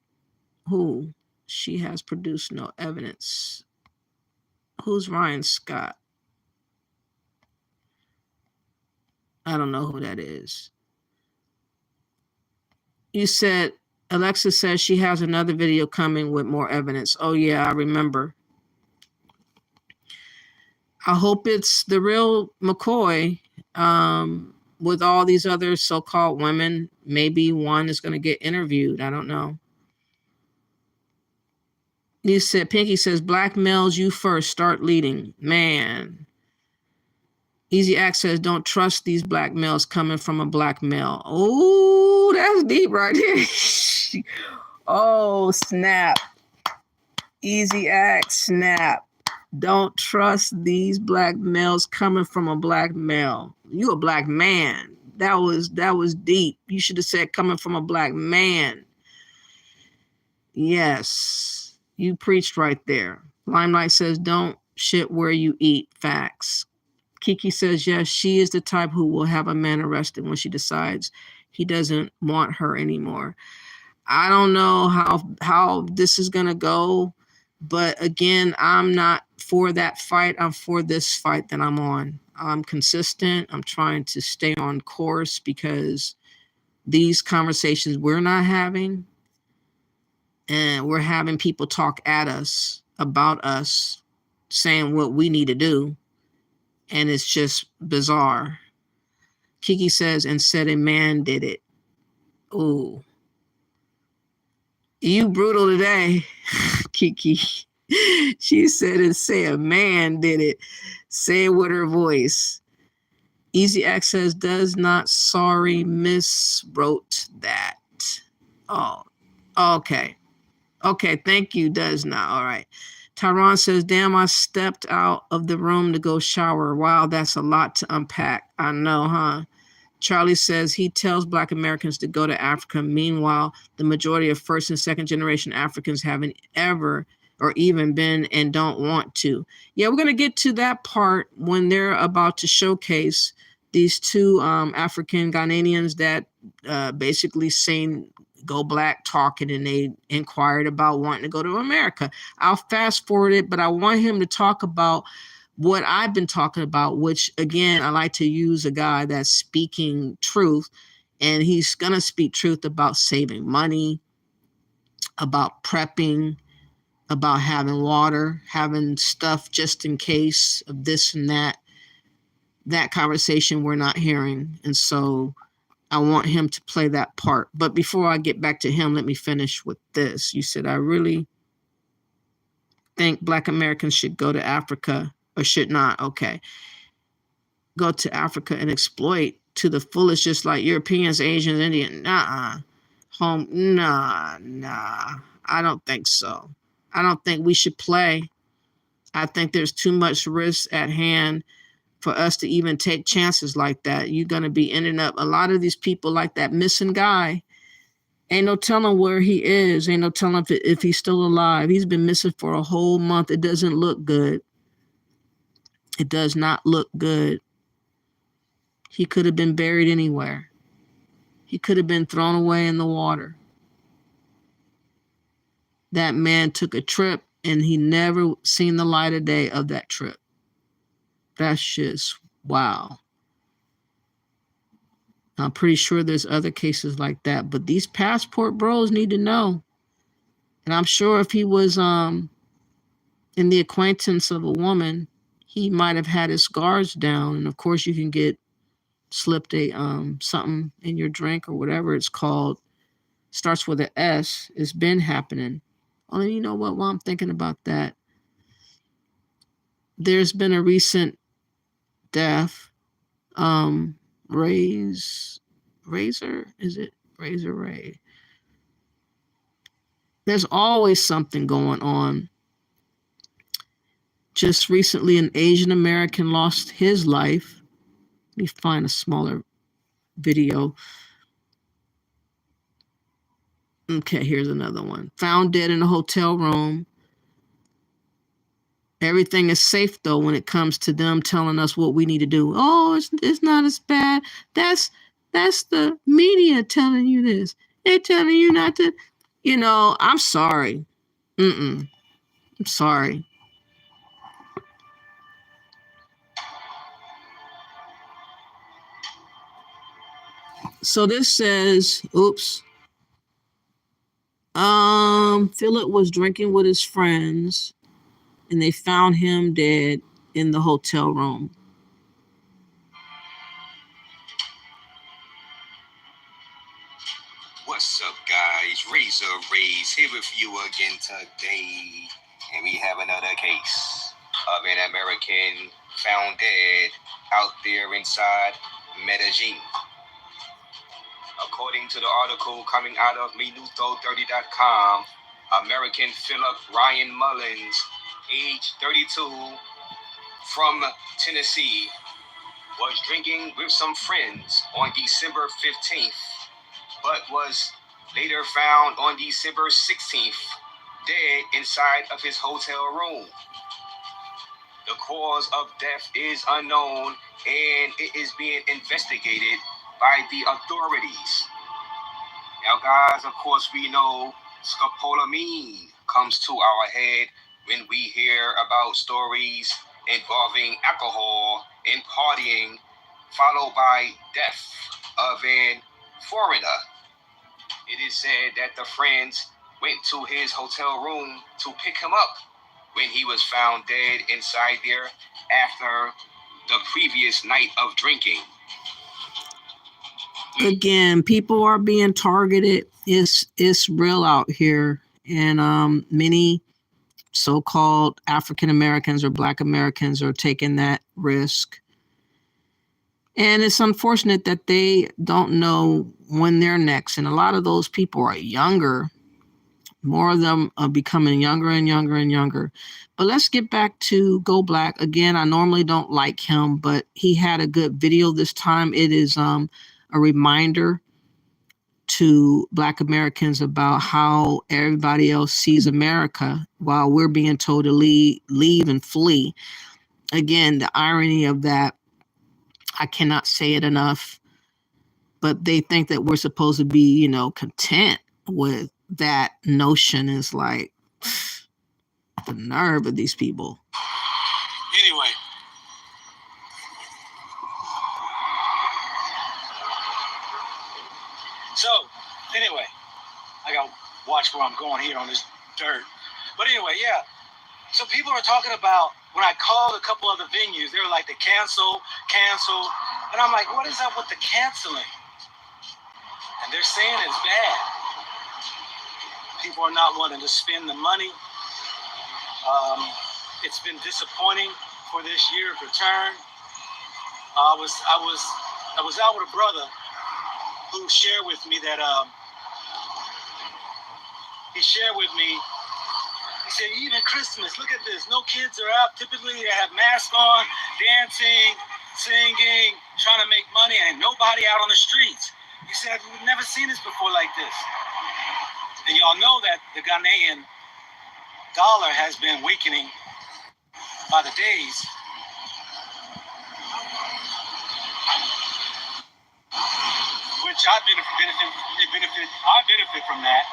Who? She has produced no evidence. Who's Ryan Scott? I don't know who that is. You said, Alexis says she has another video coming with more evidence. Oh, yeah, I remember. I hope it's the real McCoy with all these other so-called women. Maybe one is going to get interviewed. I don't know. You said, Pinky says, black males, you first, start leading. Man. Easy Access, don't trust these black males coming from a black male. Oh, that's deep right here. Oh, snap. Easy Act, snap. Don't trust these black males coming from a black male. You a black man. That was deep. You should have said coming from a black man. Yes, you preached right there. Limelight says, don't shit where you eat. Facts. Kiki says, yes, she is the type who will have a man arrested when she decides he doesn't want her anymore. I don't know how this is going to go. But again, I'm not for that fight. I'm for this fight that I'm on. I'm consistent. I'm trying to stay on course because these conversations we're not having, and we're having people talk at us about us, saying what we need to do. And it's just bizarre. Kiki says, and said a man did it. Ooh. You brutal today, Kiki. She said, and say a man did it. Say it with her voice. Easy Access does not sorry miswrote that. Oh, okay. Okay, thank you, does not. All right. Tyron says, damn, I stepped out of the room to go shower. Wow, that's a lot to unpack. I know, huh? Charlie says he tells Black Americans to go to Africa. Meanwhile, the majority of first and second generation Africans haven't ever or even been and don't want to. Yeah, we're going to get to that part when they're about to showcase these two African Ghanaians that basically saying go black talking, and they inquired about wanting to go to America. I'll fast forward it, but I want him to talk about what I've been talking about, which again, I like to use a guy that's speaking truth, and he's going to speak truth about saving money, about prepping, about having water, having stuff just in case of this and that. That conversation we're not hearing. And so I want him to play that part. But before I get back to him, let me finish with this. You said, I really think Black Americans should go to Africa or should not. Okay. Go to Africa and exploit to the fullest, just like Europeans, Asians, Indians. Nah. I don't think so. I don't think we should play. I think there's too much risk at hand for us to even take chances like that. You're going to be ending up, a lot of these people like that missing guy, ain't no telling where he is. Ain't no telling if he's still alive. He's been missing for a whole month. It doesn't look good. It does not look good. He could have been buried anywhere. He could have been thrown away in the water. That man took a trip and he never seen the light of day of that trip. That's just wow. I'm pretty sure there's other cases like that, but these passport bros need to know. And I'm sure if he was in the acquaintance of a woman, he might have had his guards down. And of course you can get slipped a something in your drink or whatever it's called. Starts with an S. It's been happening. Oh, you know what? While I'm thinking about that, there's been a recent death. Razor, is it Razor Ray? There's always something going on. Just recently, an Asian American lost his life. Let me find a smaller video. Okay, here's another one. Found dead in a hotel room. Everything is safe, though, when it comes to them telling us what we need to do. Oh, it's not as bad. That's the media telling you this. They're telling you not to. You know, I'm sorry. I'm sorry. So this says, oops. Philip was drinking with his friends and they found him dead in the hotel room. What's up, guys? Razor Rays here with you again today. And we have another case of an American found dead out there inside Medellin. According to the article coming out of Minuto30.com, American Philip Ryan Mullins, age 32, from Tennessee, was drinking with some friends on December 15th, but was later found on December 16th, dead inside of his hotel room. The cause of death is unknown and it is being investigated by the authorities. Now, guys, of course, we know scopolamine comes to our head when we hear about stories involving alcohol and partying, followed by death of an foreigner. It is said that the friends went to his hotel room to pick him up when he was found dead inside there after the previous night of drinking. Again, people are being targeted. It's real out here. And many so-called African Americans or Black Americans are taking that risk. And it's unfortunate that they don't know when they're next. And a lot of those people are younger. More of them are becoming younger and younger and younger. But let's get back to Go Black. Again, I normally don't like him, but he had a good video this time. It is a reminder to Black Americans about how everybody else sees America while we're being told to leave and flee. Again, the irony of that, I cannot say it enough, but they think that we're supposed to be, content with that notion. Is like the nerve of these people. Anyway. So, I gotta watch where I'm going here on this dirt. But anyway, yeah. So people are talking about, when I called a couple other venues, they were like, they cancel. And I'm like, what is up with the canceling? And they're saying it's bad. People are not wanting to spend the money. It's been disappointing for this year's return. I was out with a brother who shared with me that he said, even Christmas, look at this. No kids are out. Typically, they have masks on, dancing, singing, trying to make money, and nobody out on the streets. He said, we've never seen this before like this. And y'all know that the Ghanaian dollar has been weakening by the days. Which I benefit from that.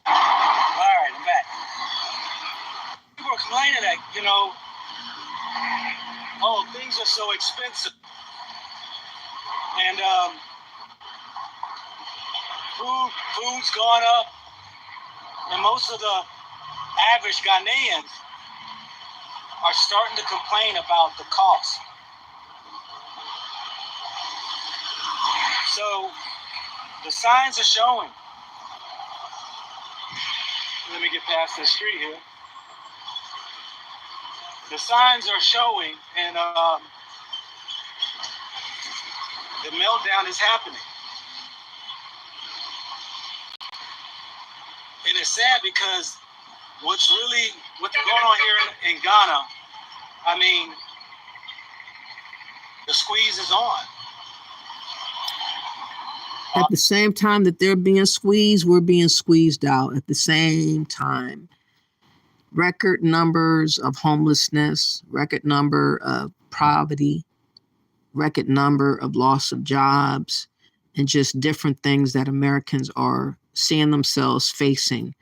All right, I'm back. People are complaining that, oh, things are so expensive. And food's gone up. And most of the average Ghanaians are starting to complain about the cost. So the signs are showing. Let me get past this street here. The signs are showing, and the meltdown is happening. And it's sad because what's going on here in Ghana, I mean, the squeeze is on. At the same time that they're being squeezed, we're being squeezed out at the same time. Record numbers of homelessness, record number of poverty, record number of loss of jobs, and just different things that Americans are seeing themselves facing.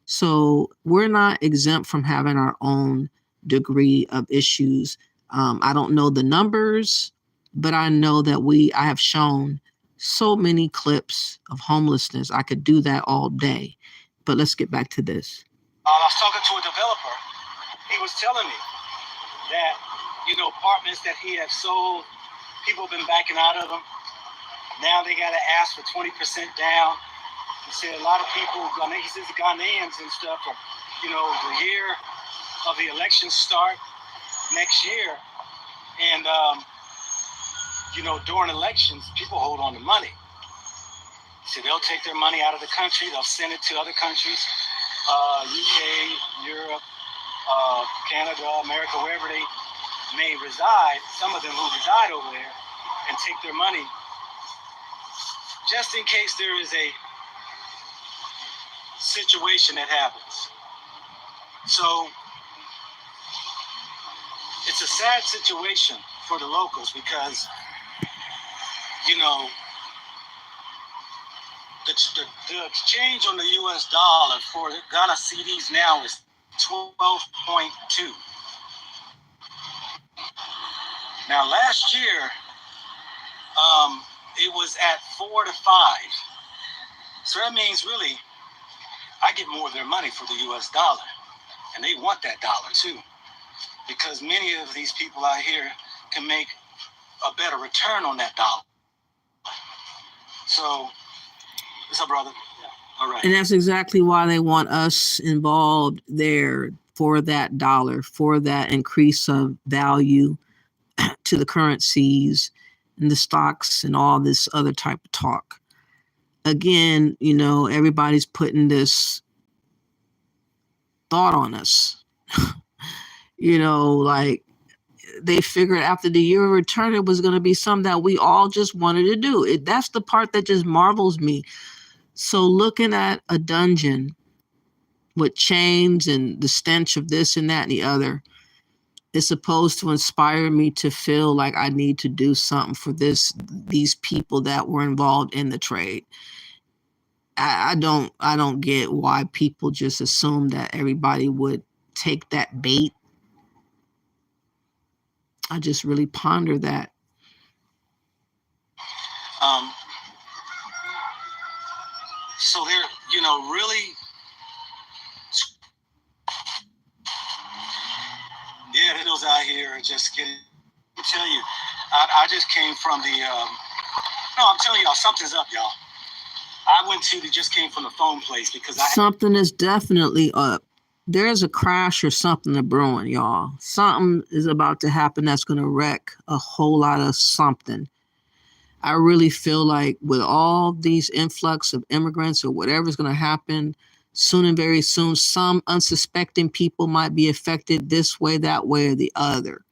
So we're not exempt from having our own degree of issues. I don't know the numbers, but I know that I have shown so many clips of homelessness. I could do that all day. But let's get back to this. I was talking to a developer. He was telling me that, apartments that he has sold, people have been backing out of them. Now they got to ask for 20% down. He said a lot of people, he says the Ghanaians and stuff, are, the year of the elections start next year. And, during elections, people hold on to money. He said they'll take their money out of the country. They'll send it to other countries, UK, Europe, Canada, America, wherever they may reside. Some of them who reside over there, and take their money just in case there is a situation that happens. So it's a sad situation for the locals because, the exchange on the U.S. dollar for Ghana cedis now is 12.2. Now, last year, it was at 4 to 5. So that means really, I get more of their money for the U.S. dollar, and they want that dollar too, because many of these people out here can make a better return on that dollar. So, what's up, brother? Yeah. All right. And that's exactly why they want us involved there, for that dollar, for that increase of value to the currencies and the stocks and all this other type of talk. Again, everybody's putting this thought on us. Like they figured after the year of return, it was going to be something that we all just wanted to do. That's the part that just marvels me. So looking at a dungeon with chains and the stench of this and that and the other is supposed to inspire me to feel like I need to do something for these people that were involved in the trade. I don't get why people just assume that everybody would take that bait. I just really ponder that. So they're, really millennials out here are just getting. I tell you, I just came from the. No, I'm telling y'all, something's up, y'all. I went to just came from the phone place because something is definitely up. There's a crash or something brewing, y'all. Something is about to happen that's going to wreck a whole lot of something. I really feel like with all these influx of immigrants or whatever's going to happen soon and very soon, some unsuspecting people might be affected this way, that way, or the other.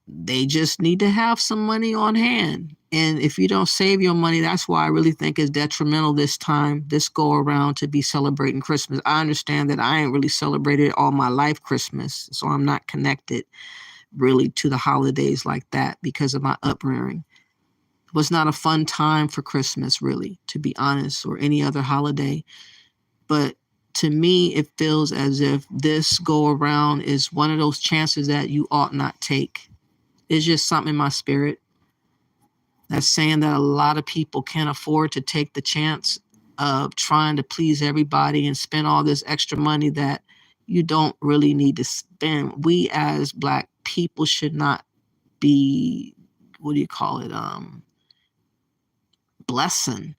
They just need to have some money on hand. And if you don't save your money, that's why I really think it's detrimental this time, this go around, to be celebrating Christmas. I understand that I ain't really celebrated all my life Christmas, so I'm not connected really to the holidays like that because of my upbringing. It was not a fun time for Christmas, really, to be honest, or any other holiday. But to me, it feels as if this go around is one of those chances that you ought not take. It's just something in my spirit that's saying that a lot of people can't afford to take the chance of trying to please everybody and spend all this extra money that you don't really need to spend. We as Black people should not be, blessing,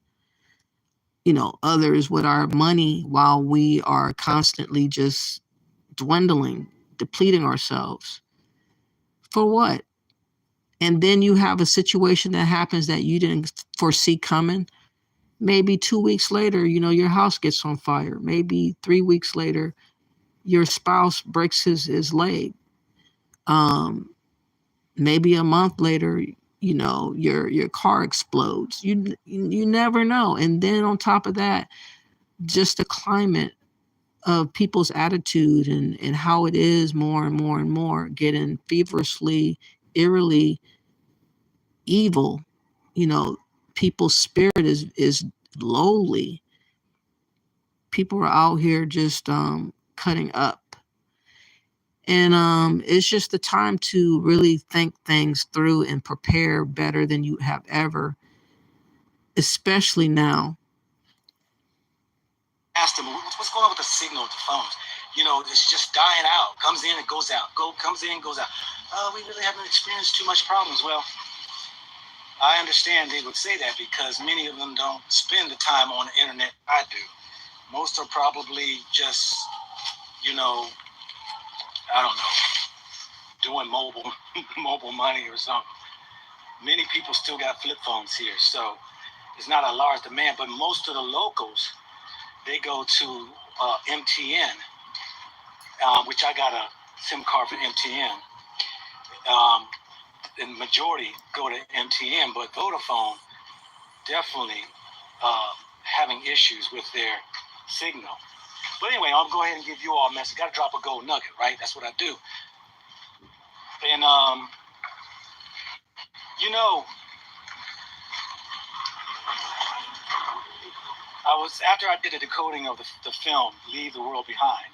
others with our money while we are constantly just dwindling, depleting ourselves. For what? And then you have a situation that happens that you didn't foresee coming. Maybe 2 weeks later, your house gets on fire. Maybe 3 weeks later, your spouse breaks his leg. Maybe a month later, your car explodes. You never know. And then on top of that, just the climate of people's attitude and how it is more and more and more getting feverishly, eerily evil. People's spirit is lowly. People are out here just cutting up. And it's just the time to really think things through and prepare better than you have ever, especially now. Asked them, what's going on with the signal of the phones? It's just dying out. Comes in, it goes out. Comes in, goes out. We really haven't experienced too much problems. Well, I understand they would say that because many of them don't spend the time on the internet I do. Most are probably just, I don't know, doing mobile money or something. Many people still got flip phones here, so it's not a large demand. But most of the locals, they go to MTN, which I got a SIM card for MTN. The majority go to MTN, but Vodafone definitely having issues with their signal. But anyway, I'll go ahead and give you all a message. Got to drop a gold nugget, right? That's what I do. And after I did a decoding of the film Leave the World Behind,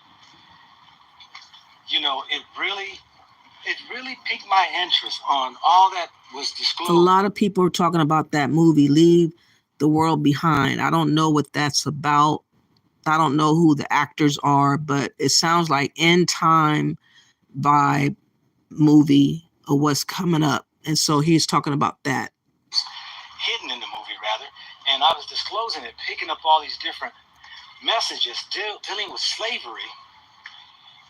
it really piqued my interest on all that was disclosed. A lot of people are talking about that movie, Leave the World Behind. I don't know what that's about. I don't know who the actors are, but it sounds like End Time vibe movie of what's coming up. And so he's talking about that. Hidden in the movie, rather. And I was disclosing it, picking up all these different messages dealing with slavery.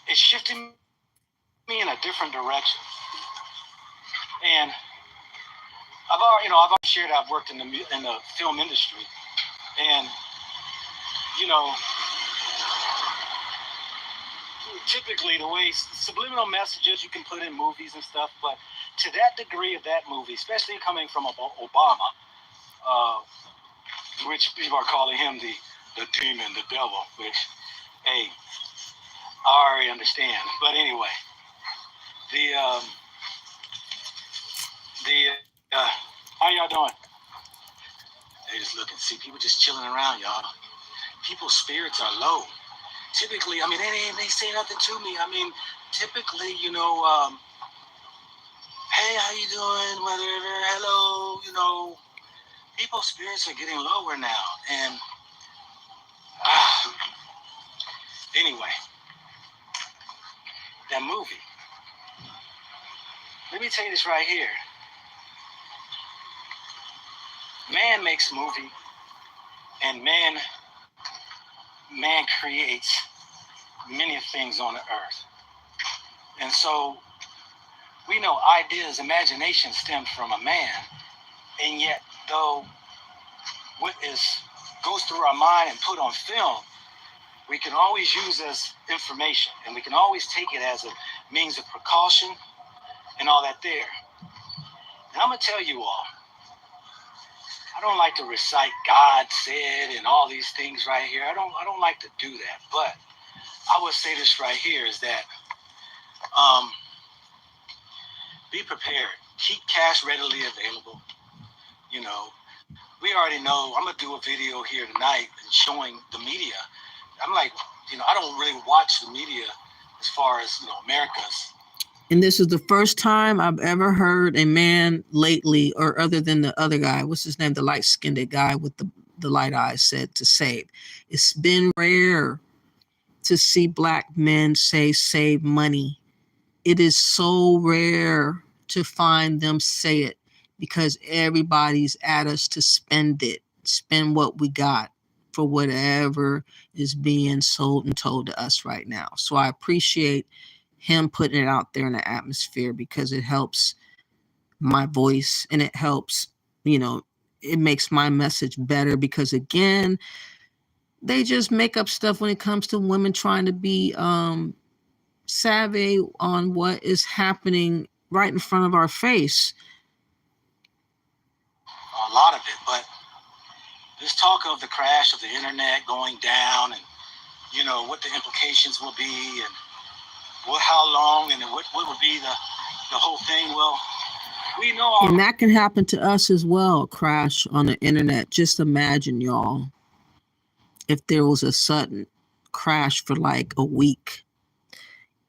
It shifted me in a different direction. And I've already shared I've worked in the film industry. And, typically the way subliminal messages you can put in movies and stuff, but to that degree of that movie, especially coming from Obama, which people are calling him the demon, the devil, which, hey, I already understand. But anyway, how y'all doing? They just look and see people just chilling around, y'all. People's spirits are low. Typically, they say nothing to me. Typically, hey, how you doing? Whatever, hello, people's spirits are getting lower now. And anyway, that movie, let me tell you this right here. Man makes a movie, and man creates many things on the earth. And so we know ideas, imagination stems from a man, and yet though what goes through our mind and put on film, we can always use as information, and we can always take it as a means of precaution and all that there. And I'm gonna tell you all, I don't like to recite God said and all these things right here. I don't like to do that. But I would say this right here is that be prepared. Keep cash readily available. You know, we already know. I'm gonna do a video here tonight showing the media. I'm like, I don't really watch the media as far as America's. And this is the first time I've ever heard a man lately, or other than the other guy, what's his name, the light-skinned guy with the light eyes, said to save. It's been rare to see Black men say save money. It is so rare to find them say it, because everybody's at us to spend it, spend what we got for whatever is being sold and told to us right now. So I appreciate him putting it out there in the atmosphere, because it helps my voice, and it helps, it makes my message better, because again, they just make up stuff when it comes to women trying to be savvy on what is happening right in front of our face. A lot of it, but this talk of the crash of the internet going down, and what the implications will be, and how long, and what would be the whole thing. Well, we know and that can happen to us as well, crash on the internet. Just imagine, y'all, if there was a sudden crash for like a week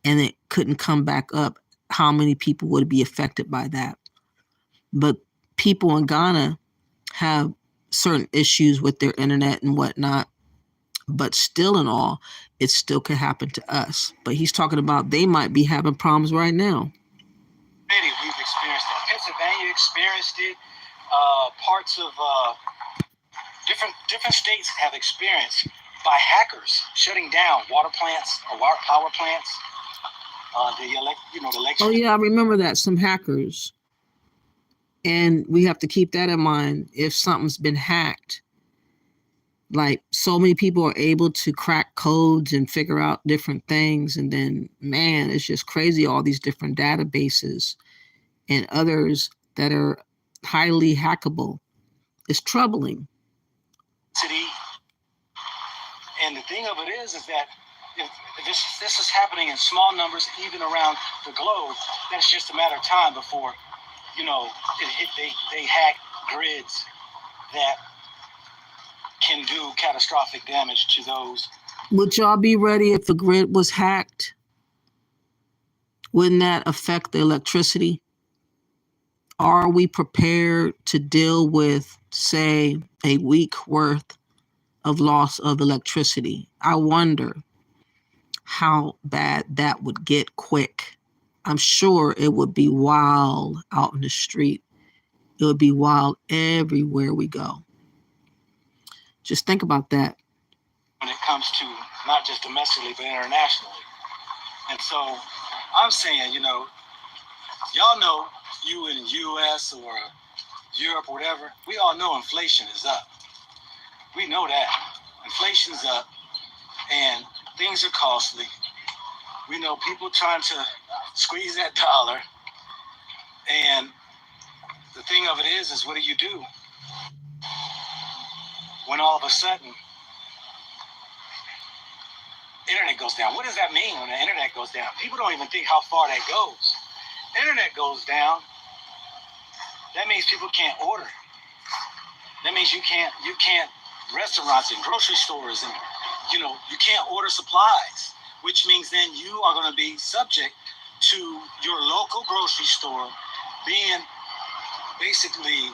and it couldn't come back up, how many people would be affected by that? But people in Ghana have certain issues with their internet and whatnot, but still in all, it still could happen to us. But he's talking about they might be having problems right now. We've experienced that. Pennsylvania experienced it. Parts of different states have experienced by hackers shutting down water plants or power plants. Oh yeah, I remember that, some hackers. And we have to keep that in mind. If something's been hacked, like so many people are able to crack codes and figure out different things. And then, man, it's just crazy, all these different databases and others that are highly hackable. It's troubling. And the thing of it is that if this is happening in small numbers, even around the globe, that's just a matter of time before, they hack grids that can do catastrophic damage to those. Would y'all be ready if the grid was hacked? Wouldn't that affect the electricity? Are we prepared to deal with, say, a week worth of loss of electricity? I wonder how bad that would get quick. I'm sure it would be wild out in the street. It would be wild everywhere we go. Just think about that. When it comes to not just domestically, but internationally. And so I'm saying, y'all know, you in the US or Europe or whatever, we all know inflation is up. We know that. Inflation's up and things are costly. We know people trying to squeeze that dollar. And the thing of it is what do you do when all of a sudden internet goes down? What does that mean when the internet goes down? People don't even think how far that goes. Internet goes down, that means people can't order. That means you can't restaurants and grocery stores, and you can't order supplies, which means then you are going to be subject to your local grocery store being basically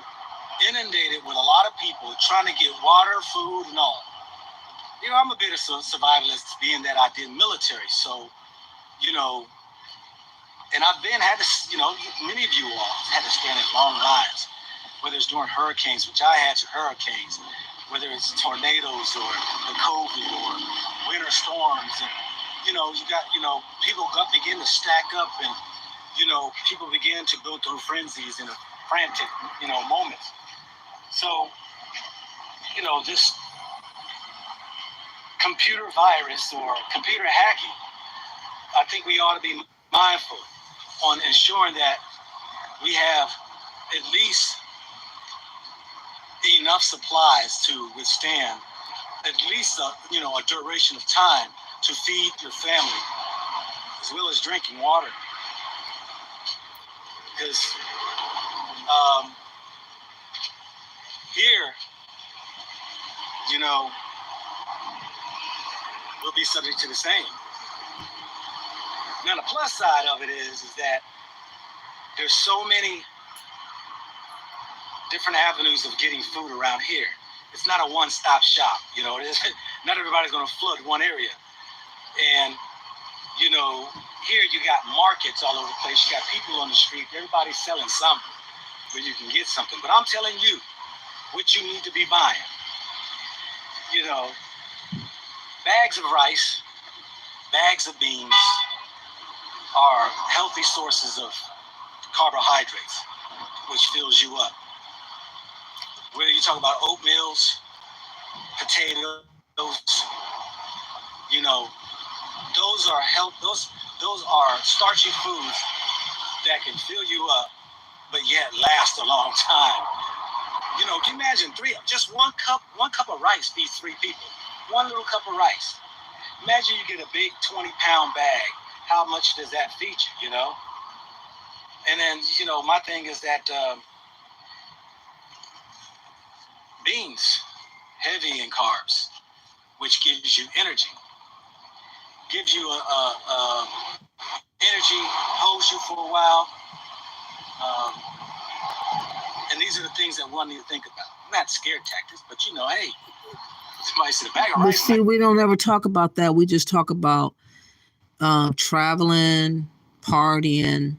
inundated with a lot of people trying to get water, food, and all. I'm a bit of a survivalist, being that I did military. So, And I've had to, many of you all had to stand in long lines, whether it's during hurricanes, which I had to hurricanes, whether it's tornadoes or the COVID or winter storms. And, you got, people begin to stack up and, people begin to go through frenzies in a frantic, moments. So, this computer virus or computer hacking, I think we ought to be mindful on ensuring that we have at least enough supplies to withstand at least a duration of time to feed your family, as well as drinking water. Because here, we'll be subject to the same. Now, the plus side of it is that there's so many different avenues of getting food around here. It's not a one-stop shop, not everybody's going to flood one area. And, here you got markets all over the place. You got people on the street. Everybody's selling something where you can get something. But I'm telling you what you need to be buying. Bags of rice, bags of beans are healthy sources of carbohydrates, which fills you up. Whether you talk about oatmeals, potatoes, those are starchy foods that can fill you up, but yet last a long time. Can you imagine just one cup of rice feeds 3 people. One little cup of rice. Imagine you get a big 20-pound bag. How much does that feed you, And then, my thing is that beans, heavy in carbs, which gives you energy. Gives you energy, holds you for a while. And these are the things that one need to think about. Not scare tactics, but hey, somebody said a bag of rice. But see, we don't ever talk about that. We just talk about traveling, partying,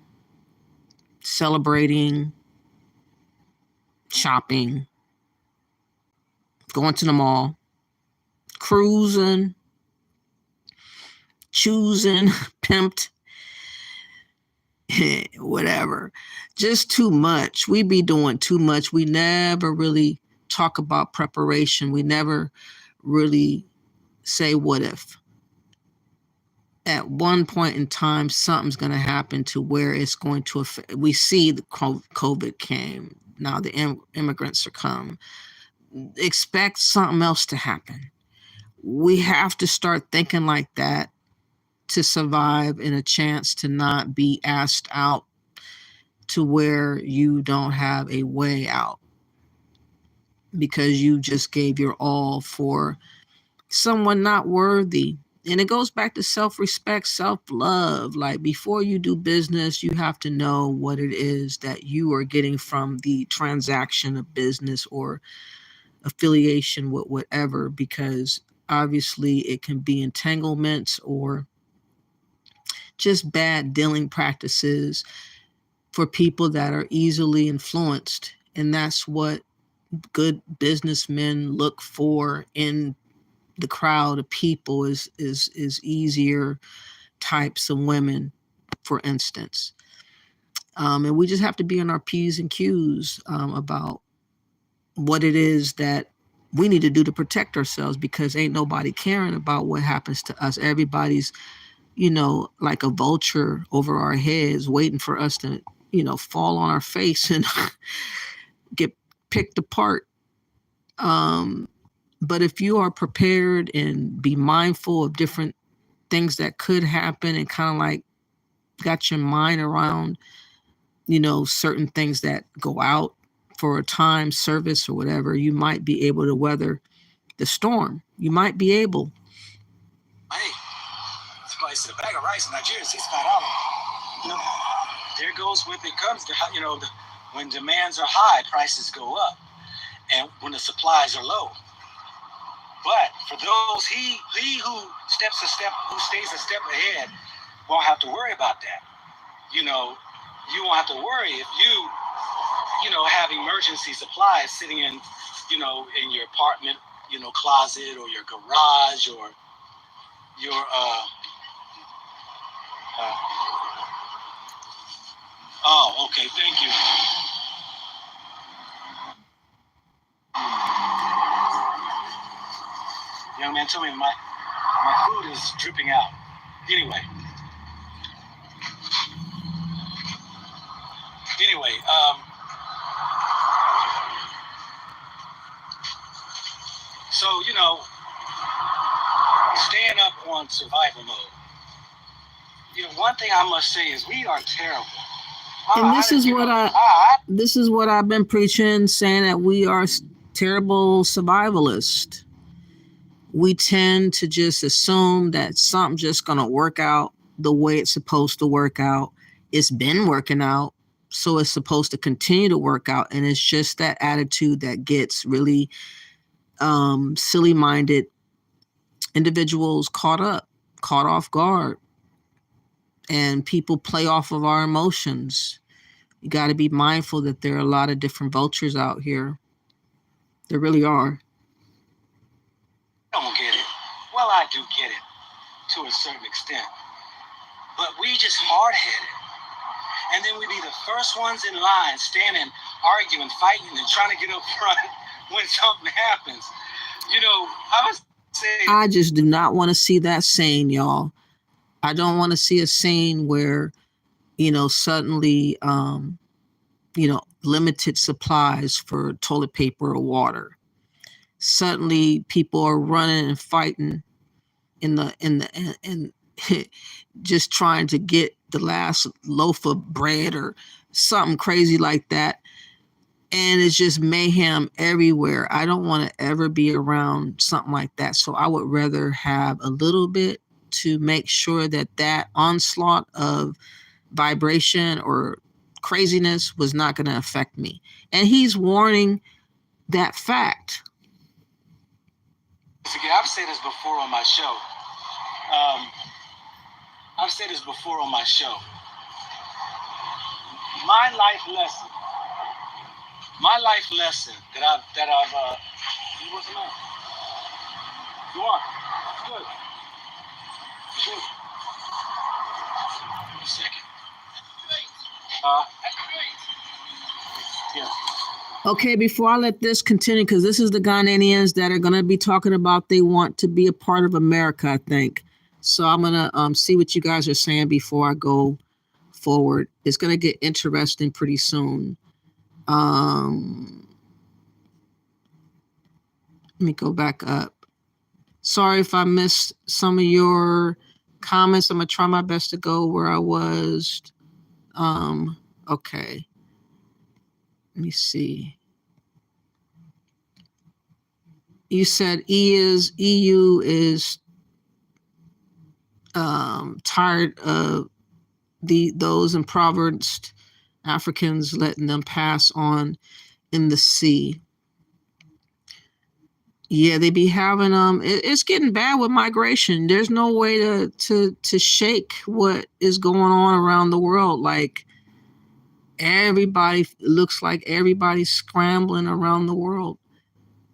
celebrating, shopping, going to the mall, cruising, choosing, pimped, whatever. Just too much. We be doing too much. We never really talk about preparation. We never really say what if. At one point in time, something's going to happen to where it's going to affect. We see the COVID came. Now the immigrants are come. Expect something else to happen. We have to start thinking like that to survive and a chance to not be asked out to where you don't have a way out because you just gave your all for someone not worthy. And it goes back to self-respect, self-love. Like before you do business, you have to know what it is that you are getting from the transaction of business or affiliation with whatever, because obviously it can be entanglements or just bad dealing practices for people that are easily influenced. And that's what good businessmen look for in the crowd of people is easier types of women, for instance. And we just have to be on our P's and Q's about what it is that we need to do to protect ourselves, because ain't nobody caring about what happens to us. Everybody's, like a vulture over our heads waiting for us to, fall on our face and get picked apart. But if you are prepared and be mindful of different things that could happen and kind of like got your mind around, certain things that go out for a time, service or whatever, you might be able to weather the storm. You might be able. Hey, somebody said a bag of rice in Nigeria is $65. There goes with it comes to, when demands are high, prices go up. And when the supplies are low. But for those, he who stays a step ahead won't have to worry about that. you won't have to worry if you have emergency supplies sitting in, in your apartment, closet or your garage or your oh, okay, thank you. Young man told me my food is dripping out. Anyway, so staying up on survival mode. One thing I must say is we are terrible. And this is what I've been preaching, saying that we are terrible survivalists. We tend to just assume that something's just going to work out the way it's supposed to work out. It's been working out, so it's supposed to continue to work out. And it's just that attitude that gets really silly-minded individuals caught off guard. And people play off of our emotions. You got to be mindful that there are a lot of different vultures out here. There really are. I don't get it. Well, I do get it to a certain extent. But we just hard-headed. And then we be the first ones in line, standing, arguing, fighting, and trying to get up front when something happens. I just do not want to see that scene, y'all. I don't want to see a scene where, suddenly, limited supplies for toilet paper or water. Suddenly people are running and fighting and just trying to get the last loaf of bread or something crazy like that. And it's just mayhem everywhere. I don't want to ever be around something like that. So I would rather have a little bit to make sure that onslaught of vibration or craziness was not going to affect me. And he's warning that fact. I've said this before on my show. My life lesson that I've you wasn't on. You are. Good. Good. Wait a second. Yeah. Okay, before I let this continue, because this is the Ghanaians that are going to be talking about they want to be a part of America, I think. So I'm going to see what you guys are saying before I go forward. It's going to get interesting pretty soon. Let me go back up. Sorry if I missed some of your comments. I'm going to try my best to go where I was. Okay. Let me see. You said EU is tired of those impoverished Africans letting them pass on in the sea. Yeah, they be having it's getting bad with migration. There's no way to shake what is going on around the world. Like looks like everybody's scrambling around the world,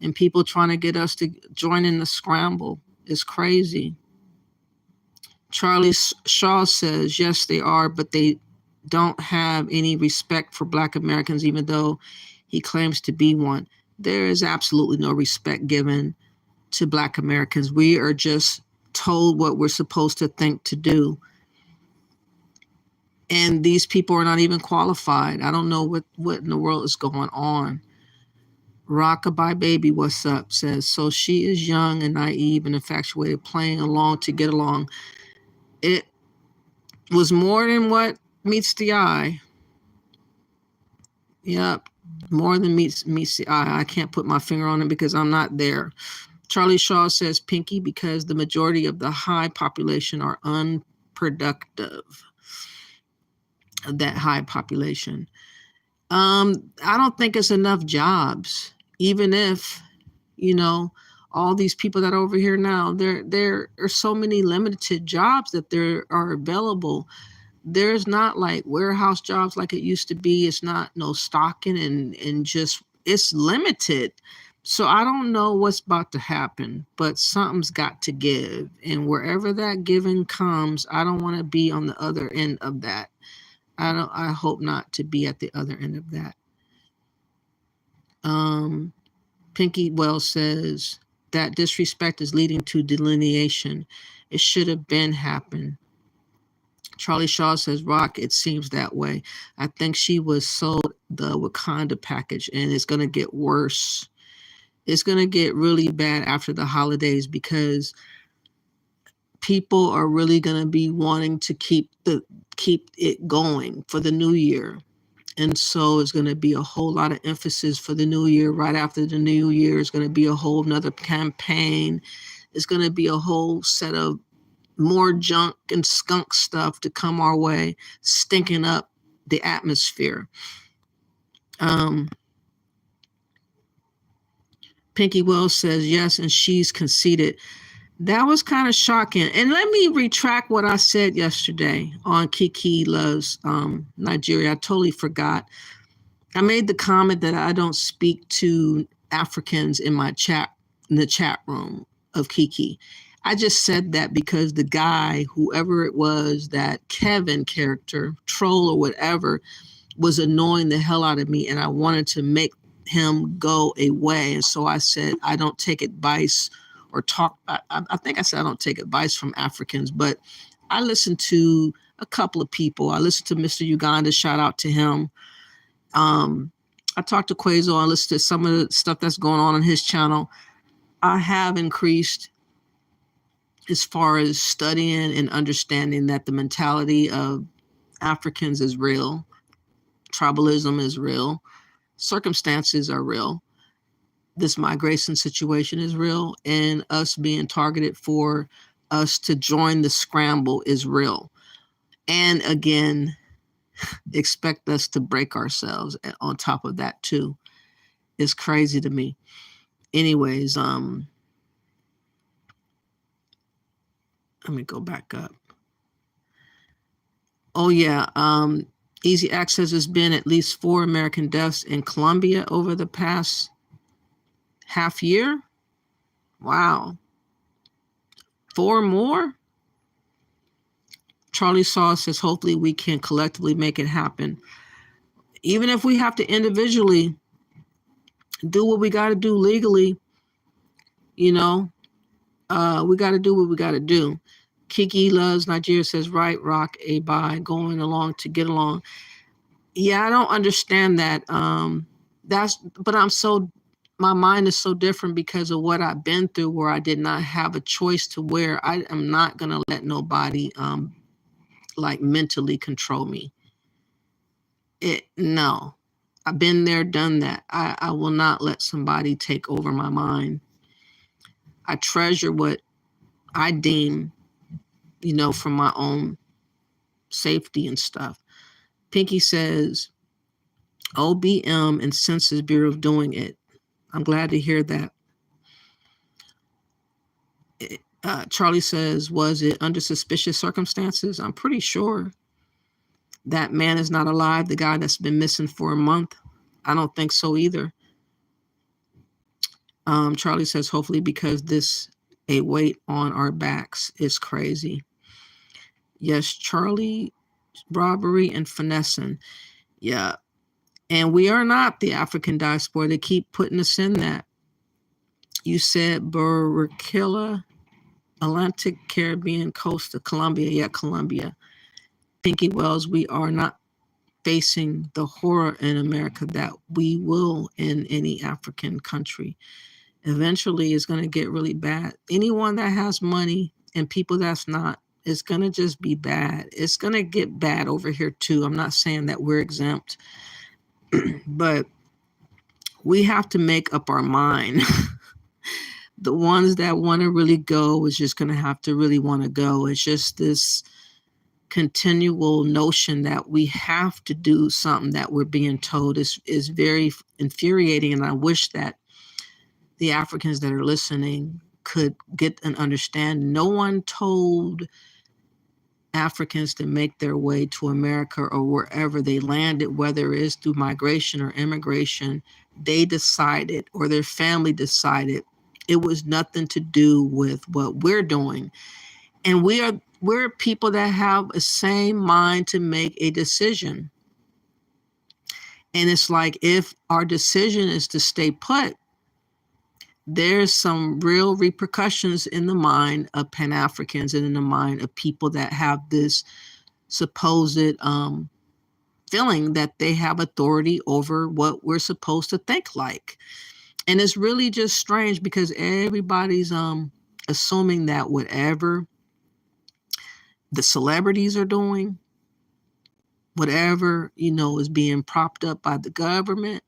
and people trying to get us to join in the scramble. It's crazy. Charlie Shaw says, yes, they are, but they don't have any respect for Black Americans, even though he claims to be one. There is absolutely no respect given to Black Americans. We are just told what we're supposed to think to do. And these people are not even qualified. I don't know what in the world is going on. Rockabye Baby, what's up? Says, so she is young and naive and infatuated, playing along to get along. It was more than what meets the eye. Yep, more than meets the eye. I can't put my finger on it because I'm not there. Charlie Shaw says, Pinky, because the majority of the high population are unproductive. That high population. I don't think it's enough jobs, even if, all these people that are over here now, there are so many limited jobs that there are available. there's not like warehouse jobs like it used to be. It's not no stocking and just, it's limited. So I don't know what's about to happen, but something's got to give. And wherever that giving comes, I don't want to be on the other end of that. I hope not to be at the other end of that. Pinky Wells says that disrespect is leading to delineation. It should have been happened. Charlie Shaw says, Rock, it seems that way. I think she was sold the Wakanda package, and it's going to get worse. It's going to get really bad after the holidays because people are really going to be wanting to keep it going for the new year. And so it's going to be a whole lot of emphasis for the new year. Right after the new year is going to be a whole nother campaign. It's going to be a whole set of more junk and skunk stuff to come our way, stinking up the atmosphere. Pinky Wells says yes, and she's conceited. That was kind of shocking. And let me retract what I said yesterday on Kiki Loves Nigeria. I totally forgot. I made the comment that I don't speak to Africans in the chat room of Kiki. I just said that because the guy, whoever it was, that Kevin character, troll or whatever, was annoying the hell out of me, and I wanted to make him go away. And so I said, I don't take advice or talk. I think I said I don't take advice from Africans, but I listen to a couple of people. I listened to Mr. Uganda, shout out to him. I talked to Quazo. I listened to some of the stuff that's going on his channel. I have increased as far as studying and understanding that the mentality of Africans is real. Tribalism is real. Circumstances are real. This migration situation is real, and us being targeted for us to join the scramble is real. And again, expect us to break ourselves on top of that too. It's crazy to me. Anyways, let me go back up. Oh yeah, Easy Access has been at least 4 American deaths in Colombia over the past half year. Wow. 4 more? Charlie Saw says, hopefully we can collectively make it happen. Even if we have to individually do what we got to do legally, we got to do what we got to do. Kiki Loves Nigeria says, right, Rock, a bye, going along to get along. Yeah, I don't understand that. But my mind is so different because of what I've been through, where I did not have a choice to where I am not going to let nobody mentally control me. No, I've been there, done that. I will not let somebody take over my mind. I treasure what I deem, for my own safety and stuff. Pinky says, OBM and Census Bureau of doing it. I'm glad to hear that. Charlie says, was it under suspicious circumstances? I'm pretty sure. That man is not alive, the guy that's been missing for a month. I don't think so either. Charlie says, hopefully, because this a weight on our backs is crazy. Yes, Charlie, robbery and finessing. Yeah. And we are not the African diaspora. They keep putting us in that. You said Barranquilla, Atlantic Caribbean coast of Colombia. Yeah, Colombia. Pinky Wells, we are not facing the horror in America that we will in any African country. Eventually, it's going to get really bad. Anyone that has money and people that's not, it's going to just be bad. It's going to get bad over here too. I'm not saying that we're exempt, but we have to make up our mind. The ones that want to really go is just going to have to really want to go. It's just this continual notion that we have to do something that we're being told is very infuriating. And I wish that the Africans that are listening could get an understanding. No one told Africans to make their way to America or wherever they landed, whether it is through migration or immigration, they decided, or their family decided, it was nothing to do with what we're doing. And we're people that have a same mind to make a decision. And it's like, if our decision is to stay put, there's some real repercussions in the mind of Pan-Africans and in the mind of people that have this supposed feeling that they have authority over what we're supposed to think like. And it's really just strange because everybody's assuming that whatever the celebrities are doing, whatever, is being propped up by the government,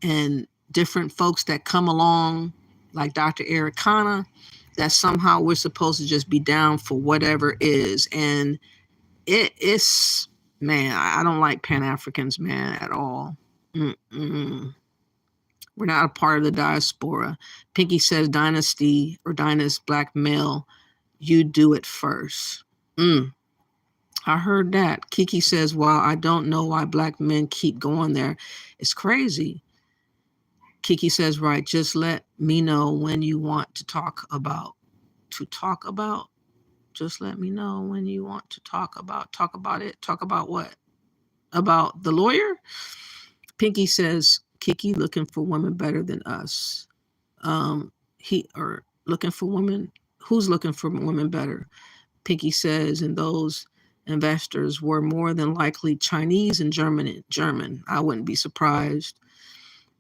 and different folks that come along, like Dr. Ericana, that somehow we're supposed to just be down for whatever is. And it's, man, I don't like Pan-Africans, man, at all. Mm-mm. We're not a part of the diaspora. Pinky says dynasty or dynast black male, you do it first. I heard that. Kiki says, well, I don't know why black men keep going there. It's crazy. Kiki says, right, just let me know when you want to talk about. Just let me know when you want to talk about it. Talk about what? About the lawyer? Pinky says, Kiki looking for women better than us. Looking for women. Who's looking for women better? Pinky says, and those investors were more than likely Chinese and German. I wouldn't be surprised.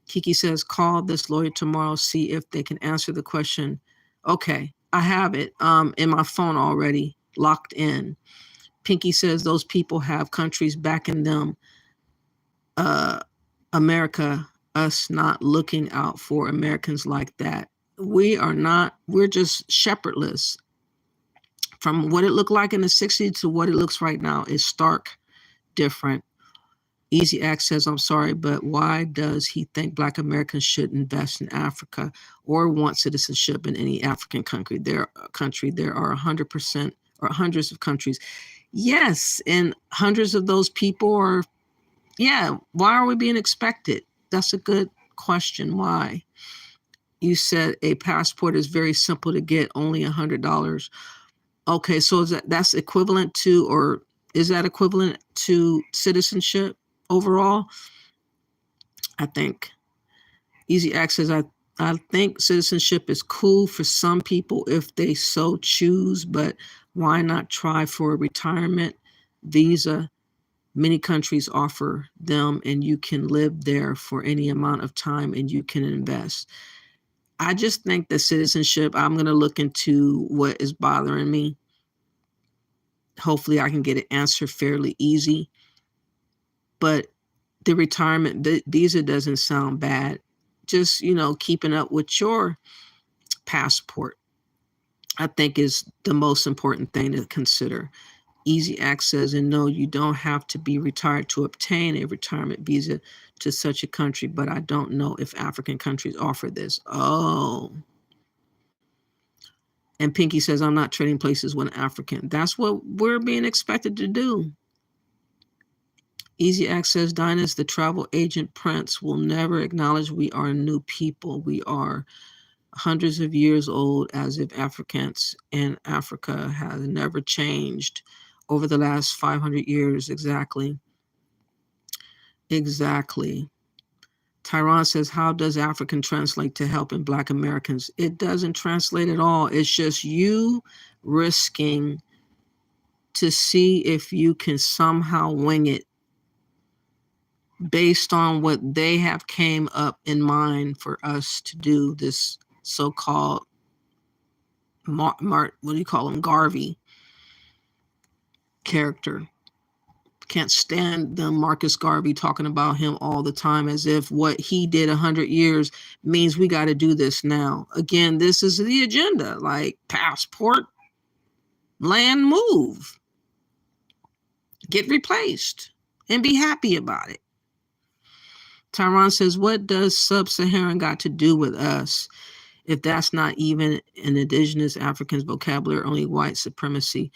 Kiki says, call this lawyer tomorrow, see if they can answer the question. Okay, I have it in my phone already, locked in. Pinky says those people have countries backing them. America, us not looking out for Americans like that. We're just shepherdless. From what it looked like in the 60s to what it looks right now is stark different. Easy Act says, I'm sorry, but why does he think Black Americans should invest in Africa or want citizenship in any African country? There are 100% or hundreds of countries. Yes, and hundreds of those people are, why are we being expected? That's a good question. Why? You said a passport is very simple to get, only $100. Okay, so that's equivalent to, or is that equivalent to citizenship overall? I think. Easy Access, I think citizenship is cool for some people if they so choose, but why not try for a retirement visa? Many countries offer them and you can live there for any amount of time and you can invest. I just think that citizenship, I'm going to look into what is bothering me. Hopefully I can get an answer fairly easy. But the retirement visa doesn't sound bad. Just, keeping up with your passport, I think is the most important thing to consider. Easy Access, and no, you don't have to be retired to obtain a retirement visa to such a country, but I don't know if African countries offer this. Oh. And Pinky says, I'm not trading places with an African. That's what we're being expected to do. Easy Access, Dynast, the travel agent prince, will never acknowledge we are new people. We are hundreds of years old, as if Africans and Africa has never changed over the last 500 years. Exactly. Tyron says, how does African translate to helping Black Americans? It doesn't translate at all. It's just you risking to see if you can somehow wing it based on what they have came up in mind for us to do, this so-called what do you call him, Garvey character. Can't stand them, Marcus Garvey, talking about him all the time as if what he did 100 years means we got to do this now. Again, this is the agenda, like passport, land move, get replaced, and be happy about it. Tyron says, what does sub-Saharan got to do with us? If that's not even an indigenous African's vocabulary, only white supremacy.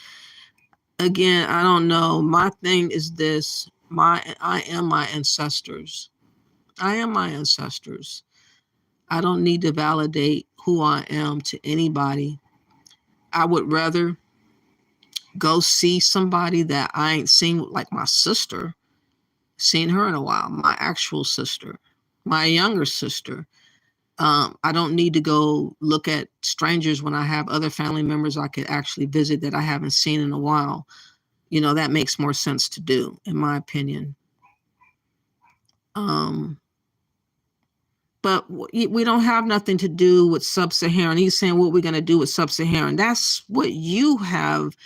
again, I don't know. My thing is this. I am my ancestors. I am my ancestors. I don't need to validate who I am to anybody. I would rather go see somebody that I ain't seen, like my sister, seen her in a while, my actual sister, my younger sister. I don't need to go look at strangers when I have other family members I could actually visit that I haven't seen in a while. You know, that makes more sense to do, in my opinion. But we don't have nothing to do with sub-Saharan. He's saying what we're going to do with sub-Saharan. That's what you have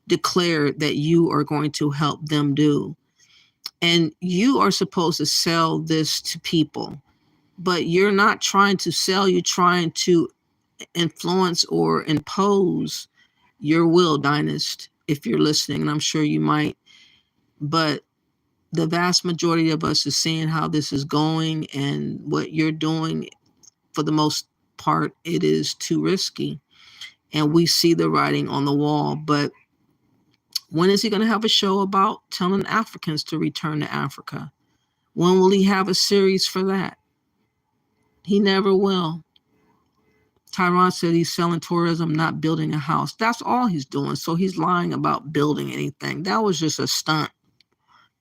declared that you are going to help them do. And you are supposed to sell this to people, but you're not trying to sell, you're trying to influence or impose your will, Dynast, if you're listening, and I'm sure you might. But the vast majority of us is seeing how this is going, and what you're doing, for the most part, it is too risky. And we see the writing on the wall. But when is he going to have a show about telling Africans to return to Africa? When will he have a series for that? He never will. Tyron said he's selling tourism, not building a house. That's all he's doing. So he's lying about building anything. That was just a stunt.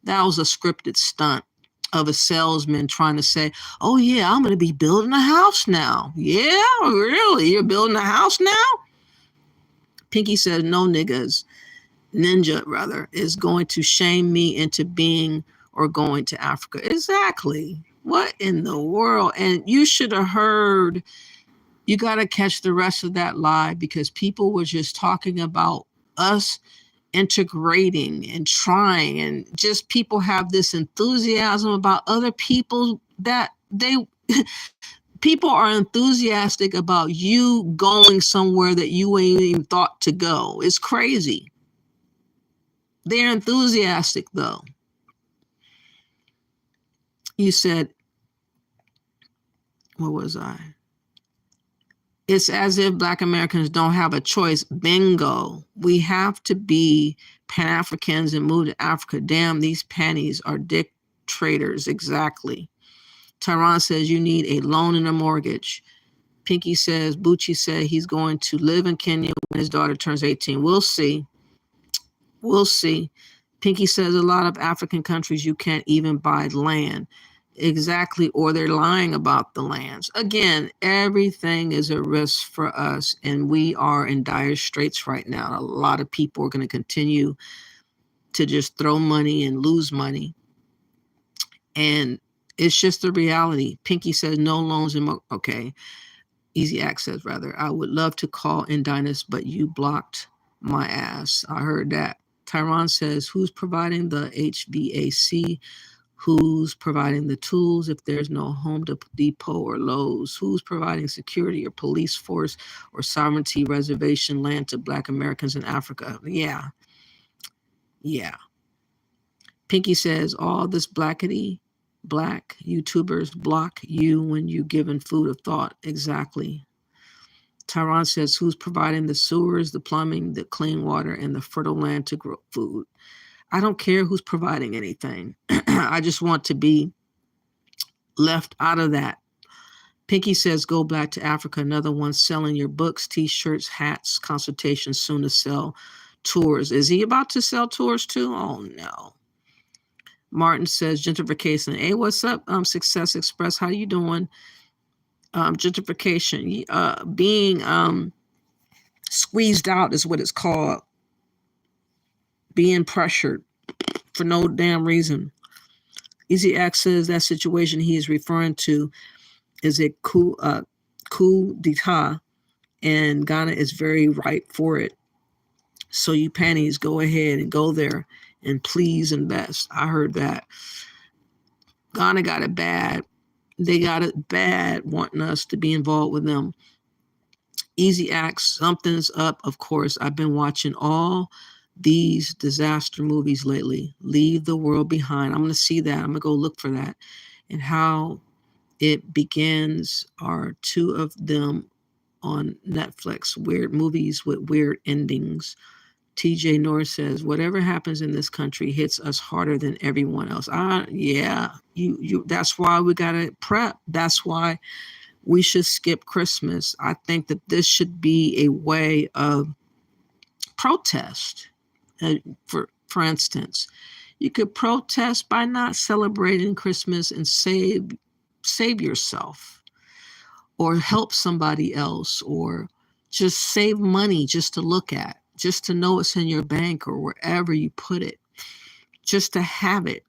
That was a scripted stunt of a salesman trying to say, oh yeah, I'm going to be building a house now. Yeah, really? You're building a house now? Pinky said, no, niggas. Ninja, rather, is going to shame me into being or going to Africa. Exactly. What in the world? And you should have heard, you got to catch the rest of that live, because people were just talking about us integrating and trying, and just people have this enthusiasm about other people that people are enthusiastic about you going somewhere that you ain't even thought to go. It's crazy. They're enthusiastic, though. You said, what was I? It's as if Black Americans don't have a choice. Bingo. We have to be Pan-Africans and move to Africa. Damn, these panties are dick traders. Exactly. Tyron says you need a loan and a mortgage. Pinky says, Bucci said he's going to live in Kenya when his daughter turns 18. We'll see. We'll see. Pinky says a lot of African countries you can't even buy land. Exactly, or they're lying about the lands. Again, everything is a risk for us, and we are in dire straits right now. A lot of people are going to continue to just throw money and lose money, and it's just the reality. Pinky says no loans in okay. Easy access, rather. I would love to call in Dynast, but you blocked my ass. I heard that. Tyron says, who's providing the HVAC? Who's providing the tools if there's no Home Depot or Lowe's? Who's providing security or police force or sovereignty reservation land to Black Americans in Africa? Yeah. Yeah. Pinky says, all this black YouTubers block you when you given food of thought. Exactly. Tyron says, who's providing the sewers, the plumbing, the clean water, and the fertile land to grow food? I don't care who's providing anything. I just want to be left out of that. Pinky says, go back to Africa. Another one selling your books, t-shirts, hats, consultations, soon to sell tours. Is he about to sell tours too? Oh, no. Martin says, gentrification. Hey, what's up, Success Express? How you doing? Gentrification. Being squeezed out is what it's called. Being pressured for no damn reason. Easy access, that situation he is referring to is a coup d'etat, and Ghana is very ripe for it. So you panties, go ahead and go there and please invest. I heard that. Ghana got it bad. They got it bad wanting us to be involved with them. Easy acts, something's up, of course. I've been watching all these disaster movies lately. Leave the World Behind. I'm going to see that. I'm going to go look for that. And how it begins are two of them on Netflix. Weird movies with weird endings. TJ Norris says, whatever happens in this country hits us harder than everyone else. Yeah, that's why we got to prep. That's why we should skip Christmas. I think that this should be a way of protest. For instance, you could protest by not celebrating Christmas and save yourself, or help somebody else, or just save money just to look at, just to know it's in your bank or wherever you put it, just to have it.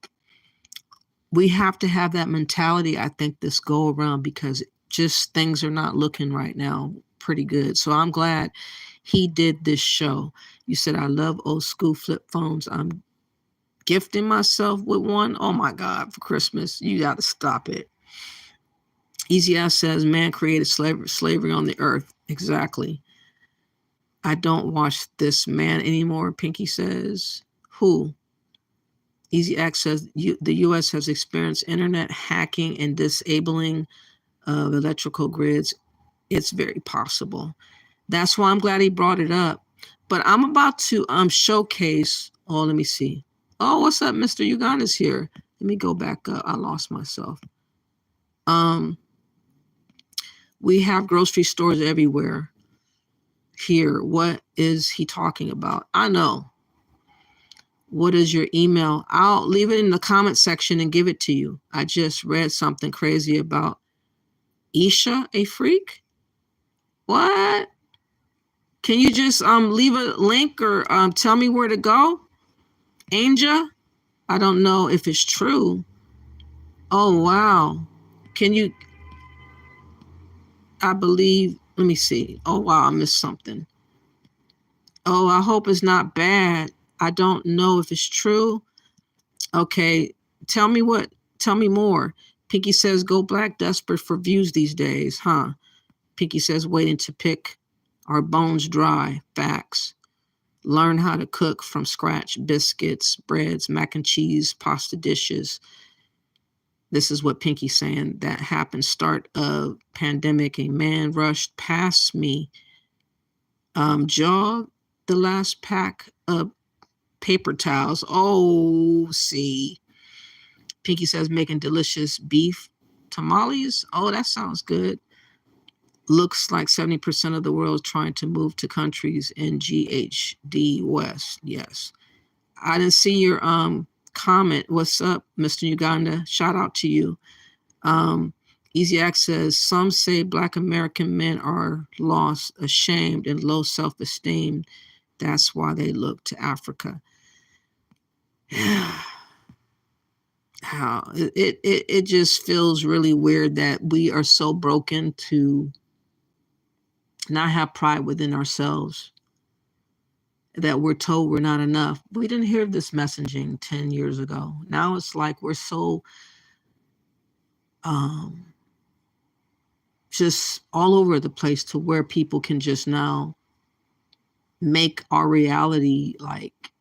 We have to have that mentality, I think, this go around, because just things are not looking right now pretty good. So I'm glad he did this show. You said, I love old school flip phones. I'm gifting myself with one. Oh my God, for Christmas. You got to stop it. Easy Ass says, man created slavery on the earth. Exactly. I don't watch this man anymore, Pinky says. Who? Easy Act says, the U.S. has experienced internet hacking and disabling of electrical grids. It's very possible. That's why I'm glad he brought it up. But I'm about to showcase. Oh, let me see. Oh, what's up, Mr. Uganda's here. Let me go back up. I lost myself. We have grocery stores everywhere here. What is he talking about? I know. What is your email? I'll leave it in the comment section and give it to you. I just read something crazy about Isha, a freak. What? Can you just leave a link or tell me where to go? Anga? I don't know if it's true. Oh, wow. Can you? I believe, let me see. Oh, wow, I missed something. Oh, I hope it's not bad. I don't know if it's true. Okay, tell me more. Pinky says, go black, desperate for views these days, huh? Pinky says, waiting to pick our bones dry. Facts. Learn how to cook from scratch. Biscuits, breads, mac and cheese, pasta dishes. This is what Pinky's saying. That happened. Start of pandemic. A man rushed past me. Jog the last pack of paper towels. Oh, see. Pinky says, making delicious beef tamales. Oh, that sounds good. Looks like 70% of the world is trying to move to countries in GHD West. Yes. I didn't see your comment. What's up, Mr. Uganda? Shout out to you. Easy Act says, some say Black American men are lost, ashamed, and low self-esteem. That's why they look to Africa. How it just feels really weird that we are so broken to not have pride within ourselves, that we're told we're not enough. We didn't hear this messaging 10 years ago. Now it's like we're so just all over the place, to where people can just now make our reality like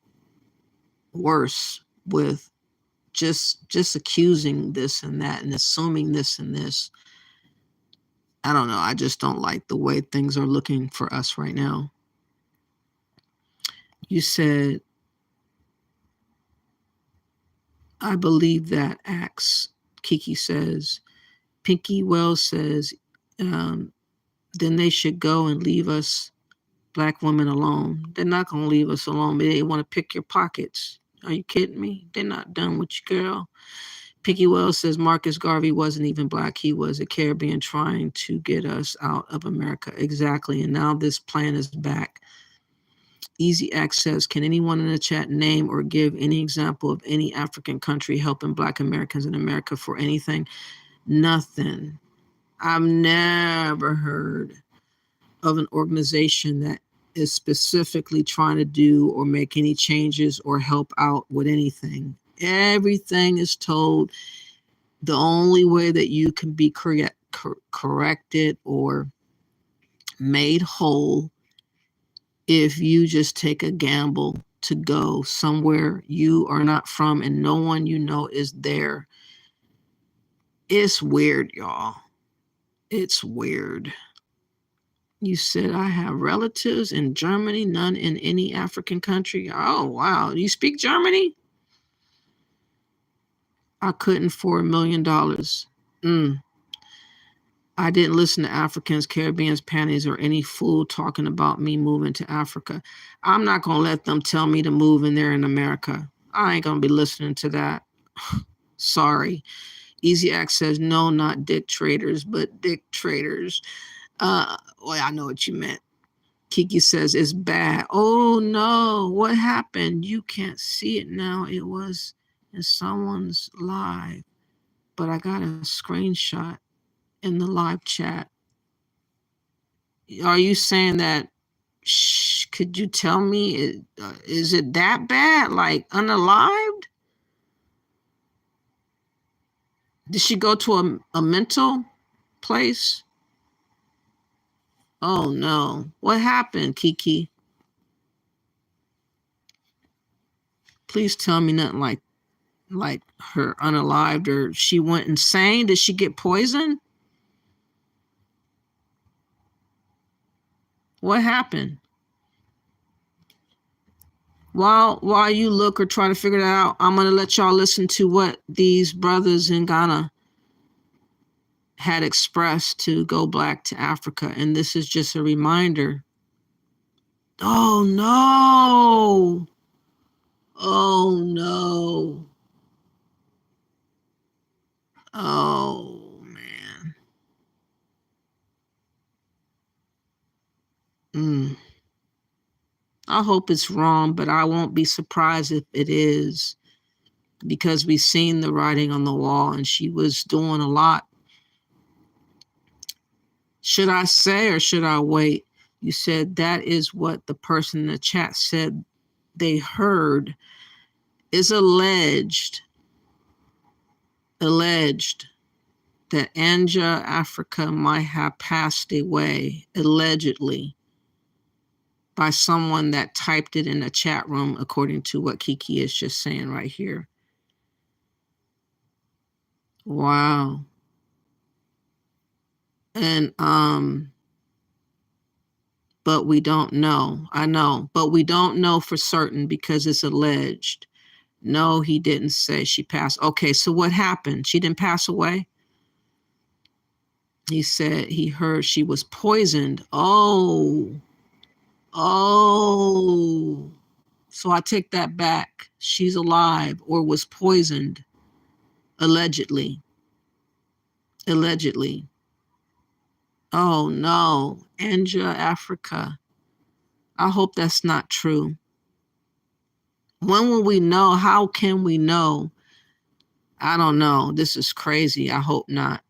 worse with just accusing this and that and assuming this and this. I don't know. I just don't like the way things are looking for us right now. You said, I believe that acts. Kiki says, Pinky Wells says, then they should go and leave us Black women alone. They're not going to leave us alone. They want to pick your pockets. Are you kidding me? They're not done with you, girl. Pinky Wells says Marcus Garvey wasn't even Black. He was a Caribbean trying to get us out of America. Exactly. And now this plan is back. Easy Access. Can anyone in the chat name or give any example of any African country helping Black Americans in America for anything? Nothing. I've never heard of an organization that is specifically trying to do or make any changes or help out with anything. Everything is told the only way that you can be corrected or made whole if you just take a gamble to go somewhere you are not from and no one you know is there. It's weird, y'all. It's weird. You said, I have relatives in Germany, none in any African country. Oh, wow. You speak Germany? I couldn't for $1 million. I didn't listen to Africans, Caribbeans, panties, or any fool talking about me moving to Africa. I'm not going to let them tell me to move in there in America. I ain't going to be listening to that. Sorry. Easy X says, no, not dick traders, but dick traders. Well, I know what you meant. Kiki says, it's bad. Oh, no. What happened? You can't see it now. It was in someone's live, but I got a screenshot in the live chat. Are you saying that, could you tell me, is it that bad? Like unalived? Did she go to a mental place? Oh, no. What happened, Kiki? Please tell me nothing like her unalived, or she went insane. Did she get poisoned? What happened? While you look or try to figure that out, I'm going to let y'all listen to what these brothers in Ghana had expressed to go black to Africa. And this is just a reminder. Oh, no. Oh, no. Oh, man. I hope it's wrong, but I won't be surprised if it is, because we've seen the writing on the wall and she was doing a lot. Should I say or should I wait? You said that is what the person in the chat said they heard. Is alleged that Anga Africa might have passed away, allegedly, by someone that typed it in a chat room, according to what Kiki is just saying right here. Wow. And but we don't know. I know, but we don't know for certain because it's alleged. No, he didn't say she passed. Okay, so what happened? She didn't pass away? He said he heard she was poisoned. Oh. So I take that back. She's alive or was poisoned. Allegedly. Oh, no. Anga Africa. I hope that's not true. When will we know? How can we know? I don't know. This is crazy. I hope not.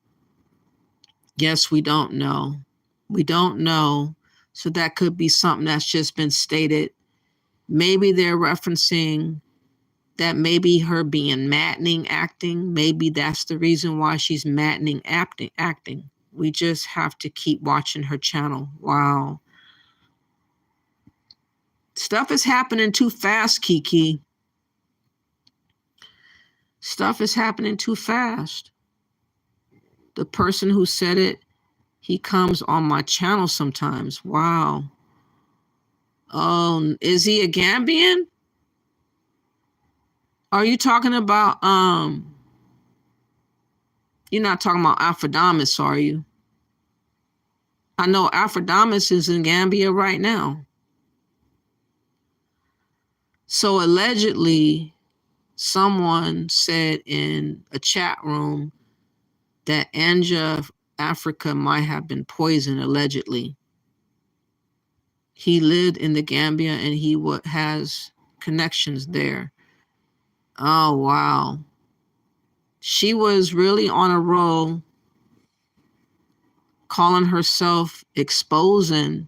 Yes, we don't know. We don't know. So that could be something that's just been stated. Maybe they're referencing that maybe her being maddening acting. Maybe that's the reason why she's maddening acting. We just have to keep watching her channel. Wow. Stuff is happening too fast, Kiki. Stuff is happening too fast. The person who said it, he comes on my channel sometimes. Wow. Oh, is he a Gambian? Are you talking about, you're not talking about Aphrodite, are you? I know Aphrodite is in Gambia right now. So allegedly, someone said in a chat room that Anga Africa might have been poisoned, allegedly. He lived in the Gambia and he has connections there. Oh, wow. She was really on a roll, calling herself, exposing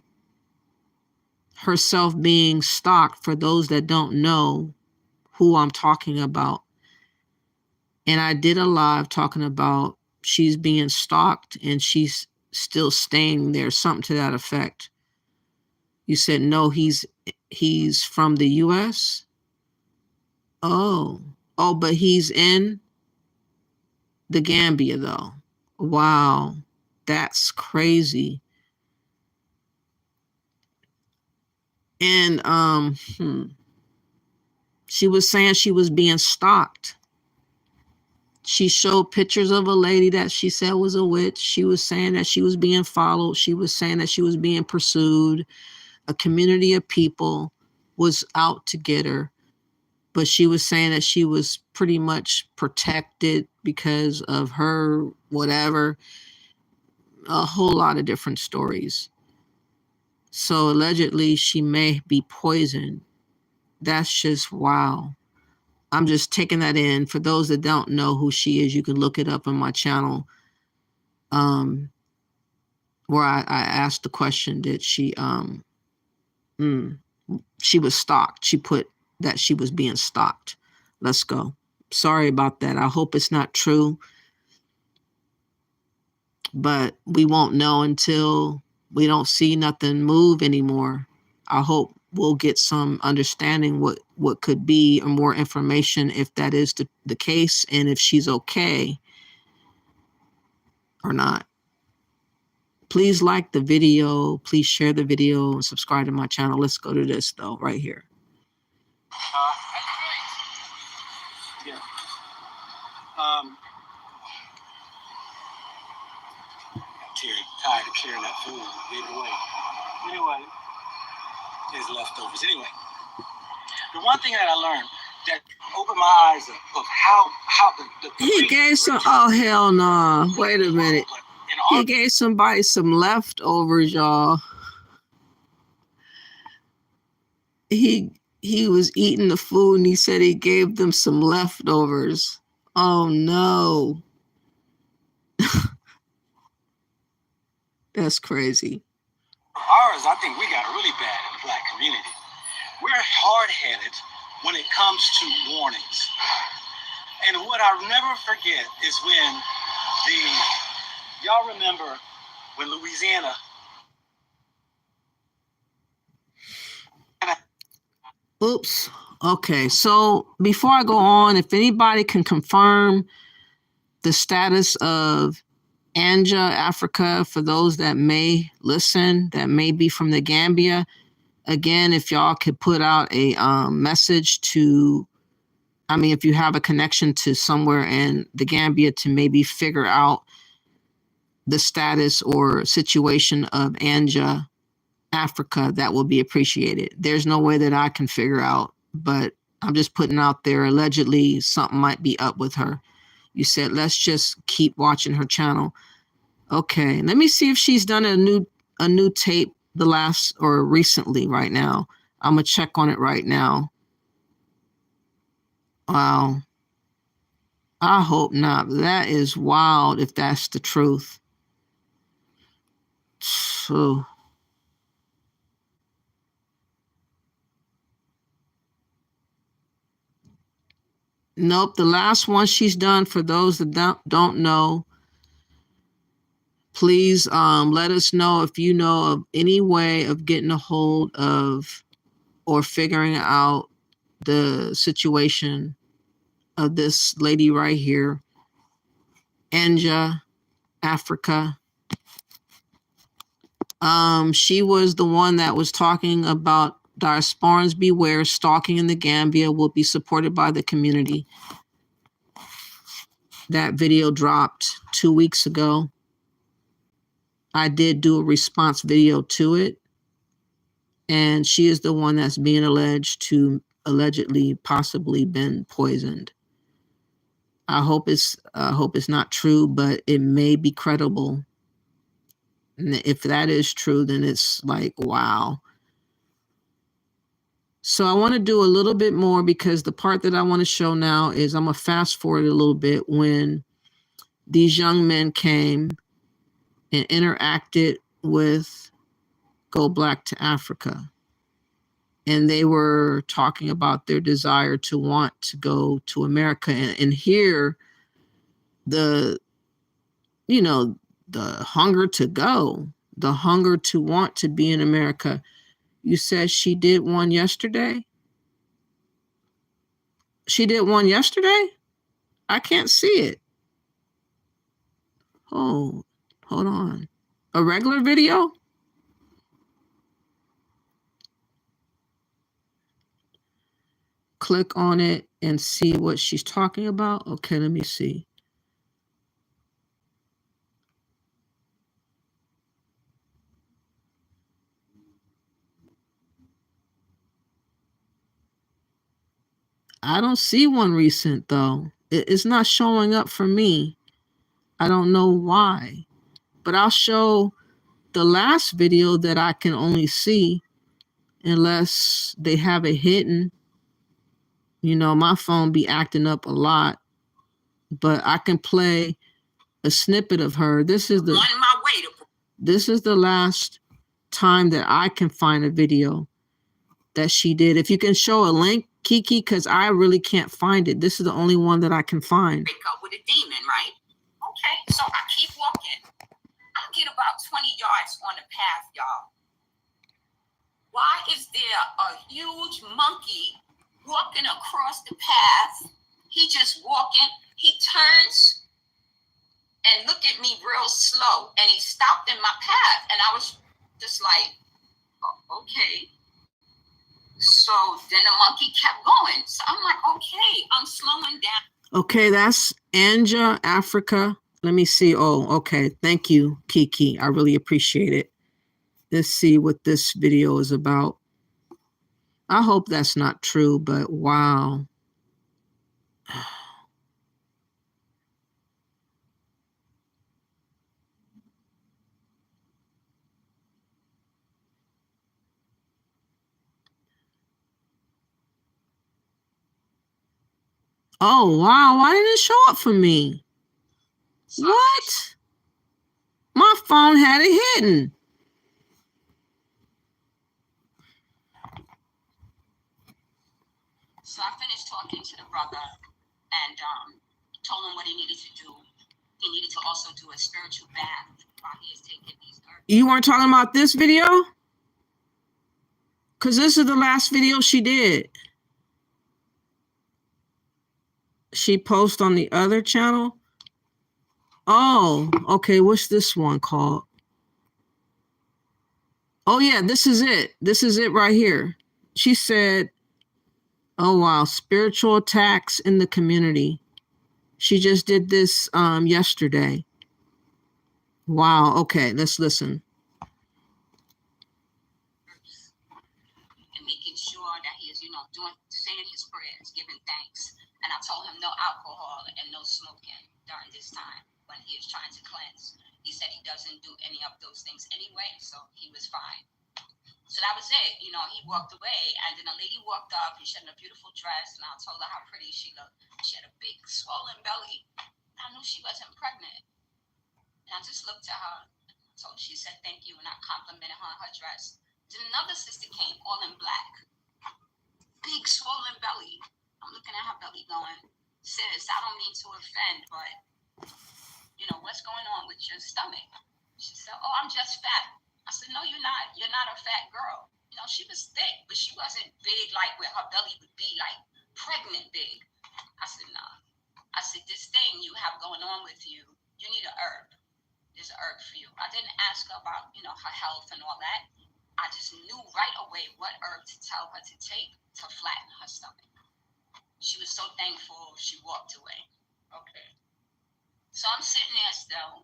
herself being stalked, for those that don't know who I'm talking about. And I did a live talking about she's being stalked and she's still staying there, something to that effect. You said, no, he's from the US? Oh, but he's in the Gambia though. Wow, that's crazy. And she was saying she was being stalked. She showed pictures of a lady that she said was a witch. She was saying that she was being followed. She was saying that she was being pursued. A community of people was out to get her. But she was saying that she was pretty much protected because of her whatever. A whole lot of different stories. So allegedly she may be poisoned. That's just wow. I'm just taking that in. For those that don't know who she is, you can look it up on my channel. Where I asked the question, did she she was stalked. She put that she was being stalked. Let's go. Sorry about that. I hope it's not true. But we won't know until we don't see nothing move anymore. I hope we'll get some understanding what could be or more information if that is the case and if she's okay or not. Please like the video. Please share the video and subscribe to my channel. Let's go to this though, right here. Yeah. Terry, tired of carrying that food, gave it away. Anyway, his leftovers. Anyway, the one thing that I learned that opened my eyes up of how the He gave some. Oh hell no! Wait a minute. He gave somebody some leftovers, y'all. He was eating the food and he said he gave them some leftovers. Oh no. That's crazy. Ours, I think we got it really bad in the black community. We're hard-headed when it comes to warnings. And what I'll never forget is when y'all remember when Louisiana. Oops. Okay, so before I go on, if anybody can confirm the status of Anga, Africa, for those that may listen, that may be from the Gambia. Again, if y'all could put out a message to, I mean, if you have a connection to somewhere in the Gambia to maybe figure out the status or situation of Anga, Africa, that will be appreciated. There's no way that I can figure out, but I'm just putting out there, allegedly something might be up with her. You said, let's just keep watching her channel. Okay, let me see if she's done a new tape the last or recently right now. I'm gonna check on it right now. Wow. I hope not. That is wild if that's the truth. So nope, the last one she's done, for those that don't know, please let us know if you know of any way of getting a hold of or figuring out the situation of this lady right here, Anga, Africa. She was the one that was talking about diasporans beware, stalking in the Gambia will be supported by the community. That video dropped 2 weeks ago. I did do a response video to it. And she is the one that's being allegedly possibly been poisoned. I hope it's not true, but it may be credible. And if that is true, then it's like, wow. So I want to do a little bit more, because the part that I want to show now is, I'm going to fast forward a little bit, when these young men came and interacted with Go Black to Africa. And they were talking about their desire to want to go to America and hear the hunger to go, the hunger to want to be in America. You said she did one yesterday? She did one yesterday? I can't see it. Oh, hold on. A regular video? click on it and see what she's talking about. Okay, let me see. I don't see one recent though. It's not showing up for me. I don't know why, but I'll show the last video that I can only see unless they have it hidden. You know, my phone be acting up a lot, but I can play a snippet of her. This is the last time that I can find a video that she did. If you can show a link, Kiki, because I really can't find it. This is the only one that I can find. Break up with a demon, right? Okay, so I keep walking. I get about 20 yards on the path, y'all. Why is there a huge monkey walking across the path? He just walking. He turns and look at me real slow, and he stopped in my path, and I was just like, oh, okay. So then the monkey kept going. So I'm like, okay, I'm slowing down. Okay, that's Anga, Africa. Let me see. Oh, okay. Thank you, Kiki. I really appreciate it. Let's see what this video is about. I hope that's not true, but wow. Oh, wow. Why didn't it show up for me? What? My phone had it hidden. So I finished talking to the brother and told him what he needed to do. He needed to also do a spiritual bath while he is taking these herbs. You weren't talking about this video? Because this is the last video she did. She posted on the other channel. Oh, okay. What's this one called? Oh, yeah, this is it. This is it right here. She said, oh, wow, spiritual attacks in the community. She just did this yesterday. Wow. Okay, let's listen. And making sure that he is, saying his prayers, giving thanks. And I told him no alcohol and no smoking during this time when he is trying to cleanse. He said he doesn't do any of those things anyway, so he was fine. So that was it. He walked away, and then a lady walked up, and she had a beautiful dress, and I told her how pretty she looked. She had a big, swollen belly. I knew she wasn't pregnant. And I just looked at her. She said thank you, and I complimented her on her dress. Then another sister came, all in black. Big, swollen belly. I'm looking at her belly going, sis, I don't mean to offend, but, what's going on with your stomach? She said, oh, I'm just fat. I said, no, you're not. You're not a fat girl. She was thick, but she wasn't big like where her belly would be, like pregnant big. I said, nah. I said, this thing you have going on with you, you need an herb. There's an herb for you. I didn't ask her about, her health and all that. I just knew right away what herb to tell her to take to flatten her stomach. She was so thankful, she walked away. Okay. So I'm sitting there still.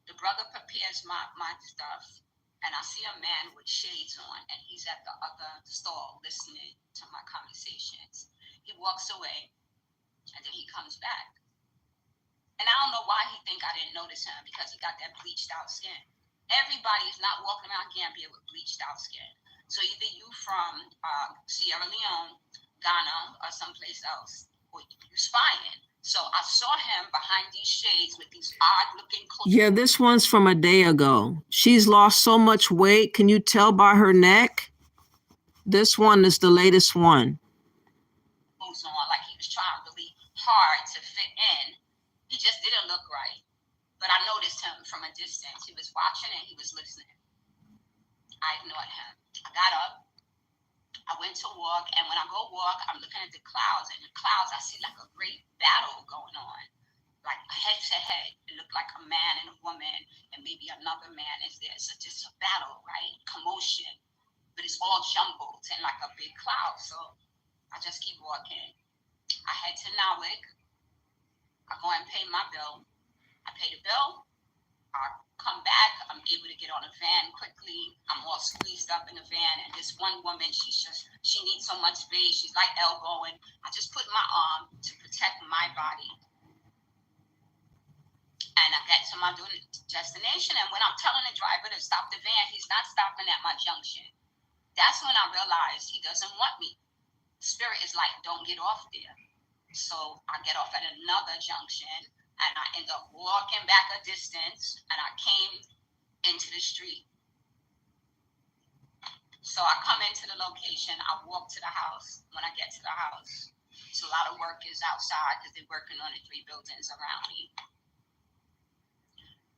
The brother prepares my stuff, and I see a man with shades on, and he's at the other stall listening to my conversations. He walks away, and then he comes back. And I don't know why he think I didn't notice him, because he got that bleached out skin. Everybody is not walking around Gambia with bleached out skin. So either you from Sierra Leone, Ghana, or someplace else, or you spying. So I saw him behind these shades with these odd-looking clothes. Yeah, this one's from a day ago. She's lost so much weight. Can you tell by her neck? This one is the latest one. On, like he was trying really hard to fit in. He just didn't look right. But I noticed him from a distance. He was watching and he was listening. I ignored him. I got up. I went to walk, and when I go walk, I'm looking at the clouds, and the clouds, I see like a great battle going on, like head to head. It looked like a man and a woman, and maybe another man is there. So just a battle, right? Commotion, but it's all jumbled in like a big cloud. So I just keep walking. I head to Norwich. I go and pay my bill. I pay the bill. I come back. I'm able to get on a van quickly. I'm all squeezed up in the van. And this one woman, she needs so much space. She's like elbowing. I just put my arm to protect my body. And I get to my destination. And when I'm telling the driver to stop the van, he's not stopping at my junction. That's when I realized he doesn't want me. Spirit is like, don't get off there. So I get off at another junction and I end up walking back a distance and I came into the street. So I come into the location, I walk to the house. When I get to the house, it's a lot of workers outside because they're working on the 3 buildings around me.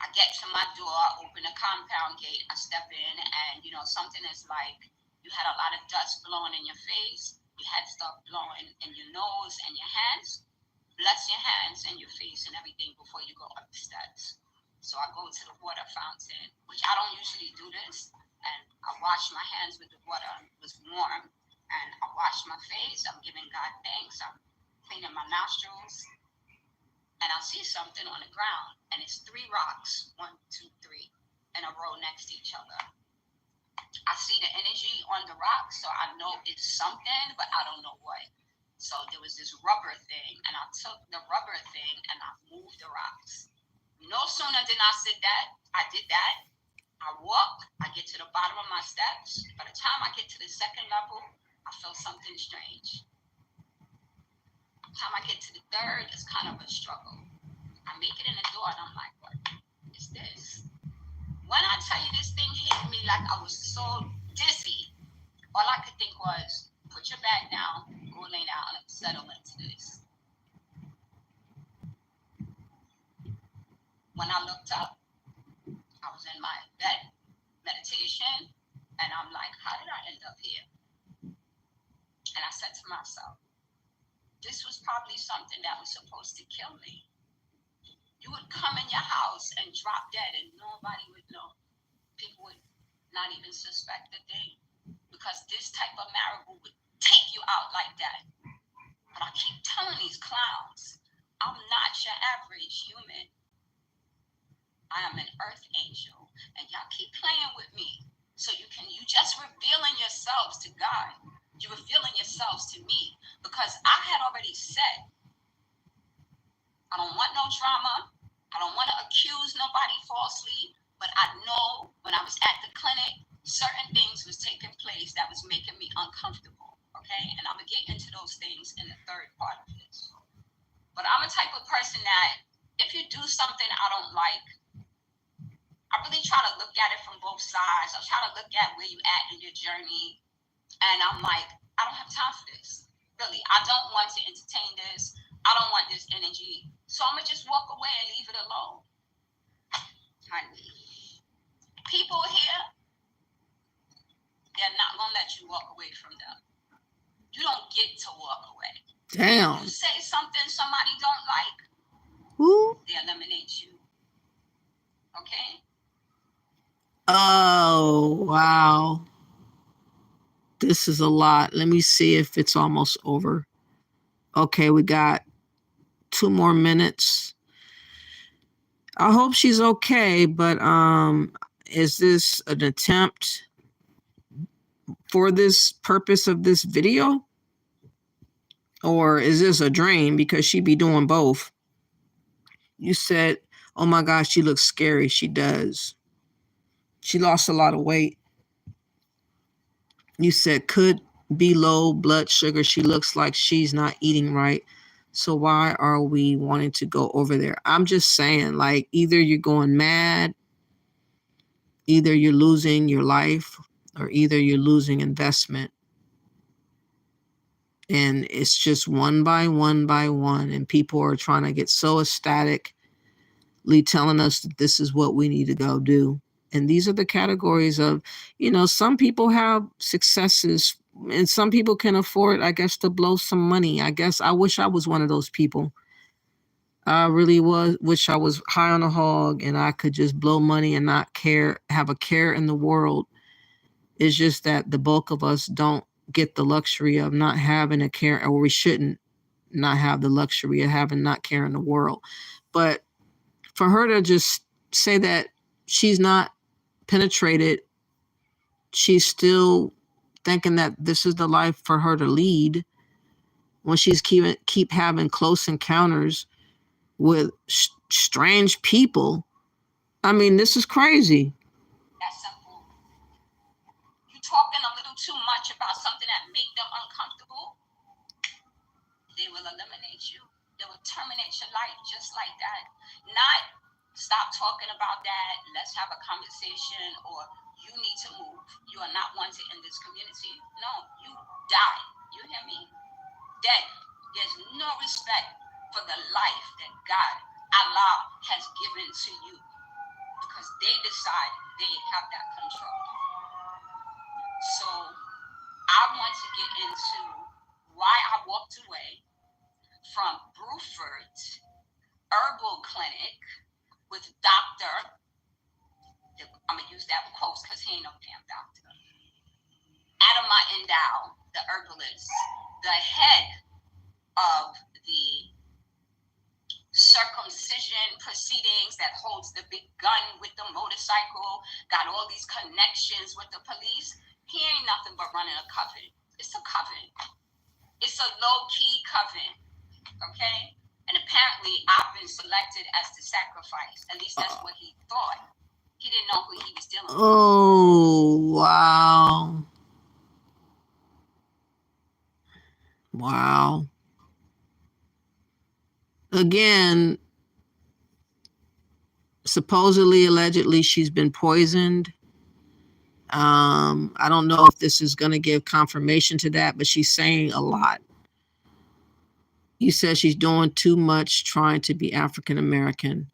I get to my door, open the compound gate, I step in and something is like, you had a lot of dust blowing in your face. You had stuff blowing in your nose and your hands. Bless your hands and your face and everything before you go up the steps. So I go to the water fountain, which I don't usually do this. And I wash my hands with the water. It was warm. And I wash my face. I'm giving God thanks. I'm cleaning my nostrils. And I see something on the ground. And it's 3 rocks, 1, 2, 3, in a row next to each other. I see the energy on the rock, so I know it's something, but I don't know what. So there was this rubber thing, and I took the rubber thing and I moved the rocks. No sooner did I did that, I walk, I get to the bottom of my steps. By the time I get to the 2nd level, I feel something strange. By the time I get to the 3rd, it's kind of a struggle. I make it in the door, and I'm like, what is this? When I tell you this thing hit me like I was so dizzy, all I could think was, put your bag down, go lay down, and settle into this. When I looked up, I was in my bed, meditation, and I'm like, how did I end up here? And I said to myself, this was probably something that was supposed to kill me. You would come in your house and drop dead and nobody would know. People would not even suspect a thing because this type of marabou would take you out like that. But I keep telling these clowns, I'm not your average human. I am an earth angel and y'all keep playing with me. So you just revealing yourselves to God. You're revealing yourselves to me because I had already said, I don't want no drama. I don't want to accuse nobody falsely, but I know when I was at the clinic, certain things was taking place that was making me uncomfortable, okay? And I'm going to get into those things in the 3rd part of this. But I'm a type of person that if you do something I don't like, I really try to look at it from both sides. I try to look at where you at in your journey. And I'm like, I don't have time for this. Really, I don't want to entertain this. I don't want this energy. So I'm going to just walk away and leave it alone. Honey, people here, they're not going to let you walk away from them. You don't get to walk away. Damn. You say something somebody don't like, they eliminate you. Okay? Oh, wow. This is a lot. Let me see if it's almost over. Okay, we got 2 more minutes. I hope she's okay, but is this an attempt for this purpose of this video? Or is this a dream? Because she be doing both. You said, oh my gosh, she looks scary. She does. She lost a lot of weight. You said could be low blood sugar. She looks like she's not eating right. So why are we wanting to go over there? I'm just saying, like, either you're going mad, either you're losing your life, or either you're losing investment. And it's just one by one by one. And people are trying to get so ecstatically telling us that this is what we need to go do. And these are the categories of, some people have successes and some people can afford, I guess, to blow some money. I guess I wish I was one of those people. I really wish I was high on a hog and I could just blow money and not care, have a care in the world. It's just that the bulk of us don't get the luxury of not having a care, or we shouldn't not have the luxury of having not care in the world. But for her to just say that she's not penetrated, she's still thinking that this is the life for her to lead, when she's keep having close encounters with strange people. I mean, this is crazy. That's simple. You talking a little too much about something that make them uncomfortable, they will eliminate you. They will terminate your life just like that. Not stop talking about that, let's have a conversation, or you need to move. You are not wanted in this community. No, you die. You hear me? Dead. There's no respect for the life that God, Allah, has given to you, because they decide they have that control. So I want to get into why I walked away from Bruford Herbal Clinic with Dr. I'm going to use that with quotes because he ain't no damn doctor. Adama Endow, the herbalist, the head of the circumcision proceedings that holds the big gun with the motorcycle, got all these connections with the police. He ain't nothing but running a coven. It's a coven. It's a low-key coven, okay? And apparently I've been selected as the sacrifice. At least that's what he thought. He didn't know who he was dealing with. Oh, wow. Wow. Again, supposedly, allegedly, she's been poisoned. I don't know if this is going to give confirmation to that, but she's saying a lot. You said she's doing too much trying to be African American.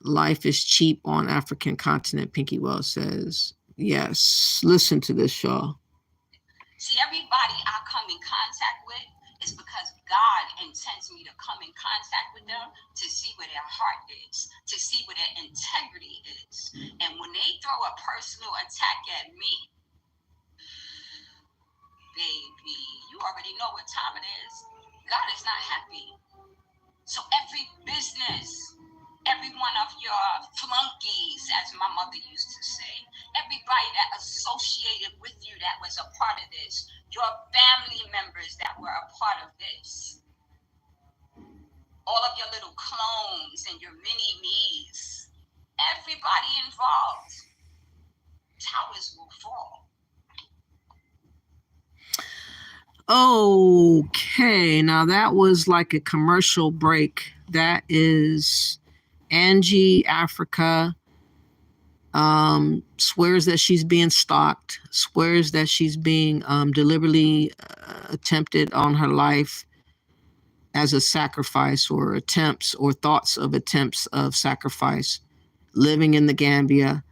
Life is cheap on African continent, Pinky Wells says. Yes, listen to this, y'all. See, everybody I come in contact with is because God intends me to come in contact with them to see where their heart is, to see where their integrity is. And when they throw a personal attack at me, baby, you already know what time it is. God is not happy. So every business, every one of your flunkies, as my mother used to say, everybody that associated with you that was a part of this, your family members that were a part of this, all of your little clones and your mini-me's, everybody involved, towers will fall. Okay, now that was like a commercial break. That is Angie Africa. Swears that she's being stalked, swears that she's being deliberately attempted on her life as a sacrifice, or attempts or thoughts of attempts of sacrifice, living in the Gambia.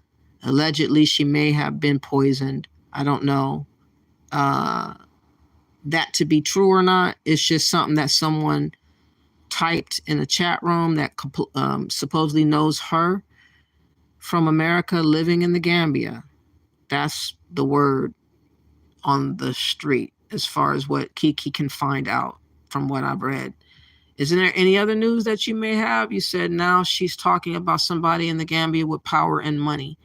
Allegedly, she may have been poisoned. I don't know that to be true or not. It's just something that someone typed in a chat room that supposedly knows her from America, living in the Gambia. That's the word on the street as far as what Kiki can find out from what I've read. Isn't there any other news that you may have? You said now she's talking about somebody in the Gambia with power and money.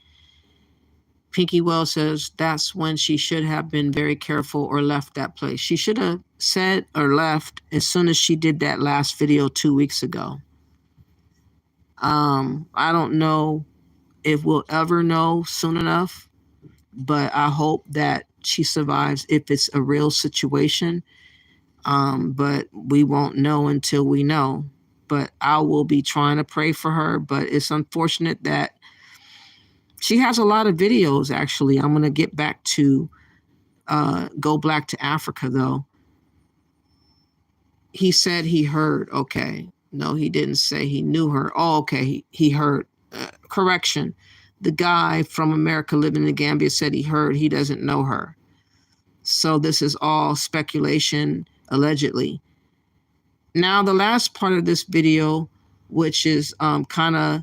Pinky Wells says that's when she should have been very careful or left that place. She should have said or left as soon as she did that last video 2 weeks ago. I don't know if we'll ever know soon enough, but I hope that she survives if it's a real situation. But we won't know until we know. But I will be trying to pray for her. But it's unfortunate that she has a lot of videos, actually. I'm going to get back to Go Black to Africa, though. He said he heard. Okay. No, he didn't say he knew her. Oh, okay. He heard. Correction. The guy from America living in Gambia said he heard. He doesn't know her. So this is all speculation, allegedly. Now, the last part of this video, which is kind of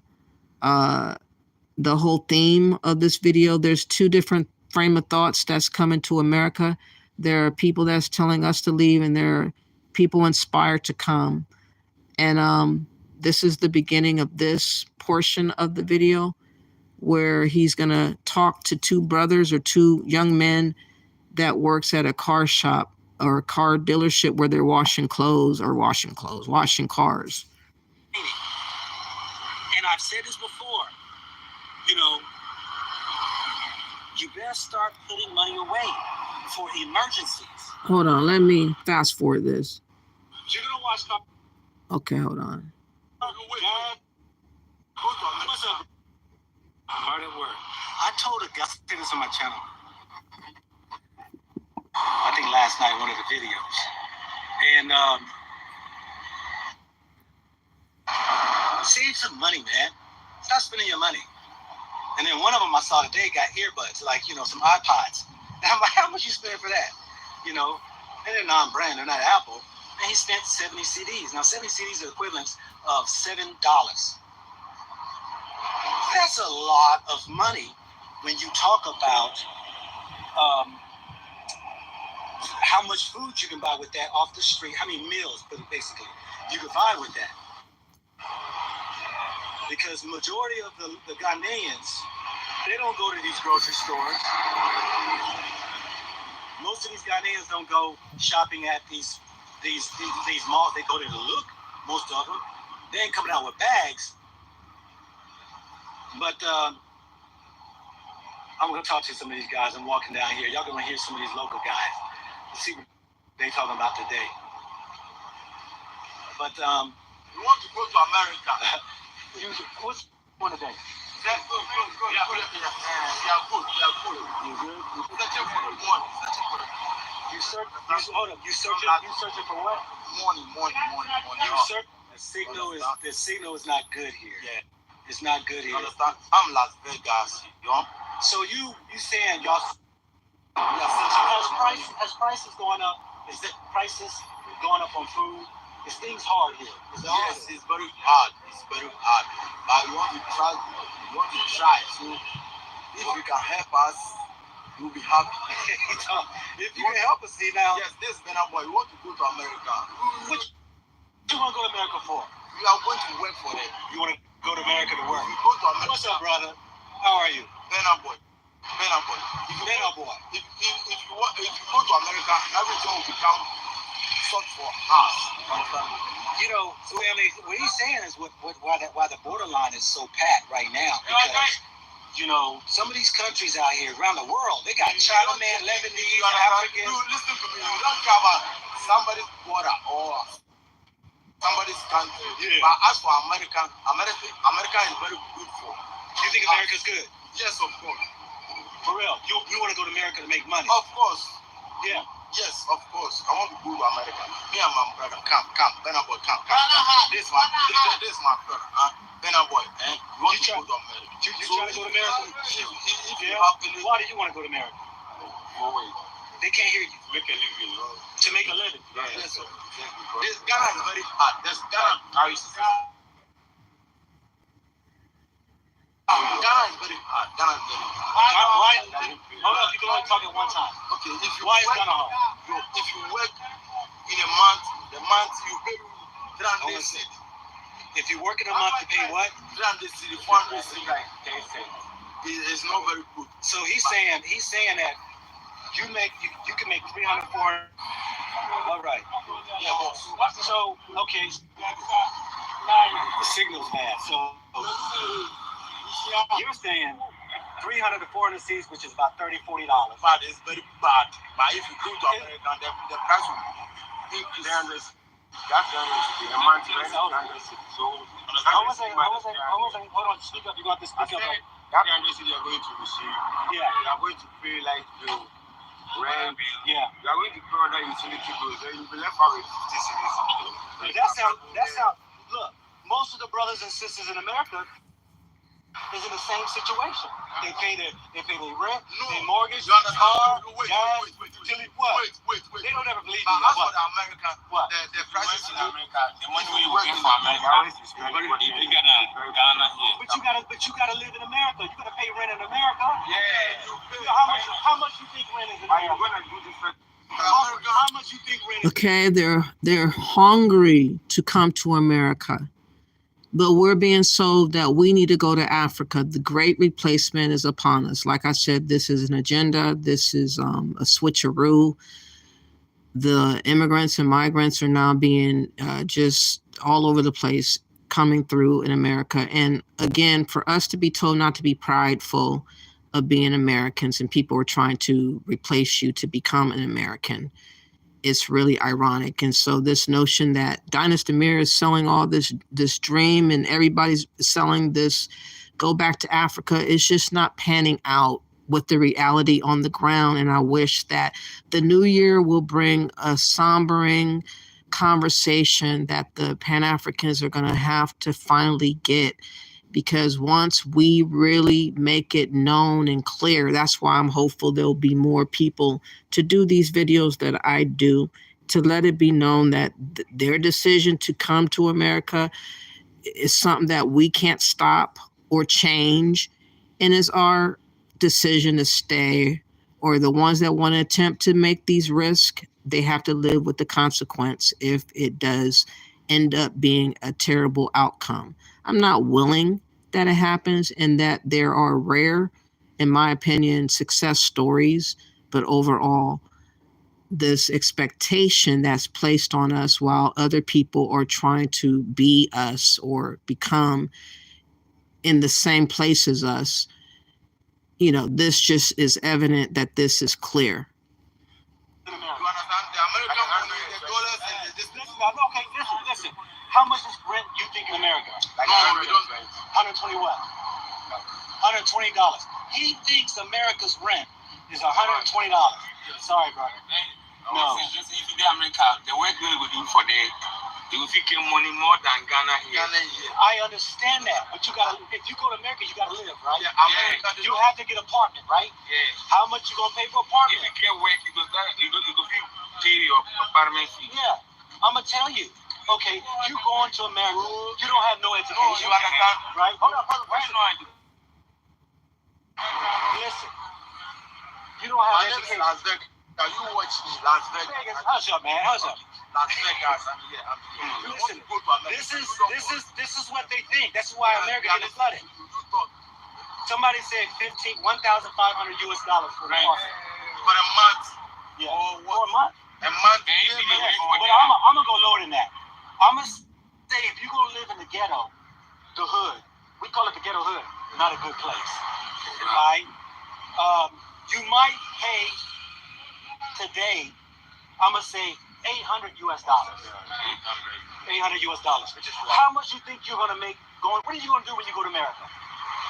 the whole theme of this video, there's two different frame of thoughts that's coming to America. There are people that's telling us to leave, and there are people inspired to come. And this is the beginning of this portion of the video where he's going to talk to two brothers or two young men that works at a car shop or a car dealership where they're washing cars. And I've said this before, you know, you better start putting money away for emergencies. Hold on, let me fast forward this. You're gonna watch. Okay, hold on. What's up? Hard at work. I told a guy, I said this on my channel. I think last night, one of the videos, and save some money, man. Stop spending your money. And then one of them I saw today got earbuds, like, you know, some iPods. And I'm like, how much you spend for that? You know, and they're non-brand, they're not Apple. And he spent 70 CDs. Now, 70 CDs are equivalent of $7. That's a lot of money when you talk about how much food you can buy with that off the street, how many meals, basically, you can buy with that. Because majority of the Ghanaians, they don't go to these grocery stores. Most of these Ghanaians don't go shopping at these malls. They go there to look, most of them. They ain't coming out with bags. But I'm going to talk to some of these guys. I'm walking down here. Y'all going to hear some of these local guys. Let's see what they talking about today. But you want to go to America. What's one today? That's good. Yeah, good. You good? Searching for the money. You searching for what? Money. The signal is not good here. Yeah. It's not good here. You understand? I'm Las Vegas, you know? So you saying y'all as prices going up, is that prices going up on food? Is things hard here? Yes, it's very hard. But you want to try. So if you can help us, you'll be happy. If you can help us, see now. Yes, this Ghana boy, you want to go to America. What you want to go to America for? We are going to work for it. You want to go to America to work? We go to America. What's up, brother? How are you? Ghana boy. If you go to America, everything will become sort for us. Understand? You know, family, what he's saying is why the borderline is so packed right now, because you know, some of these countries out here around the world, they got China, man, Lebanese, Africans. You listen to me. You don't care about somebody's border or somebody's country. Yeah. But as for America is very good for. You think America's good? Yes, of course. For real? You want to go to America to make money? Of course. Yeah. Yes, of course. I want to go to America. Me and my brother, come. Benna boy, come. This my brother, Benna boy. You want to go to America? You trying to go to America? If you happen, why do you want to go to America? They can't hear you. Make a living. To make a living. Yes, sir. This Ghana is very hard. Ghana is very hard. Why? Hold on, you can only talk at one time. Okay, why is Ghana hard? If you work in a month, the month you pay 300 cedi. If you work in a month, you pay what? 300 cedi, 400 cedi. It's not very good. So he's saying that you can make 300, 400. All right. Yeah, boss. So okay. The signal's bad. So you're saying 300 to 400 C's, which is about $30, $40. But it's very bad. But if you go to America, the price will increase. That's the month. Hold on, speak up. You got to speak up. That 300 you are going to receive. Yeah. You are going to pay light bill, rent. Yeah. You are going to pay other utility bills. Then you'll be left out with 50 cedis. That's how. Look, most of the brothers and sisters in America is in the same situation. They pay their rent, their mortgage, car, gas, utility. What? Wait. They don't ever believe But me. as for the America, What? the prices in America, the money we work for America, you Ghana here. But you gotta live in America. You gotta pay rent in America. yeah, you pay. How much you think rent is in America? You're gonna do this. much you think rent is? Okay, they're hungry to come to America. But we're being sold that we need to go to Africa. The great replacement is upon us. Like I said, this is an agenda. This is a switcheroo. The immigrants and migrants are now being just all over the place coming through in America. And again, for us to be told not to be prideful of being Americans and people are trying to replace you to become an American, it's really ironic. And so this notion that Dynast Mir is selling all this dream and everybody's selling this go back to Africa is just not panning out with the reality on the ground. And I wish that the new year will bring a sombering conversation that the Pan-Africans are going to have to finally get, because once we really make it known and clear, that's why I'm hopeful there'll be more people to do these videos that I do, to let it be known that their decision to come to America is something that we can't stop or change, and is our decision to stay, or the ones that want to attempt to make these risks, they have to live with the consequence if it does end up being a terrible outcome. I'm not willing that it happens, and that there are rare, in my opinion, success stories, but overall, this expectation that's placed on us while other people are trying to be us or become in the same place as us, you know, this just is evident that this is clear. You understand? The American money, the dollars, and the Okay, listen. How much is rent you think in America? like 120 what? $120. He thinks America's rent is $120. Sorry, brother. No. If you get America, the work they will do for them, they will get money more than Ghana here. I understand that, but you gotta. If you go to America, you gotta live, right? Yeah, America, You have to get an apartment, right? Yeah. How much you gonna pay for If apartment? you can't work, you go pay your apartment fee. Yeah, I'm gonna tell you. Okay, you going to America, you don't have no education, you understand? right? Hold on. Why not? Listen, you don't have My name is education. Las Vegas. Now you watch me, Las Vegas. Vegas, hush up, man, hush up. Las Vegas, I'm here. You want Listen, to go to America? this is what they think. That's why America getting flooded. Somebody said $1,500 US for the apartment. For a month. Yeah, Oh, for a month. A month. But I'm gonna go lower than that. I'm gonna say if you gonna live in the ghetto, the hood, we call it the ghetto hood, not a good place, right? You might pay today, I'm gonna say $800 US. $800 US. How much you think you're gonna make going? What are you gonna do when you go to America?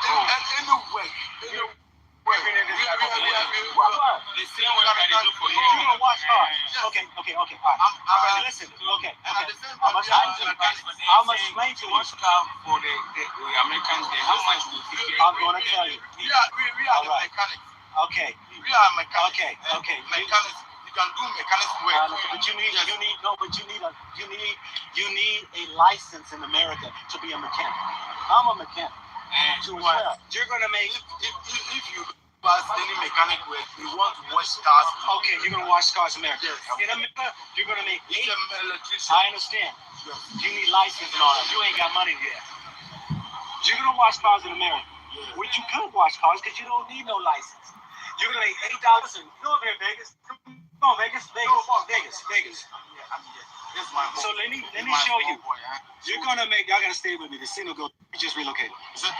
Anyway. The same way that they do for you. You're gonna watch cars. Okay, all right. Listen, okay. I'm gonna explain to you. Watch car for the Americans, how much will you get? I'm gonna tell you. We are the mechanics. Okay. We are mechanics. Okay. Mechanics. You can do mechanics work. But you need a license in America to be a mechanic. I'm a mechanic. You're gonna make if you pass any mechanic work, you want to wash cars. Okay, you're gonna wash cars in America. Yes. In America, you're gonna make It's an electrician. I understand. You need license and all that. You ain't got money yet. You're gonna wash cars in America. Yeah. Which you could wash cars because you don't need no license. You're gonna make $8. And go over here, Vegas. Come on, Vegas. This is my boy. So let me show you. You're gonna make. Y'all gotta stay with me. The signal go. You just relocated.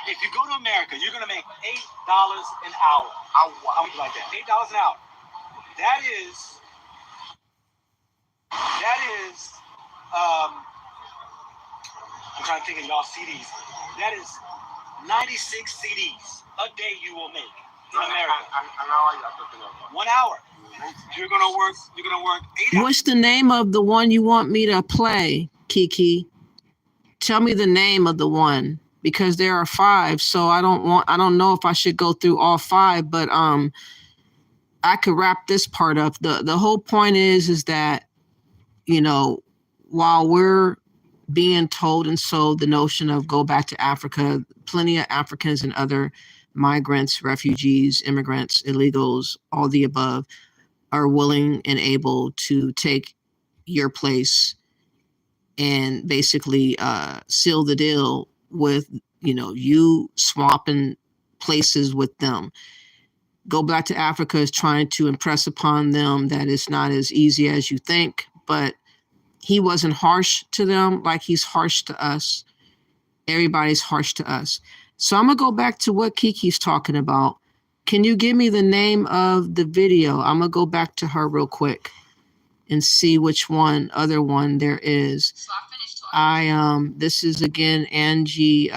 If you go to America, you're gonna make $8 an hour. I'm like that. $8 an hour. That is. I'm trying to think of y'all CDs. That is 96 CDs a day you will make in America. An hour you are talking about. 1 hour. You're gonna work 8 hours. What's the name of the one you want me to play, Kiki? Tell me the name of the one, because there are 5. So I don't know if I should go through all 5, but I could wrap this part up. The whole point is that, you know, while we're being told and sold the notion of go back to Africa, plenty of Africans and other migrants, refugees, immigrants, illegals, all the above, are willing and able to take your place and basically seal the deal with, you swapping places with them. Go Back to Africa is trying to impress upon them that it's not as easy as you think, but he wasn't harsh to them like he's harsh to us. Everybody's harsh to us. So I'm going to go back to what Kiki's talking about. Can you give me the name of the video? I'm going to go back to her real quick and see which other one there is. So I finished talking. This is again Angie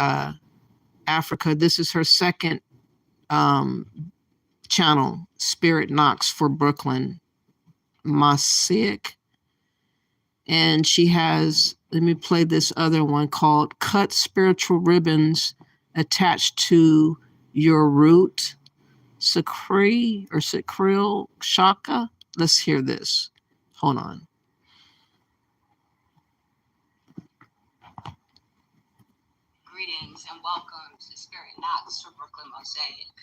Africa. This is her second channel, Spirit Knocks for Brooklyn, Mosaic. And she has, let me play this other one called Cut Spiritual Ribbons Attached to Your Root, Sakril Shaka. Let's hear this. Hold on. Greetings and welcome to Spirit Knocks for Brooklyn Mosaic.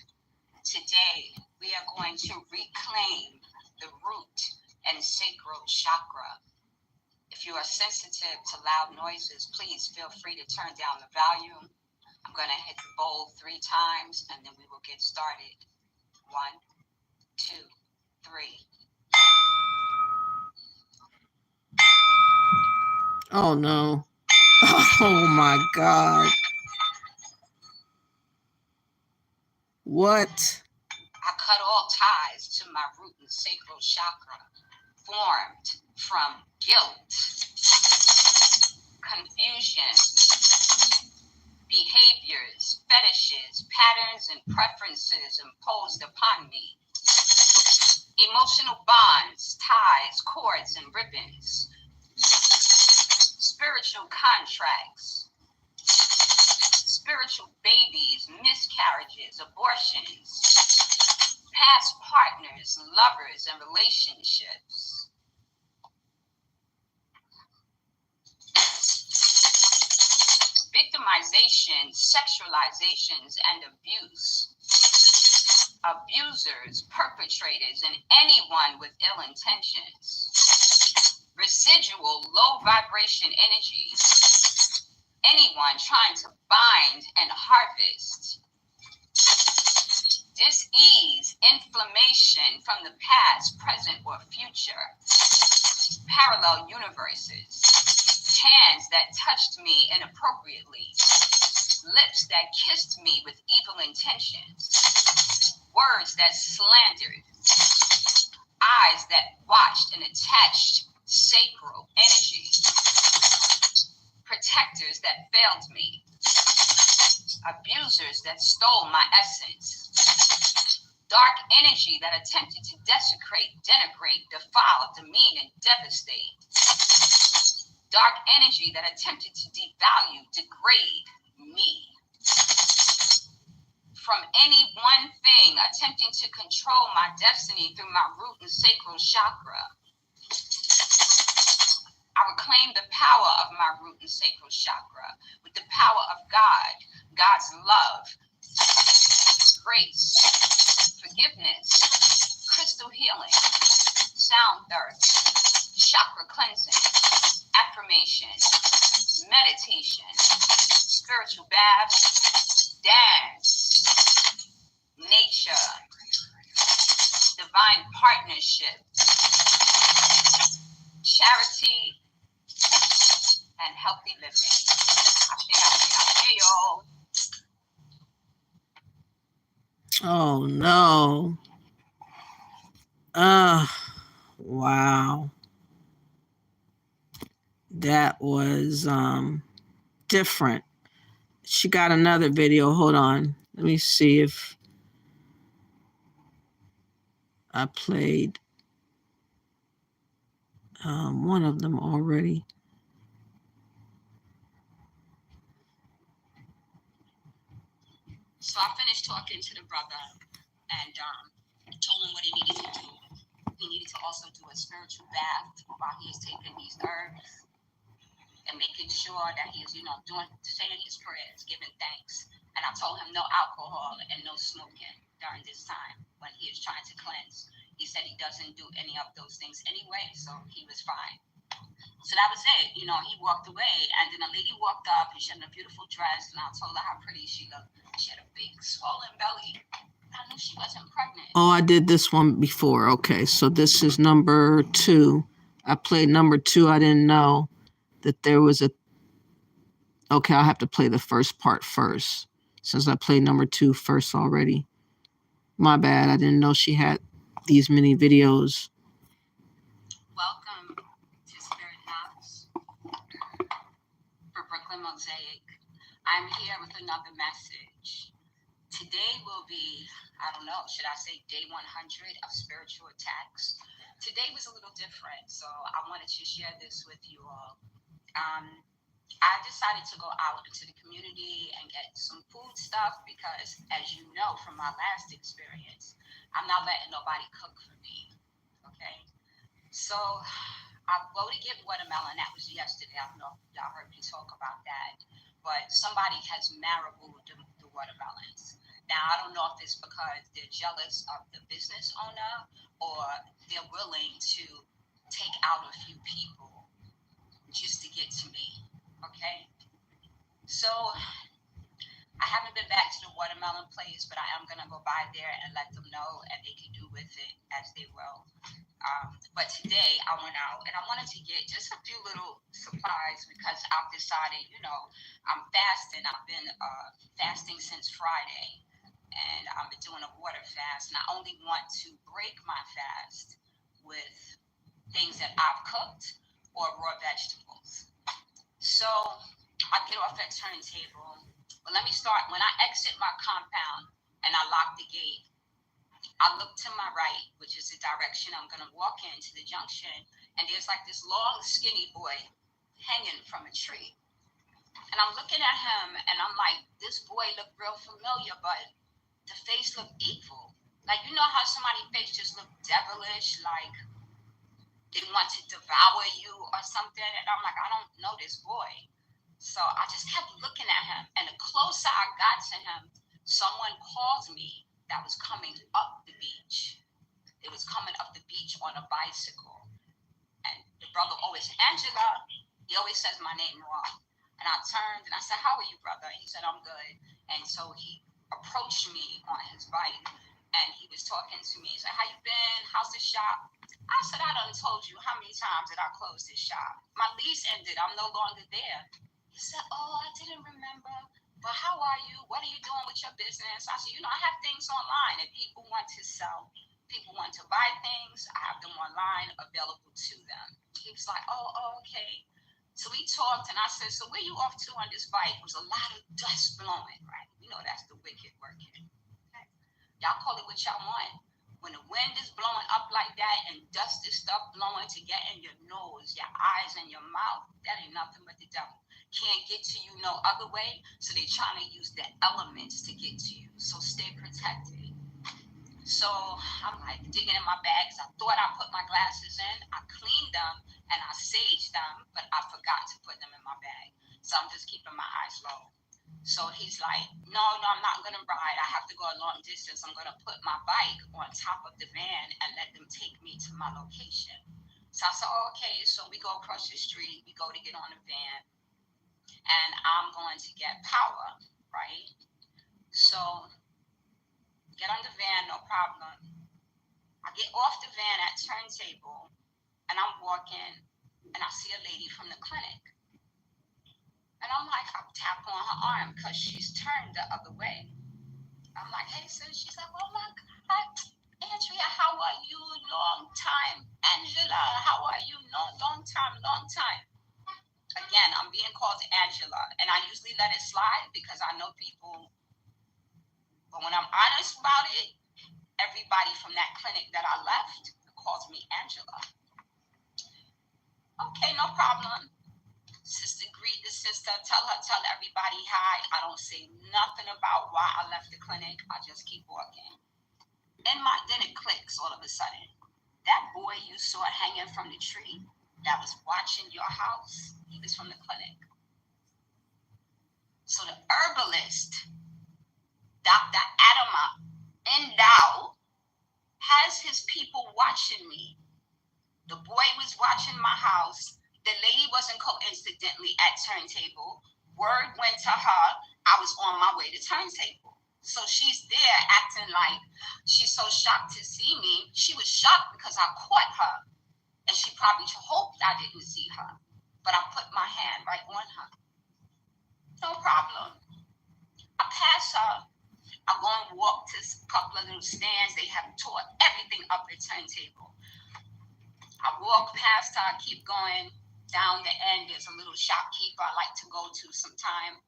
Today, we are going to reclaim the root and sacral chakra. If you are sensitive to loud noises, please feel free to turn down the volume. I'm going to hit the bowl 3 times and then we will get started. 1, 2, 3. Oh no. Oh my God. What? I cut all ties to my root and sacral chakra, formed from guilt, confusion, behaviors, fetishes, patterns, and preferences imposed upon me. Emotional bonds, ties, cords, and ribbons. Spiritual contracts. Spiritual babies, miscarriages, abortions. Past partners, lovers, and relationships. Victimization, sexualizations, and abuse. Abusers, perpetrators, and anyone with ill intentions. Residual low vibration energy. Anyone trying to bind and harvest. Dis-ease, inflammation from the past, present, or future. Parallel universes. Hands that touched me inappropriately. Lips that kissed me with evil intentions. Words that slandered. Eyes that watched and attached sacral energy. Protectors that failed me. Abusers that stole my essence. Dark energy that attempted to desecrate, denigrate, defile, demean, and devastate. Dark energy that attempted to devalue, degrade me. From any one thing attempting to control my destiny through my root and sacral chakra. I reclaim the power of my root and sacral chakra with the power of God, God's love, grace, forgiveness, crystal healing, sound therapy, chakra cleansing, affirmation, meditation, spiritual baths, dance, nature, divine partnership, charity, and healthy living. Oh no. Wow. That was different. She got another video. Hold on. Let me see if I played one of them already. So I finished talking to the brother and told him what he needed to do. He needed to also do a spiritual bath while he is taking these herbs and making sure that he is, saying his prayers, giving thanks. And I told him no alcohol and no smoking during this time when he is trying to cleanse. He He said he doesn't do any of those things anyway, so he was fine. So that was it. You know, he walked away, and then a lady walked up, and she had a beautiful dress, and I told her how pretty she looked. She had a big, swollen belly. I knew she wasn't pregnant. Oh, I did this one before. Okay, so this is number 2. I played number 2. I didn't know that there was a... Okay, I'll have to play the first part first, since I played number 2 first already. My bad. I didn't know she had these many videos. Welcome to Spirit House for Brooklyn Mosaic. I'm here with another message. Today will be, I don't know, should I say day 100 of spiritual attacks? Today was a little different, so I wanted to share this with you all. I decided to go out into the community and get some food stuff because, as you know from my last experience, I'm not letting nobody cook for me, okay? So I'll go to get watermelon. That was yesterday. I don't know if y'all heard me talk about that. But somebody has maraboued the watermelons. Now, I don't know if it's because they're jealous of the business owner or they're willing to take out a few people just to get to me, okay? So I haven't been back to the watermelon place, but I am going to go by there and let them know, and they can do with it as they will. But today I went out and I wanted to get just a few little supplies because I've decided, you know, I'm fasting. I've been fasting since Friday, and I've been doing a water fast. And I only want to break my fast with things that I've cooked or raw vegetables. So I get off that turntable. But let me start. When I exit my compound and I lock the gate, I look to my right, which is the direction I'm going to walk into the junction, and there's like this long, skinny boy hanging from a tree. And I'm looking at him, and I'm like, this boy looked real familiar, but the face looked evil. Like, you know how somebody's face just looked devilish, like they want to devour you or something? And I'm like, I don't know this boy. So I just kept looking at him, and the closer I got to him, someone called me that was coming up the beach. It was coming up the beach on a bicycle. And the brother always, Angela, he always says my name wrong. And I turned and I said, how are you, brother? He said, I'm good. And so he approached me on his bike and he was talking to me. He said, how you been? How's the shop? I said, I done told you how many times did I close this shop? My lease ended. I'm no longer there. He said, oh, I didn't remember. But how are you? What are you doing with your business? I said, you know, I have things online. If people want to sell, people want to buy things, I have them online available to them. He was like, oh, okay. So we talked and I said, so where you off to on this bike? It was a lot of dust blowing, right? You know, that's the wicked working. Okay? Y'all call it what y'all want. When the wind is blowing up like that and dust is stuff blowing to get in your nose, your eyes, and your mouth, that ain't nothing but the devil. Can't get to you no other way, so they're trying to use the elements to get to you. So stay protected. So I'm like digging in my bags. I thought I put my glasses in. I cleaned them and I saged them, but I forgot to put them in my bag. So I'm just keeping my eyes low. So he's like, no, I'm not going to ride. I have to go a long distance. I'm going to put my bike on top of the van and let them take me to my location. So I said, oh, okay. So we go across the street. We go to get on the van. And I'm going to get power, right? So get on the van, no problem. I get off the van at turntable, and I'm walking, and I see a lady from the clinic. And I'm like, I tap on her arm because she's turned the other way. I'm like, hey, sis. She's like, oh, my God. Andrea, how are you? Long time. Angela, how are you? No, long time. Again, I'm being called Angela, and I usually let it slide because I know people. But when I'm honest about it, everybody from that clinic that I left calls me Angela. Okay, no problem. Sister, greet the sister. Tell everybody hi. I don't say nothing about why I left the clinic. I just keep walking. Then it clicks all of a sudden. That boy you saw hanging from the tree that was watching your house, he was from the clinic. So the herbalist, Dr. Adama Endau, has his people watching me. The boy was watching my house. The lady wasn't coincidentally at turntable. Word went to her, I was on my way to turntable. So she's there acting like she's so shocked to see me. She was shocked because I caught her. And she probably hoped I didn't see her. But I put my hand right on her. No problem. I pass her. I go and walk to a couple of little stands. They have tore everything up the turntable. I walk past her. I keep going down the end. There's a little shopkeeper I like to go to sometime.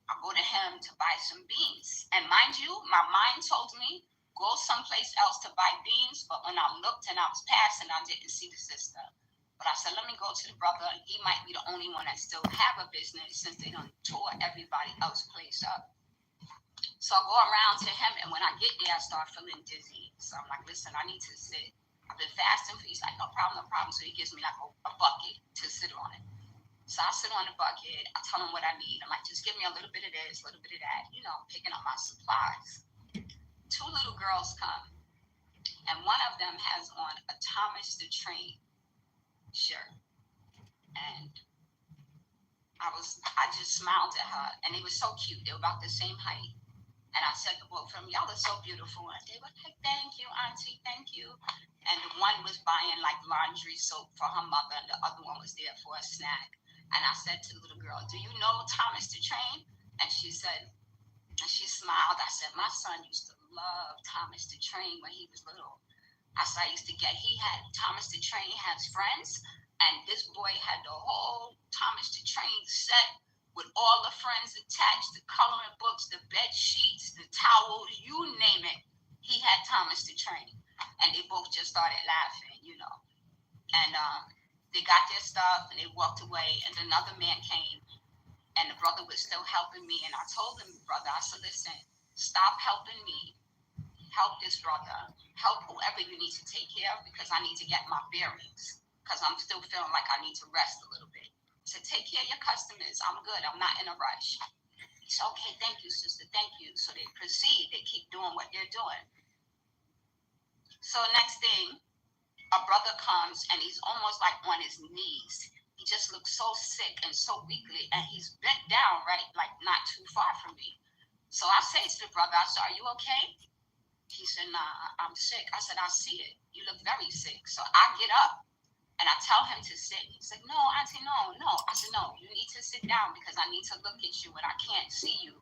I go to him to buy some beans. And mind you, my mind told me, go someplace else to buy beans. But when I looked and I was passing, I didn't see the sister. But I said, let me go to the brother. He might be the only one that still have a business since they done tore everybody else's place up. So I go around to him. And when I get there, I start feeling dizzy. So I'm like, listen, I need to sit. I've been fasting for you. He's like, no problem, no problem. So he gives me like a bucket to sit on it. So I sit on the bucket. I tell him what I need. I'm like, just give me a little bit of this, a little bit of that, you know, picking up my supplies. 2 little girls come. And one of them has on a Thomas the Train shirt. And I just smiled at her. And they were so cute. They were about the same height. And I said to both of them, y'all are so beautiful. And they were like, thank you, auntie, thank you. And the one was buying like laundry soap for her mother. And the other one was there for a snack. And I said to the little girl, do you know Thomas the Train? And she said, and she smiled. I said, my son used to love Thomas the Train when he was little. I said, Thomas the Train has friends. And this boy had the whole Thomas the Train set with all the friends attached, the coloring books, the bed sheets, the towels, you name it. He had Thomas the Train. And they both just started laughing, you know. And they got their stuff and they walked away. And another man came and the brother was still helping me. And I told him, brother, I said, listen, stop helping me. Help this brother. Help whoever you need to take care of because I need to get my bearings. Because I'm still feeling like I need to rest a little bit. So take care of your customers. I'm good. I'm not in a rush. He said, okay, thank you, sister. Thank you. So they proceed. They keep doing what they're doing. So next thing, a brother comes and he's almost like on his knees. He just looks so sick and so weakly. And he's bent down, right, like not too far from me. So I say to the brother, I said, are you okay? He said, nah, I'm sick. I said, I see it. You look very sick. So I get up. And I tell him to sit. He's like, no, auntie, no. I said, no, you need to sit down because I need to look at you and I can't see you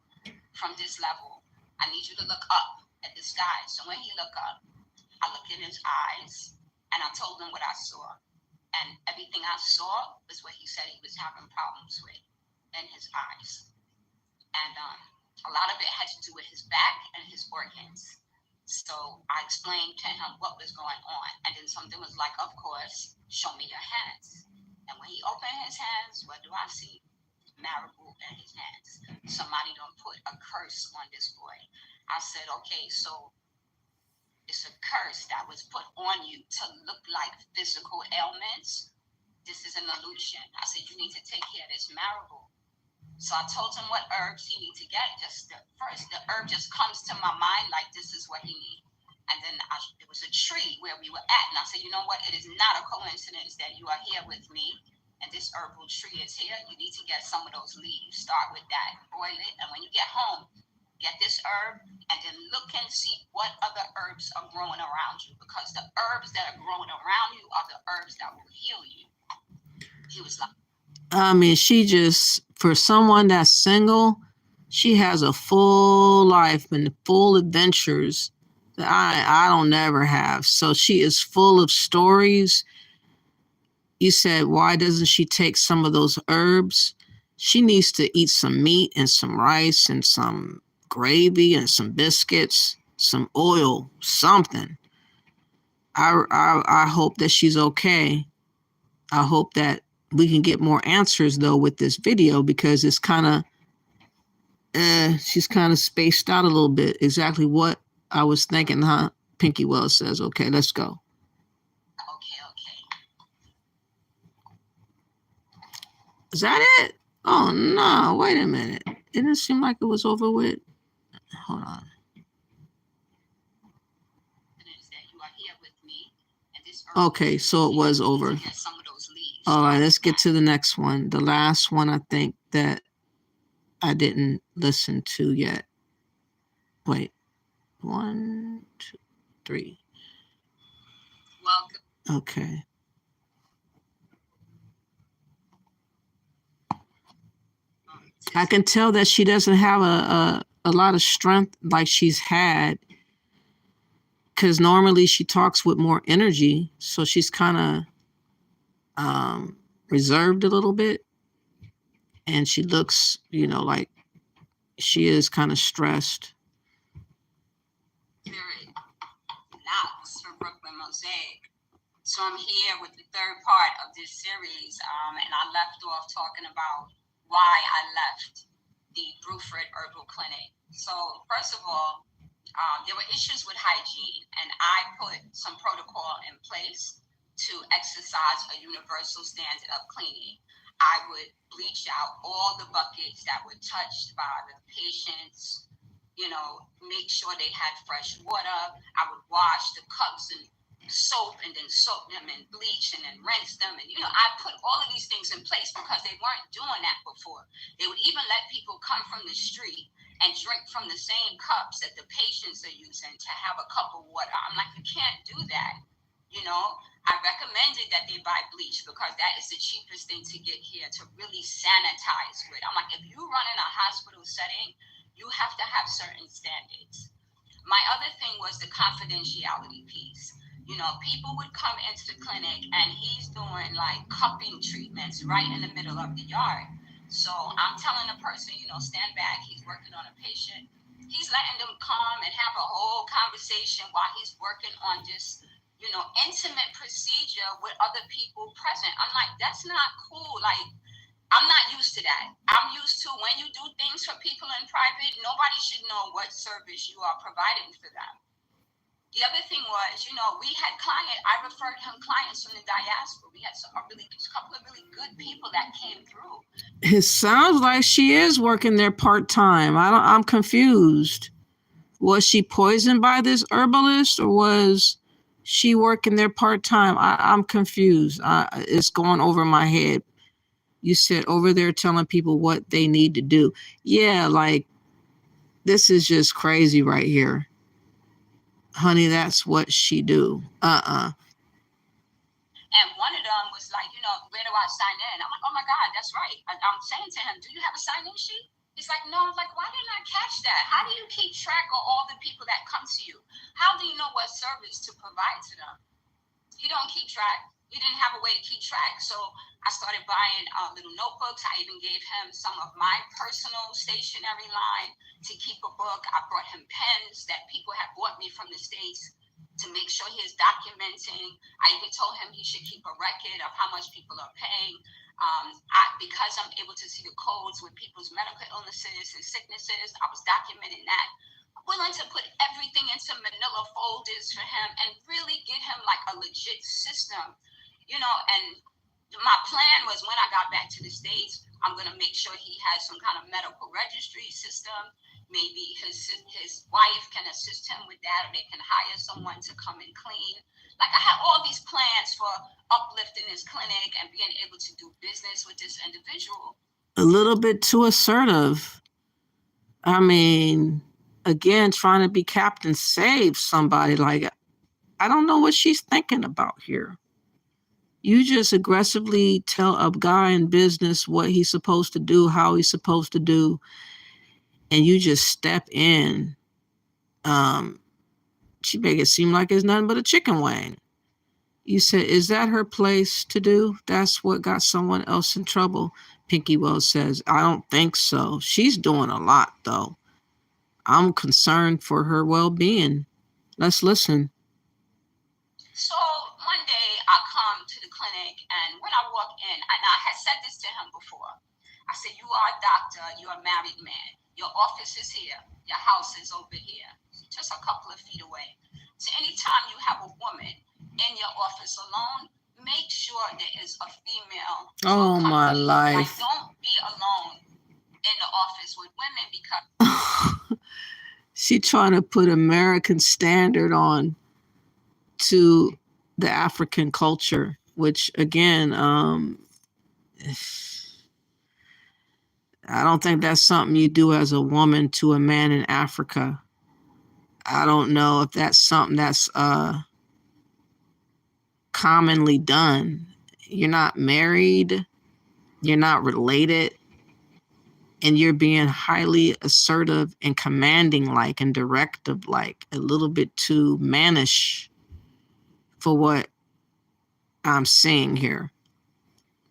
from this level. I need you to look up at the sky. So when he looked up, I looked in his eyes and I told him what I saw. And everything I saw was what he said he was having problems with in his eyes. And a lot of it had to do with his back and his organs. So I explained to him what was going on. And then something was like, of course, show me your hands. And when he opened his hands, what do I see? Marable in his hands. Somebody done put a curse on this boy. I said, okay, so it's a curse that was put on you to look like physical ailments. This is an illusion. I said, you need to take care of this marable. So I told him what herbs he needs to get. The herb just comes to my mind like this is what he needs. And then it was a tree where we were at. And I said, you know what? It is not a coincidence that you are here with me. And this herbal tree is here. You need to get some of those leaves. Start with that. Boil it. And when you get home, get this herb. And then look and see what other herbs are growing around you. Because the herbs that are growing around you are the herbs that will heal you. He was like, I mean, she just, for someone that's single, she has a full life and full adventures that I don't never have. So she is full of stories. You said, why doesn't she take some of those herbs? She needs to eat some meat and some rice and some gravy and some biscuits, some oil, something. I hope that she's okay. I hope that we can get more answers though with this video because it's kind of, she's kind of spaced out a little bit. Exactly what I was thinking, huh? Pinky Wells says, okay, let's go. okay. Is that it? Oh no, wait a minute. It didn't seem like it was over with. Hold on. That you are here with me. And this Okay, so it was over. some of those leaves. All right, let's get to the next one. The last one I think that I didn't listen to yet. Wait, 1, 2, 3. Welcome. Okay. I can tell that she doesn't have a lot of strength like she's had, because normally she talks with more energy. So she's kind of reserved a little bit. And she looks, like she is kind of stressed. Knox from Brooklyn Mosaic. So I'm here with the third part of this series, and I left off talking about why I left the Bruford Herbal Clinic. So first of all, there were issues with hygiene, and I put some protocol in place to exercise a universal standard of cleaning. I would bleach out all the buckets that were touched by the patients, make sure they had fresh water. I would wash the cups and soap and then soak them and bleach and then rinse them. And, I put all of these things in place because they weren't doing that before. They would even let people come from the street and drink from the same cups that the patients are using to have a cup of water. I'm like, you can't do that. I recommended that they buy bleach because that is the cheapest thing to get here to really sanitize with. I'm like, if you run in a hospital setting, you have to have certain standards. My other thing was the confidentiality piece. People would come into the clinic and he's doing like cupping treatments right in the middle of the yard. So I'm telling the person, stand back. He's working on a patient. He's letting them come and have a whole conversation while he's working on this, intimate procedure with other people present. I'm like, that's not cool. Like, I'm not used to that. I'm used to when you do things for people in private, nobody should know what service you are providing for them. The other thing was, we had I referred him clients from the diaspora. We had a couple of really good people that came through. It sounds like she is working there part-time. I'm confused. Was she poisoned by this herbalist or was she working there part-time? I'm confused. It's going over my head. You said over there telling people what they need to do. Yeah, like this is just crazy right here. Honey, that's what she do. And one of them was like, where do I sign in? I'm like, oh my God, that's right. I'm saying to him, do you have a sign-in sheet? He's like, no. I'm like, why didn't I catch that? How do you keep track of all the people that come to you? How do you know what service to provide to them? He don't keep track. He didn't have a way to keep track. So I started buying little notebooks. I even gave him some of my personal stationery line to keep a book. I brought him pens that people had bought me from the States to make sure he is documenting. I even told him he should keep a record of how much people are paying. Because I'm able to see the codes with people's medical illnesses and sicknesses, I was documenting that. Willing to put everything into manila folders for him and really get him like a legit system, and my plan was when I got back to the States, I'm going to make sure he has some kind of medical registry system. Maybe his wife can assist him with that, or they can hire someone to come and clean. Like I have all these plans for uplifting this clinic and being able to do business with this individual. A little bit too assertive. I mean, again, trying to be Captain Save somebody. Like, I don't know what she's thinking about here. You just aggressively tell a guy in business what he's supposed to do, how he's supposed to do, and you just step in. She make it seem like it's nothing but a chicken wing. You said, is that her place to do? That's what got someone else in trouble. Pinky Wells says, I don't think so. She's doing a lot, though. I'm concerned for her well-being. Let's listen. So one day I come to the clinic, and when I walk in, and I had said this to him before, I said, you are a doctor, you're a married man. Your office is here. Your house is over here, just a couple of feet away. So anytime you have a woman in your office alone, make sure there is a female. Oh, my life. Like, don't be alone in the office with women because... She trying to put American standard on to the African culture, which again, I don't think that's something you do as a woman to a man in Africa. I don't know if that's something that's commonly done. You're not married, you're not related, and you're being highly assertive and commanding like and directive like, a little bit too mannish for what I'm seeing here.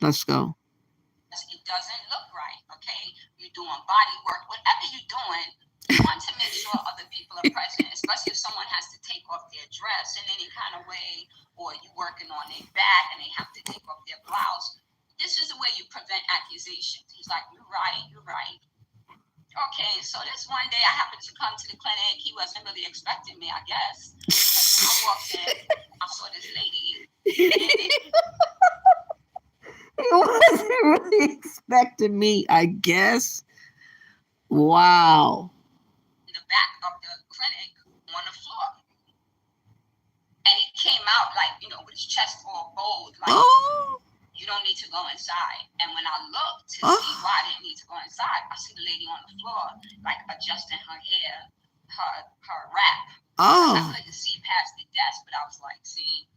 Let's go. It doesn't look right, okay? You're doing body work, whatever you're doing, you want to make sure other people are present, especially if someone has to take off their dress in any kind of way, or you're working on their back and they have to take off their blouse. This is the way you prevent accusations. He's like, you're right, you're right. Okay, so this one day I happened to come to the clinic. He wasn't really expecting me, I guess. I walked in, I saw this lady. He wasn't really expecting me, I guess. Wow. In the back of the clinic on the floor. And he came out like, with his chest all bold, like, you don't need to go inside. And when I looked to see why I didn't need to go inside, I see the lady on the floor, like adjusting her hair, her wrap. I couldn't see past the desk, but I was like, see,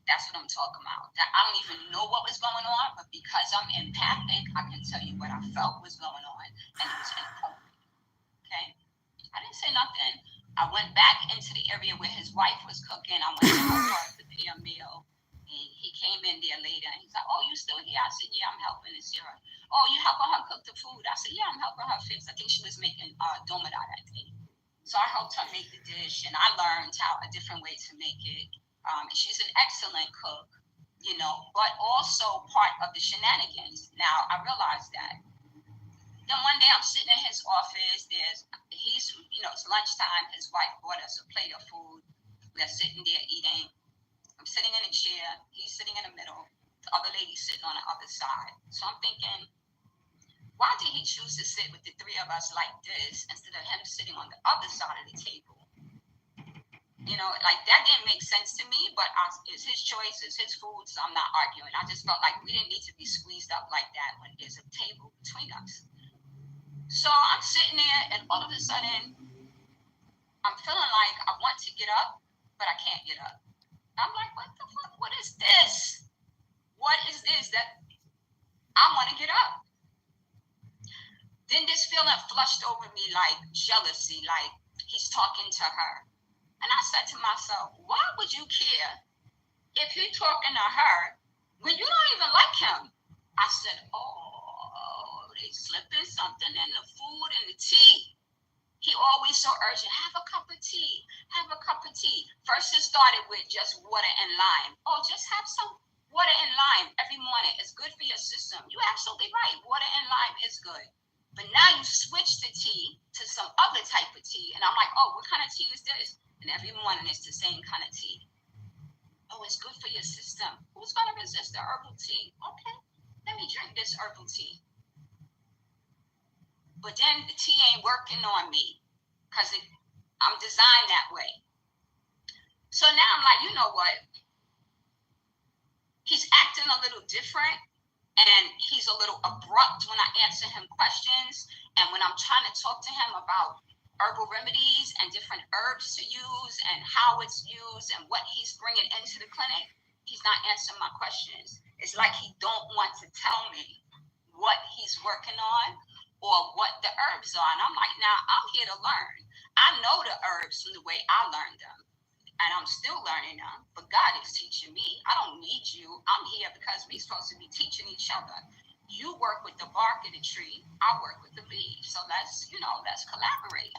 that's what I'm talking about. That I don't even know what was going on, but because I'm empathic, I can tell you what I felt was going on. And it was inappropriate. Okay? I didn't say nothing. I went back into the area where his wife was cooking. I went to her car to pay a meal. And he came in there later and he's like, oh, you still here? I said, yeah, I'm helping this Sarah. Oh, you helping her cook the food? I said, yeah, I'm helping her fix. I think she was making domadad that day. So I helped her make the dish and I learned a different way to make it. And she's an excellent cook, but also part of the shenanigans. Now, I realized that. Then one day I'm sitting in his office. It's lunchtime. His wife brought us a plate of food. We're sitting there eating. I'm sitting in a chair. He's sitting in the middle. The other lady's sitting on the other side. So I'm thinking, why did he choose to sit with the three of us like this instead of him sitting on the other side of the table? That didn't make sense to me, but it's his choice, it's his food, so I'm not arguing. I just felt like we didn't need to be squeezed up like that when there's a table between us. So I'm sitting there, and all of a sudden, I'm feeling like I want to get up, but I can't get up. I'm like, what the fuck? What is this? What is this that I want to get up? Then this feeling flushed over me like jealousy, like he's talking to her. And I said to myself, why would you care if you're talking to her when you don't even like him? I said, oh, they slipping something in the food and the tea. He always so urgent, have a cup of tea, have a cup of tea. First it started with just water and lime. Oh, just have some water and lime every morning. It's good for your system. You're absolutely right. Water and lime is good. But now you switch the tea to some other type of tea. And I'm like, oh, what kind of tea is this? And every morning it's the same kind of tea. Oh, it's good for your system. Who's going to resist the herbal tea? Okay, let me drink this herbal tea. But then the tea ain't working on me because I'm designed that way. So now I'm like, you know what? He's acting a little different and he's a little abrupt when I answer him questions. And when I'm trying to talk to him about herbal remedies and different herbs to use and how it's used and what he's bringing into the clinic, he's not answering my questions. It's like he don't want to tell me what he's working on or what the herbs are. And I'm like, now I'm here to learn. I know the herbs from the way I learned them. And I'm still learning them, but God is teaching me. I don't need you. I'm here because we're supposed to be teaching each other. You work with the bark of the tree. I work with the leaves. So let's collaborate.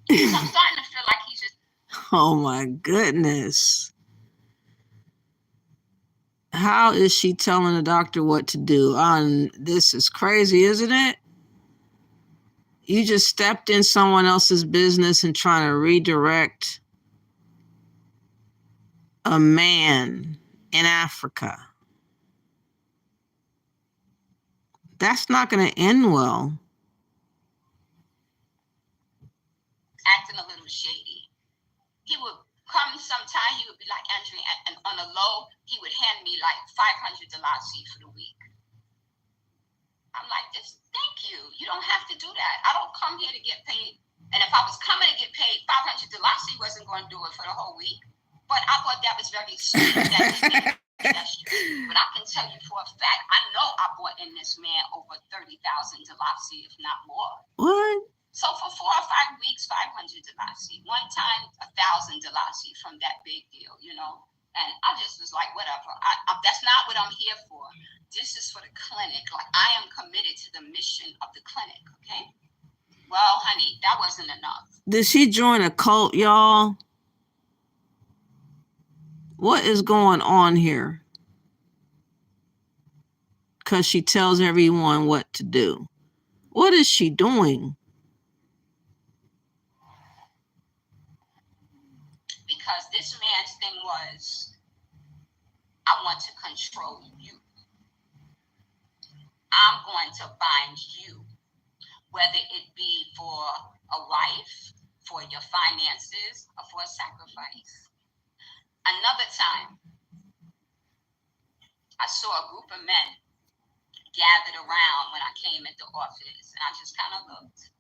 So I'm starting to feel like he's just. Oh my goodness. How is she telling the doctor what to do? This is crazy, isn't it? You just stepped in someone else's business and trying to redirect a man in Africa. That's not going to end well. Acting a little shady. He would come sometime he would be like, Andrea, and on a low, he would hand me like $500 for the week. I'm like, this, thank you. You don't have to do that. I don't come here to get paid. And if I was coming to get paid $500, he wasn't going to do it for the whole week. But I thought that was very sweet. But I can tell you for a fact, I know I brought in this man over 30,000 Dalasi, if not more. What? So for 4 or 5 weeks, 500 Dalasi. One time, 1,000 Dalasi from that big deal, you know. And I just was like, whatever. That's not what I'm here for. This is for the clinic. Like, I am committed to the mission of the clinic, okay? Well, honey, that wasn't enough. Did she join a cult, y'all? What is going on here? Because she tells everyone what to do. What is she doing? Because this man's thing was, I want to control you. I'm going to bind you, whether it be for a wife, for your finances, or for a sacrifice. Another time, I saw a group of men gathered around when I came at the office, and I just kind of looked.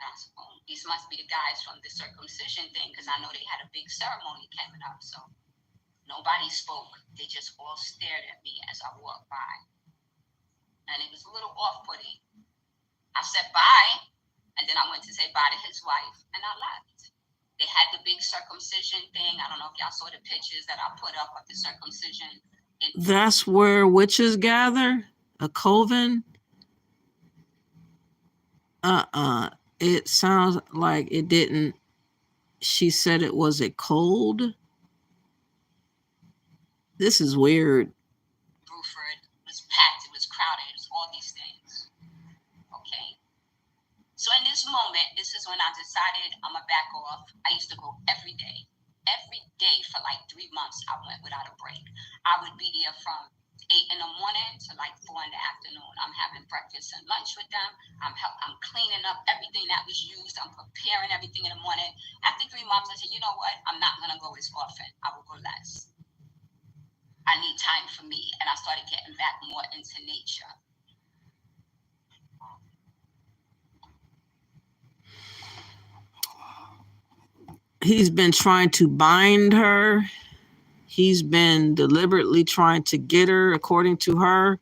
I said, oh, these must be the guys from the circumcision thing, because I know they had a big ceremony coming up. So nobody spoke. They just all stared at me as I walked by. And it was a little off-putting. I said bye, and then I went to say bye to his wife, and I left. They had the big circumcision thing. I don't know if y'all saw the pictures that I put up of the circumcision. That's where witches gather? A coven? It sounds like it didn't. She said it was a cold. This is weird. Bruford was packed, it was crowded, it was all these things. Okay. So in this moment, this is when I decided I'm gonna back off. I used to go every day. Every day for like 3 months, I went without a break. I would be there from 8 in the morning to like 4 in the afternoon. I'm having breakfast and lunch with them. I'm cleaning up everything that was used. I'm preparing everything in the morning. After 3 months, I said, you know what? I'm not gonna go as often. I will go less. I need time for me. And I started getting back more into nature. He's been trying to bind her. He's been deliberately trying to get her, according to her.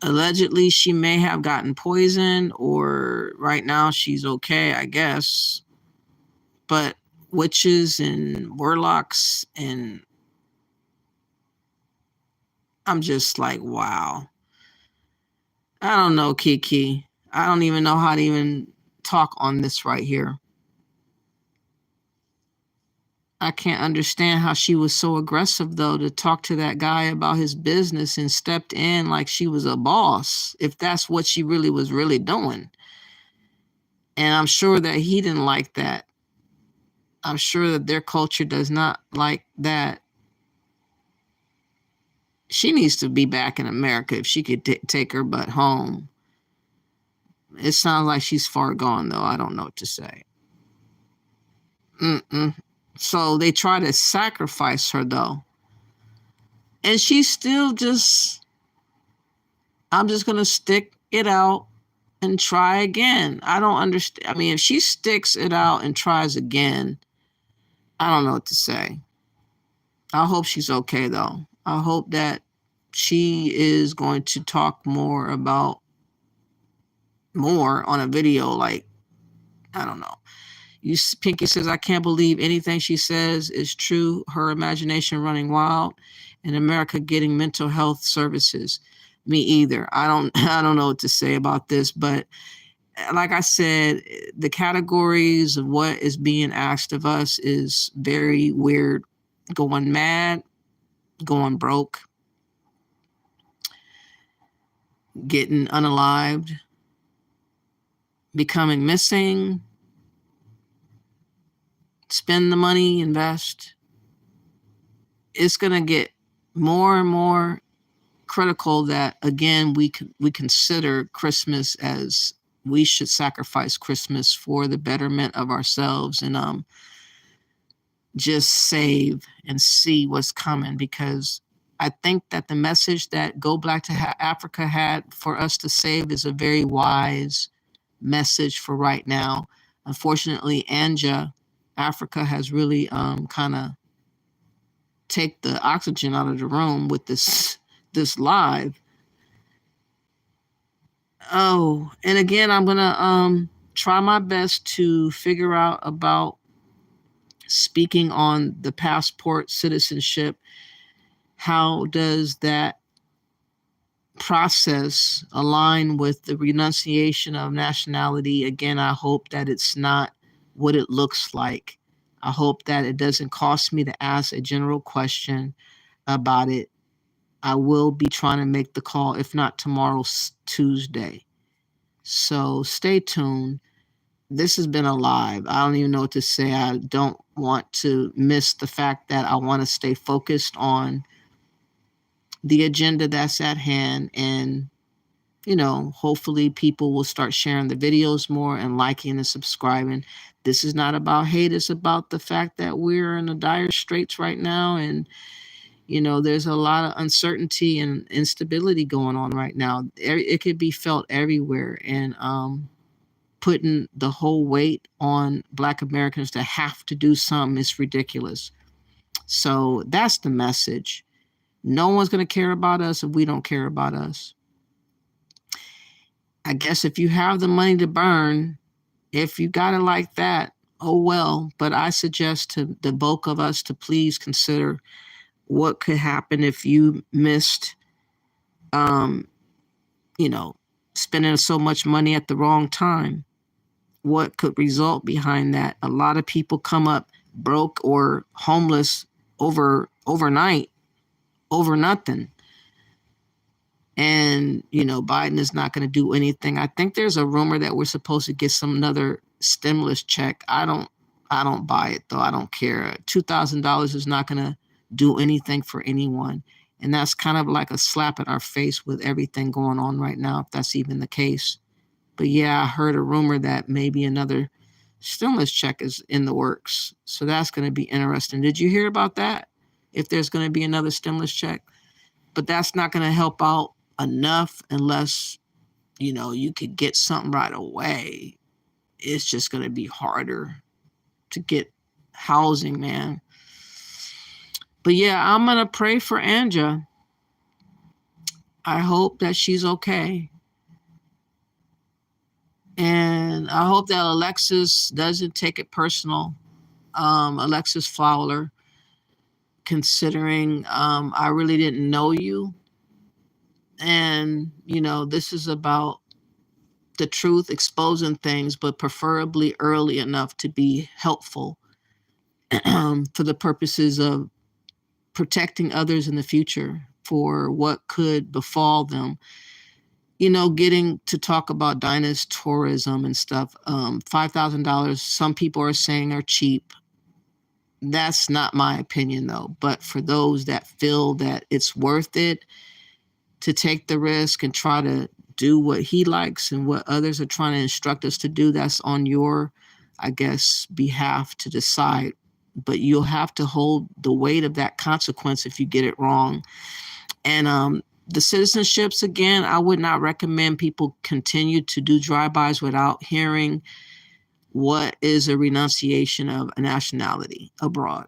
Allegedly, she may have gotten poisoned, or right now she's okay, I guess. But witches and warlocks, and I'm just like, wow. I don't know, Kiki. I don't even know how to even talk on this right here. I can't understand how she was so aggressive, though, to talk to that guy about his business and stepped in like she was a boss, if that's what she really was really doing. And I'm sure that he didn't like that. I'm sure that their culture does not like that. She needs to be back in America if she could take her butt home. It sounds like she's far gone, though. I don't know what to say. So they try to sacrifice her, though. And she's still just, I'm just going to stick it out and try again. I don't understand. I mean, if she sticks it out and tries again, I don't know what to say. I hope she's okay, though. I hope that she is going to talk more on a video, like, I don't know. Pinky says, I can't believe anything she says is true. Her imagination running wild, and America getting mental health services. Me either. I don't know what to say about this, but like I said, the categories of what is being asked of us is very weird. Going mad, going broke, getting unalived, becoming missing, spend the money, invest. It's going to get more and more critical that, again, we consider Christmas as we should sacrifice Christmas for the betterment of ourselves. And just save and see what's coming, because I think that the message that Go Black to Africa had for us to save is a very wise message for right now. Unfortunately, Anga, Africa has really kind of take the oxygen out of the room with this live. Oh, and again, I'm gonna try my best to figure out about speaking on the passport citizenship. How does that process align with the renunciation of nationality? Again, I hope that it's not what it looks like. I hope that it doesn't cost me to ask a general question about it. I will be trying to make the call, if not tomorrow, Tuesday. So stay tuned. This has been a live. I don't even know what to say. I don't want to miss the fact that I want to stay focused on the agenda that's at hand. And, you know, hopefully people will start sharing the videos more and liking and subscribing. This is not about hate. It's about the fact that we're in a dire straits right now. And, you know, there's a lot of uncertainty and instability going on right now. It could be felt everywhere. And putting the whole weight on Black Americans to have to do something is ridiculous. So that's the message. No one's going to care about us if we don't care about us. I guess if you have the money to burn, if you got it like that, oh well. But I suggest to the bulk of us to please consider what could happen if you missed, you know, spending so much money at the wrong time. What could result behind that? A lot of people come up broke or homeless overnight over nothing. And, you know, Biden is not going to do anything. I think there's a rumor that we're supposed to get another stimulus check. I don't buy it, though. I don't care. $2,000 is not going to do anything for anyone. And that's kind of like a slap in our face with everything going on right now, if that's even the case. But yeah, I heard a rumor that maybe another stimulus check is in the works. So that's going to be interesting. Did you hear about that? If there's going to be another stimulus check? But that's not going to help out enough unless, you know, you could get something right away. It's just going to be harder to get housing, man. But yeah, I'm going to pray for Anga. I hope that she's okay. And I hope that Alexis doesn't take it personal. Alexis Fowler, considering I really didn't know you. And, you know, this is about the truth, exposing things, but preferably early enough to be helpful for the purposes of protecting others in the future for what could befall them. You know, getting to talk about Dynast tourism and stuff, $5,000, some people are saying are cheap. That's not my opinion, though. But for those that feel that it's worth it to take the risk and try to do what he likes and what others are trying to instruct us to do, that's on your, I guess, behalf to decide. But you'll have to hold the weight of that consequence if you get it wrong. And the citizenships, again, I would not recommend people continue to do drive-bys without hearing what is a renunciation of a nationality abroad.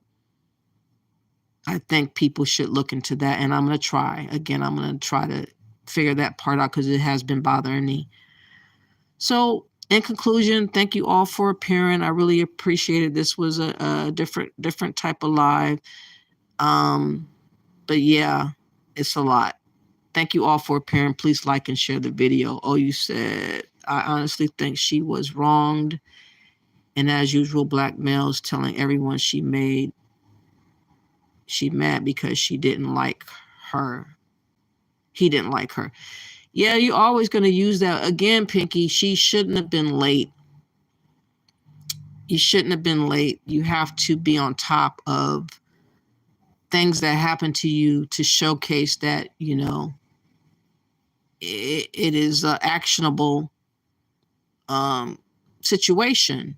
I think people should look into that, and I'm going to try. Again, I'm going to try to figure that part out because it has been bothering me. So, in conclusion, thank you all for appearing. I really appreciate it. This was a different type of live. But yeah, it's a lot. Thank you all for appearing. Please like and share the video. Oh, you said, I honestly think she was wronged. And as usual, black males telling everyone she mad because she didn't like her. He didn't like her. Yeah, you're always going to use that. Again, Pinky, she shouldn't have been late. You shouldn't have been late. You have to be on top of things that happen to you to showcase that, you know, it is an actionable situation.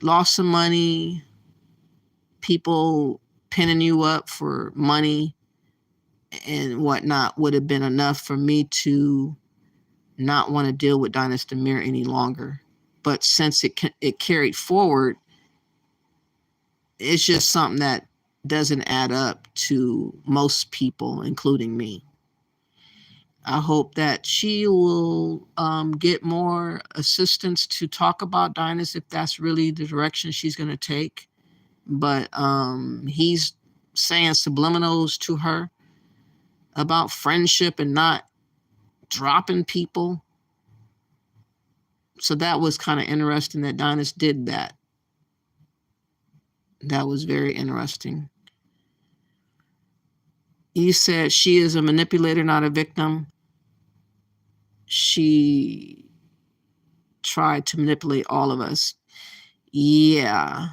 Lost some money, people pinning you up for money and whatnot would have been enough for me to not want to deal with Dynast Mir any longer. But since it carried forward, it's just something that doesn't add up to most people, including me. I hope that she will get more assistance to talk about Dynast if that's really the direction she's going to take. But he's saying subliminals to her about friendship and not dropping people. So that was kind of interesting that Dynast did that. That was very interesting. You said she is a manipulator, not a victim. She tried to manipulate all of us. Yeah.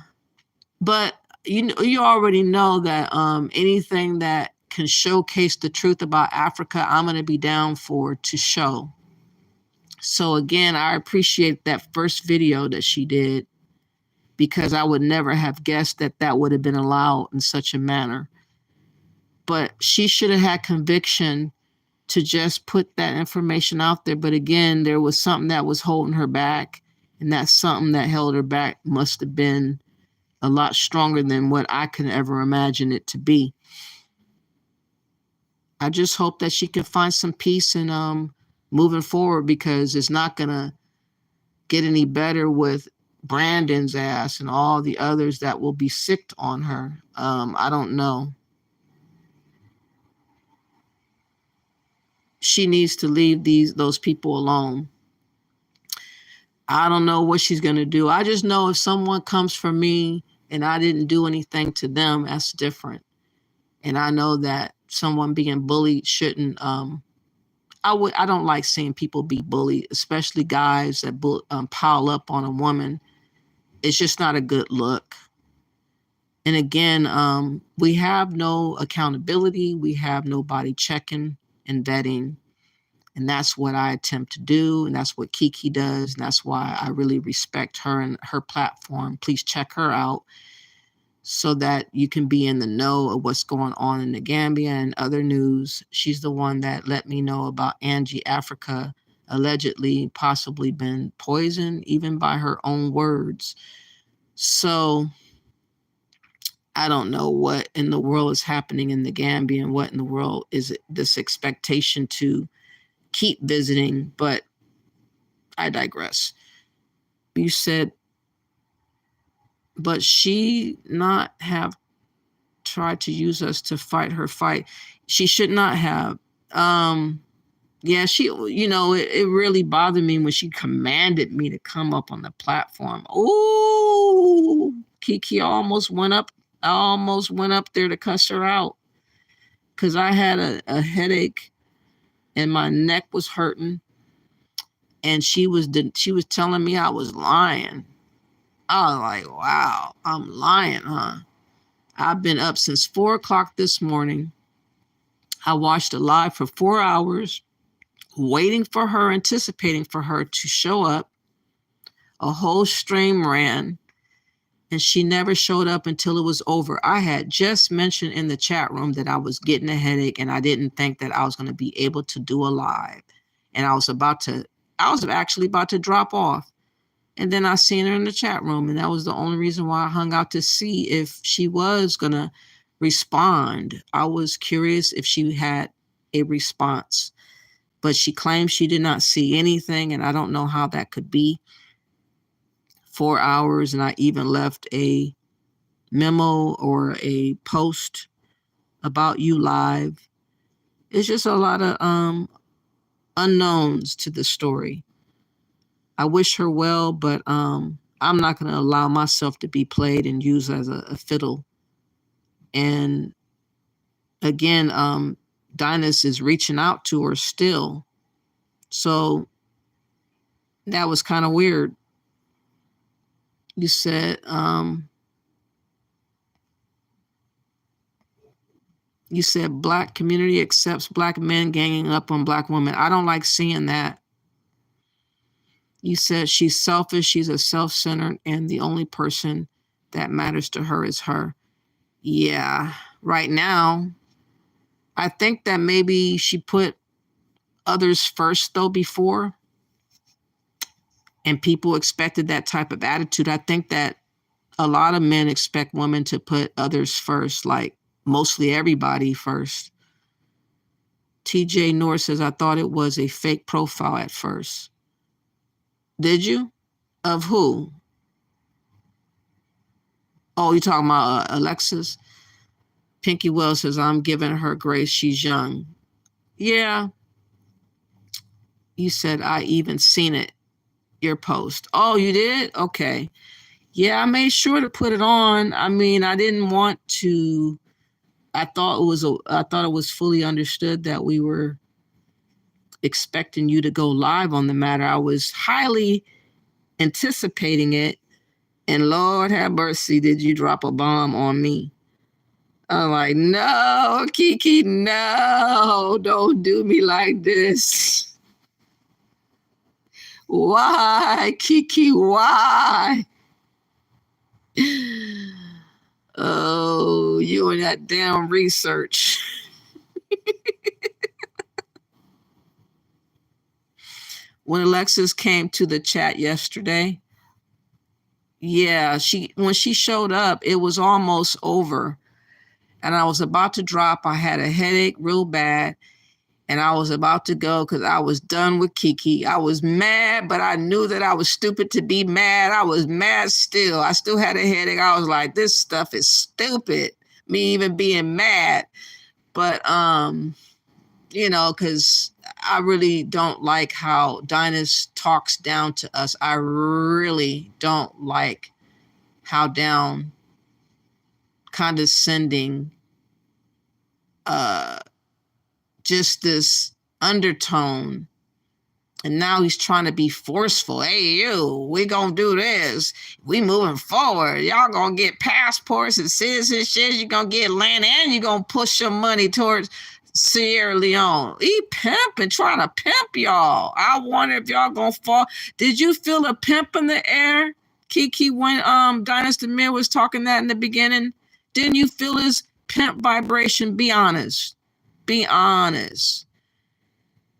But you already know that anything that can showcase the truth about Africa, I'm going to be down for to show. So again, I appreciate that first video that she did, because I would never have guessed that that would have been allowed in such a manner. But she should have had conviction to just put that information out there. But again, there was something that was holding her back, and that something that held her back must have been a lot stronger than what I could ever imagine it to be. I just hope that she can find some peace and moving forward, because it's not gonna get any better with Brandon's ass and all the others that will be sicked on her. I don't know. She needs to leave those people alone. I don't know what she's gonna do. I just know if someone comes for me and I didn't do anything to them, that's different. And I know that someone being bullied shouldn't. I don't like seeing people be bullied, especially guys that pile up on a woman. It's just not a good look. And again, we have no accountability. We have nobody checking and vetting. And that's what I attempt to do. And that's what Kiki does. And that's why I really respect her and her platform. Please check her out so that you can be in the know of what's going on in the Gambia and other news. She's the one that let me know about Angie Africa allegedly possibly been poisoned, even by her own words. So I don't know what in the world is happening in the Gambia and what in the world is this expectation to keep visiting, but I digress. You said, but she not have tried to use us to fight her fight. She should not have. Yeah, she, it really bothered me when she commanded me to come up on the platform. Ooh, Kiki almost went up there to cuss her out, because I had a headache and my neck was hurting, and she was telling me I was lying. I was like, wow, I'm lying, huh? I've been up since 4 o'clock this morning. I watched a live for 4 hours, waiting for her, anticipating for her to show up. A whole stream ran, and she never showed up until it was over. I had just mentioned in the chat room that I was getting a headache, and I didn't think that I was going to be able to do a live. And I was actually about to drop off. And then I seen her in the chat room, and that was the only reason why I hung out, to see if she was going to respond. I was curious if she had a response, but she claimed she did not see anything, and I don't know how that could be. 4 hours, and I even left a memo or a post about you live. It's just a lot of unknowns to the story. I wish her well, but I'm not going to allow myself to be played and used as a fiddle. And again, Dynast is reaching out to her still. So that was kind of weird. You said, black community accepts black men ganging up on black women. I don't like seeing that. You said she's selfish, she's a self-centered, and the only person that matters to her is her. Yeah, right now, I think that maybe she put others first though before, and people expected that type of attitude. I think that a lot of men expect women to put others first, like mostly everybody first. TJ North says, I thought it was a fake profile at first. Did you? Of who? Oh, you're talking about Alexis? Pinky Wells says, I'm giving her grace. She's young. Yeah. You said, I even seen it, your post. Oh, you did? Okay. Yeah, I made sure to put it on. I mean, I didn't want to. I thought it was fully understood that we were expecting you to go live on the matter. I was highly anticipating it. And Lord have mercy, did you drop a bomb on me? I'm like, no, Kiki, no, don't do me like this. Why, Kiki, why? Oh, you and that damn research. When Alexis came to the chat yesterday, yeah, when she showed up, it was almost over. And I was about to drop. I had a headache real bad. And I was about to go because I was done with Kiki. I was mad, but I knew that I was stupid to be mad. I was mad still. I still had a headache. I was like, this stuff is stupid. Me even being mad. But, you know, because I really don't like how Dynast talks down to us. I really don't like how down condescending just this undertone. And now he's trying to be forceful. Hey, you, we gonna do this. We moving forward. Y'all gonna get passports and citizenship. You're gonna get land and you're gonna push your money towards Sierra Leone. He pimping, trying to pimp y'all. I wonder if y'all gonna fall. Did you feel a pimp in the air, Kiki, when Dynast Mir was talking that in the beginning? Didn't you feel his pimp vibration? Be honest. Be honest.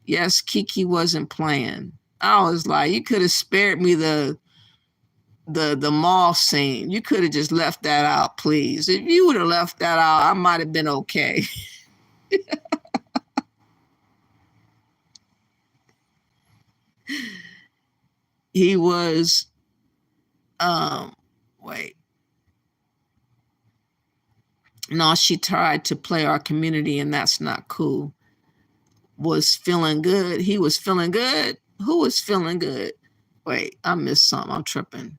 Yes, Kiki wasn't playing. I was like, you could have spared me the mall scene. You could have just left that out, please. If you would have left that out, I might have been okay. He was, wait. No, she tried to play our community, and that's not cool. Was feeling good. He was feeling good. Who was feeling good? Wait, I missed something. I'm tripping.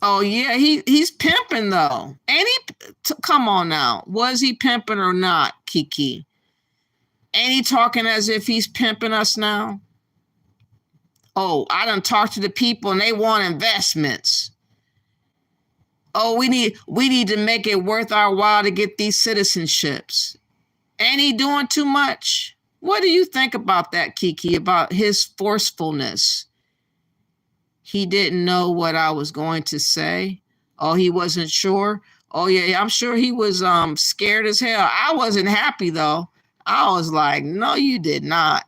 Oh yeah, he's pimping though. Ain't he? Come on now. Was he pimping or not, Kiki? Ain't he talking as if he's pimping us now? Oh, I done talked to the people and they want investments. Oh, we need to make it worth our while to get these citizenships. Ain't he doing too much? What do you think about that, Kiki, about his forcefulness? He didn't know what I was going to say. Oh, he wasn't sure. Oh, yeah, I'm sure he was scared as hell. I wasn't happy, though. I was like, no, you did not.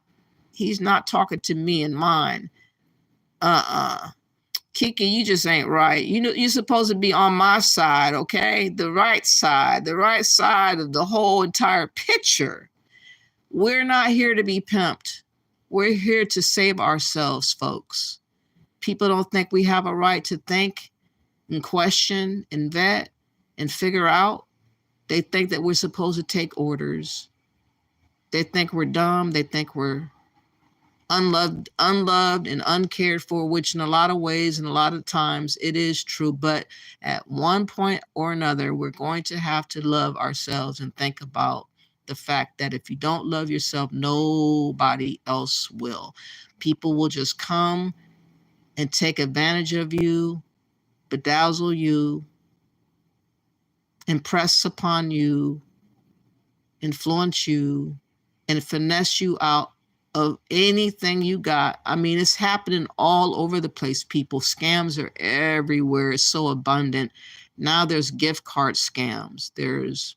He's not talking to me and mine. Kiki, you just ain't right. You know, you're supposed to be on my side, okay? The right side of the whole entire picture. We're not here to be pimped. We're here to save ourselves, folks. People don't think we have a right to think and question and vet and figure out. They think that we're supposed to take orders. They think we're dumb. They think we're unloved and uncared for, which in a lot of ways and a lot of times it is true. But at one point or another, we're going to have to love ourselves and think about the fact that if you don't love yourself, nobody else will. People will just come and take advantage of you, bedazzle you, impress upon you, influence you, and finesse you out of anything you got. I mean, it's happening all over the place, people. Scams are everywhere. It's so abundant. Now there's gift card scams. There's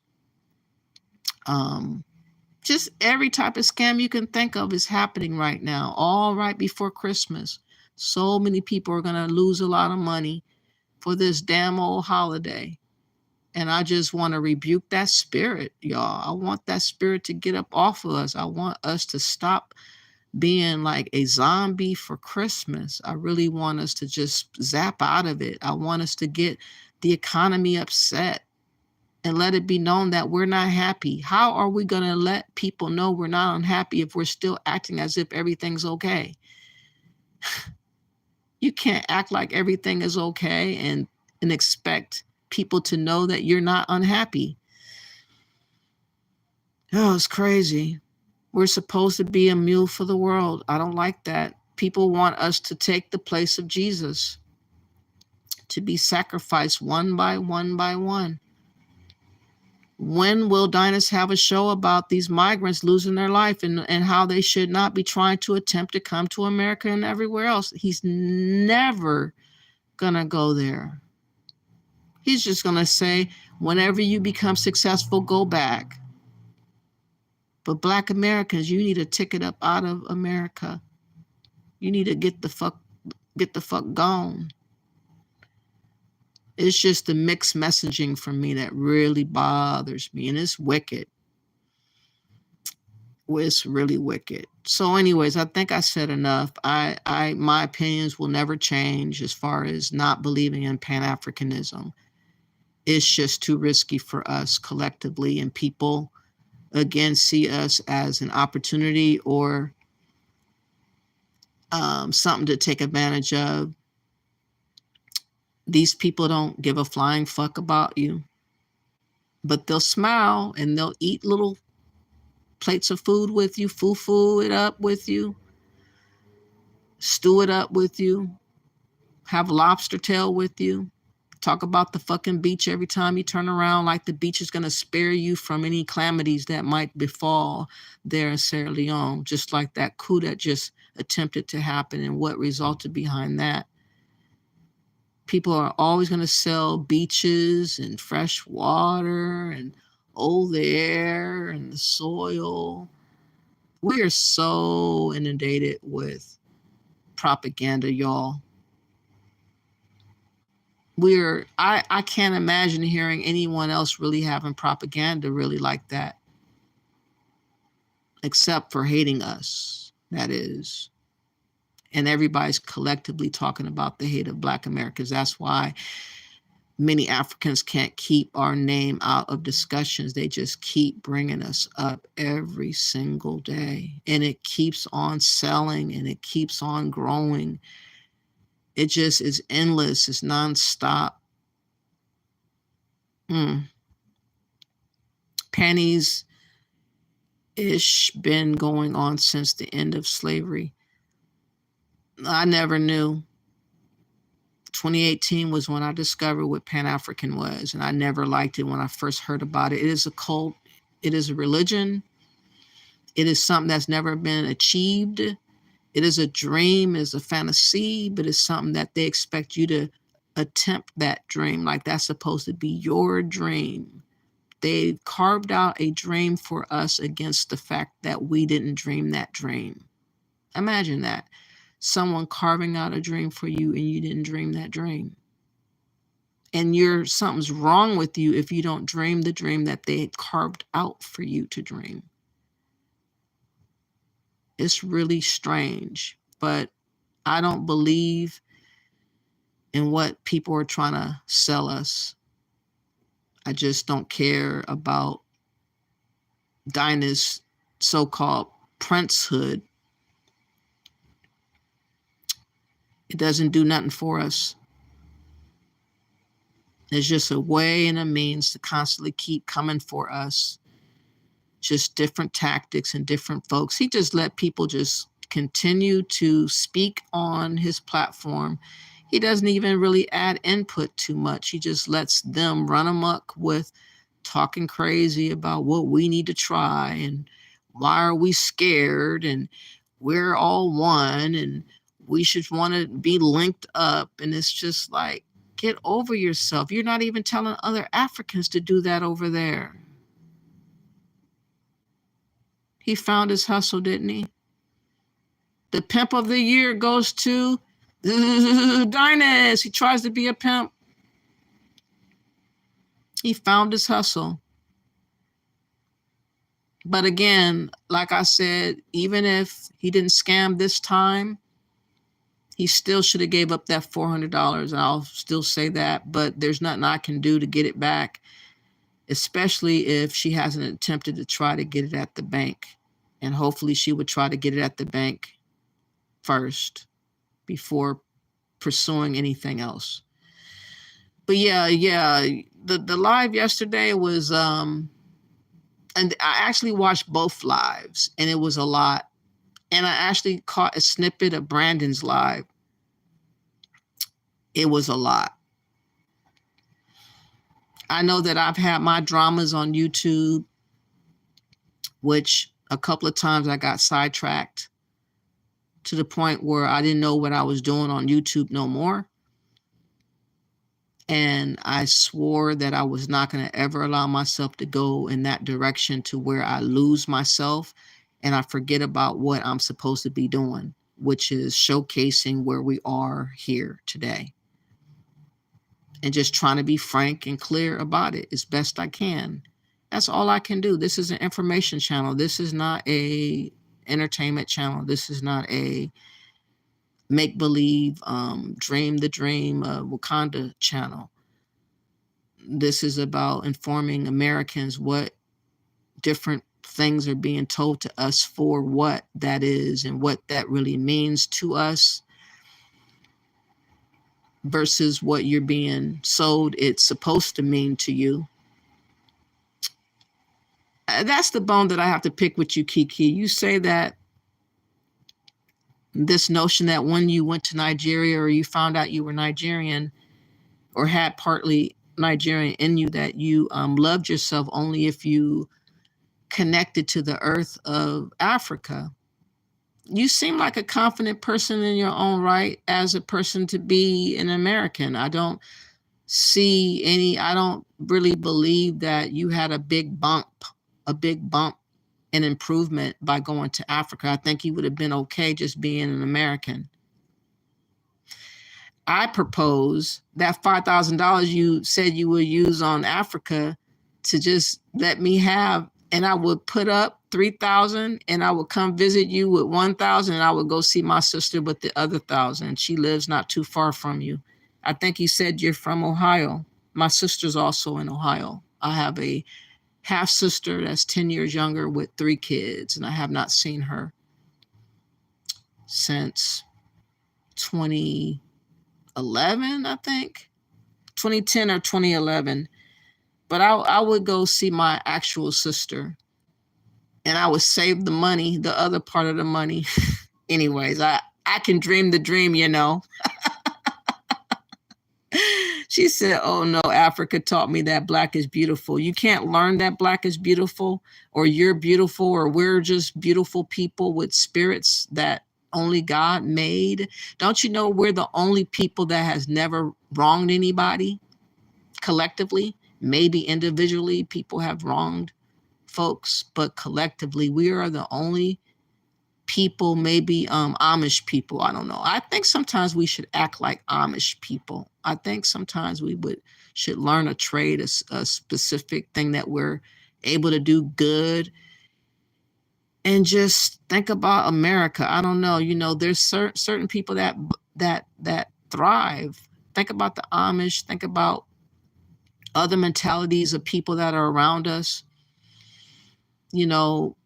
just every type of scam you can think of is happening right now, all right before Christmas. So many people are going to lose a lot of money for this damn old holiday. And I just want to rebuke that spirit, y'all. I want that spirit to get up off of us. I want us to stop being like a zombie for Christmas. I really want us to just zap out of it. I want us to get the economy upset and let it be known that we're not happy. How are we going to let people know we're not unhappy if we're still acting as if everything's okay? You can't act like everything is okay and expect people to know that you're not unhappy. Oh, it's crazy. We're supposed to be a mule for the world. I don't like that. People want us to take the place of Jesus, to be sacrificed one by one by one. When will Dynast have a show about these migrants losing their life and how they should not be trying to attempt to come to America and everywhere else? He's never going to go there. He's just going to say, whenever you become successful, go back. But Black Americans, you need a ticket up out of America. You need to get the fuck gone. It's just the mixed messaging from me that really bothers me, and it's wicked. It's really wicked. So anyways, I think I said enough. My opinions will never change as far as not believing in Pan-Africanism. It's just too risky for us collectively, and people again see us as an opportunity or something to take advantage of. These people don't give a flying fuck about you, but they'll smile and they'll eat little plates of food with you, foo-foo it up with you, stew it up with you, have lobster tail with you, talk about the fucking beach every time you turn around like the beach is going to spare you from any calamities that might befall there in Sierra Leone, just like that coup that just attempted to happen and what resulted behind that. People are always going to sell beaches and fresh water and the air and the soil. We are so inundated with propaganda, y'all. I can't imagine hearing anyone else really having propaganda really like that, except for hating us, that is. And everybody's collectively talking about the hate of Black Americans. That's why many Africans can't keep our name out of discussions. They just keep bringing us up every single day. And it keeps on selling and it keeps on growing. It just is endless. It's nonstop. Panties-ish been going on since the end of slavery. I never knew. 2018 was when I discovered what Pan-African was, and I never liked it when I first heard about it. It is a cult. It is a religion. It is something that's never been achieved. It is a dream, it is a fantasy, but it's something that they expect you to attempt that dream, like that's supposed to be your dream. They carved out a dream for us against the fact that we didn't dream that dream. Imagine that. Someone carving out a dream for you and you didn't dream that dream. And something's wrong with you if you don't dream the dream that they had carved out for you to dream. It's really strange, but I don't believe in what people are trying to sell us. I just don't care about Dynast's so-called princehood. It doesn't do nothing for us. It's just a way and a means to constantly keep coming for us. Just different tactics and different folks. He just let people just continue to speak on his platform. He doesn't even really add input too much. He just lets them run amok with talking crazy about what we need to try and why are we scared and we're all one and we should want to be linked up. And it's just like, get over yourself. You're not even telling other Africans to do that over there. He found his hustle, didn't he? The pimp of the year goes to Dynast. He tries to be a pimp. He found his hustle. But again, like I said, even if he didn't scam this time, he still should have gave up that $400. And I'll still say that, but there's nothing I can do to get it back, especially if she hasn't attempted to try to get it at the bank. And hopefully she would try to get it at the bank first before pursuing anything else. But yeah, the live yesterday was, and I actually watched both lives, and it was a lot. And I actually caught a snippet of Brandon's live. It was a lot. I know that I've had my dramas on YouTube, which a couple of times I got sidetracked to the point where I didn't know what I was doing on YouTube no more. And I swore that I was not going to ever allow myself to go in that direction to where I lose myself and I forget about what I'm supposed to be doing, which is showcasing where we are here today. And just trying to be frank and clear about it as best I can. That's all I can do. This is an information channel. This is not a entertainment channel. This is not a make-believe, dream the dream, Wakanda channel. This is about informing Americans what different things are being told to us for what that is and what that really means to us versus what you're being sold it's supposed to mean to you. That's the bone that I have to pick with you, Kiki. You say that this notion that when you went to Nigeria or you found out you were Nigerian or had partly Nigerian in you, that you loved yourself only if you connected to the earth of Africa. You seem like a confident person in your own right as a person to be an American. I don't really believe that you had a big bump in improvement by going to Africa. I think you would have been okay just being an American. I propose that $5,000 you said you would use on Africa to just let me have, and I would put up 3,000 and I would come visit you with 1,000 and I would go see my sister with the other 1,000. She lives not too far from you. I think you said you're from Ohio. My sister's also in Ohio. I have a half sister that's 10 years younger with 3 kids, and I have not seen her since 2011, I think 2010 or 2011. But I would go see my actual sister and I would save the money, the other part of the money. Anyways, I can dream the dream, you know. She said, oh no, Africa taught me that black is beautiful. You can't learn that black is beautiful, or you're beautiful, or we're just beautiful people with spirits that only God made. Don't you know we're the only people that has never wronged anybody collectively? Maybe individually people have wronged folks, but collectively we are the only people, maybe Amish people, I don't know. I think sometimes we should act like Amish people. I think sometimes we should learn a trade, a specific thing that we're able to do good, and just think about America. I don't know, you know, there's certain people that thrive. Think about the Amish, think about other mentalities of people that are around us. You know,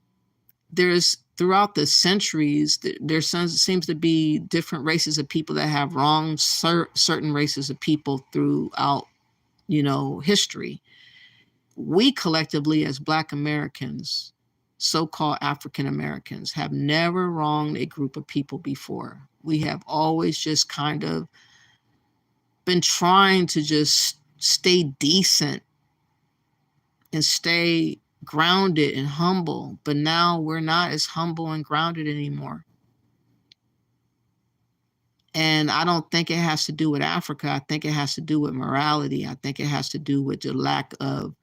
there's throughout the centuries, there seems to be different races of people that have wronged certain races of people throughout, you know, history. We collectively as Black Americans, so-called African Americans, have never wronged a group of people before. We have always just kind of been trying to just stay decent and stay grounded and humble, but now we're not as humble and grounded anymore. And I don't think it has to do with Africa. I think it has to do with morality. I think it has to do with the lack of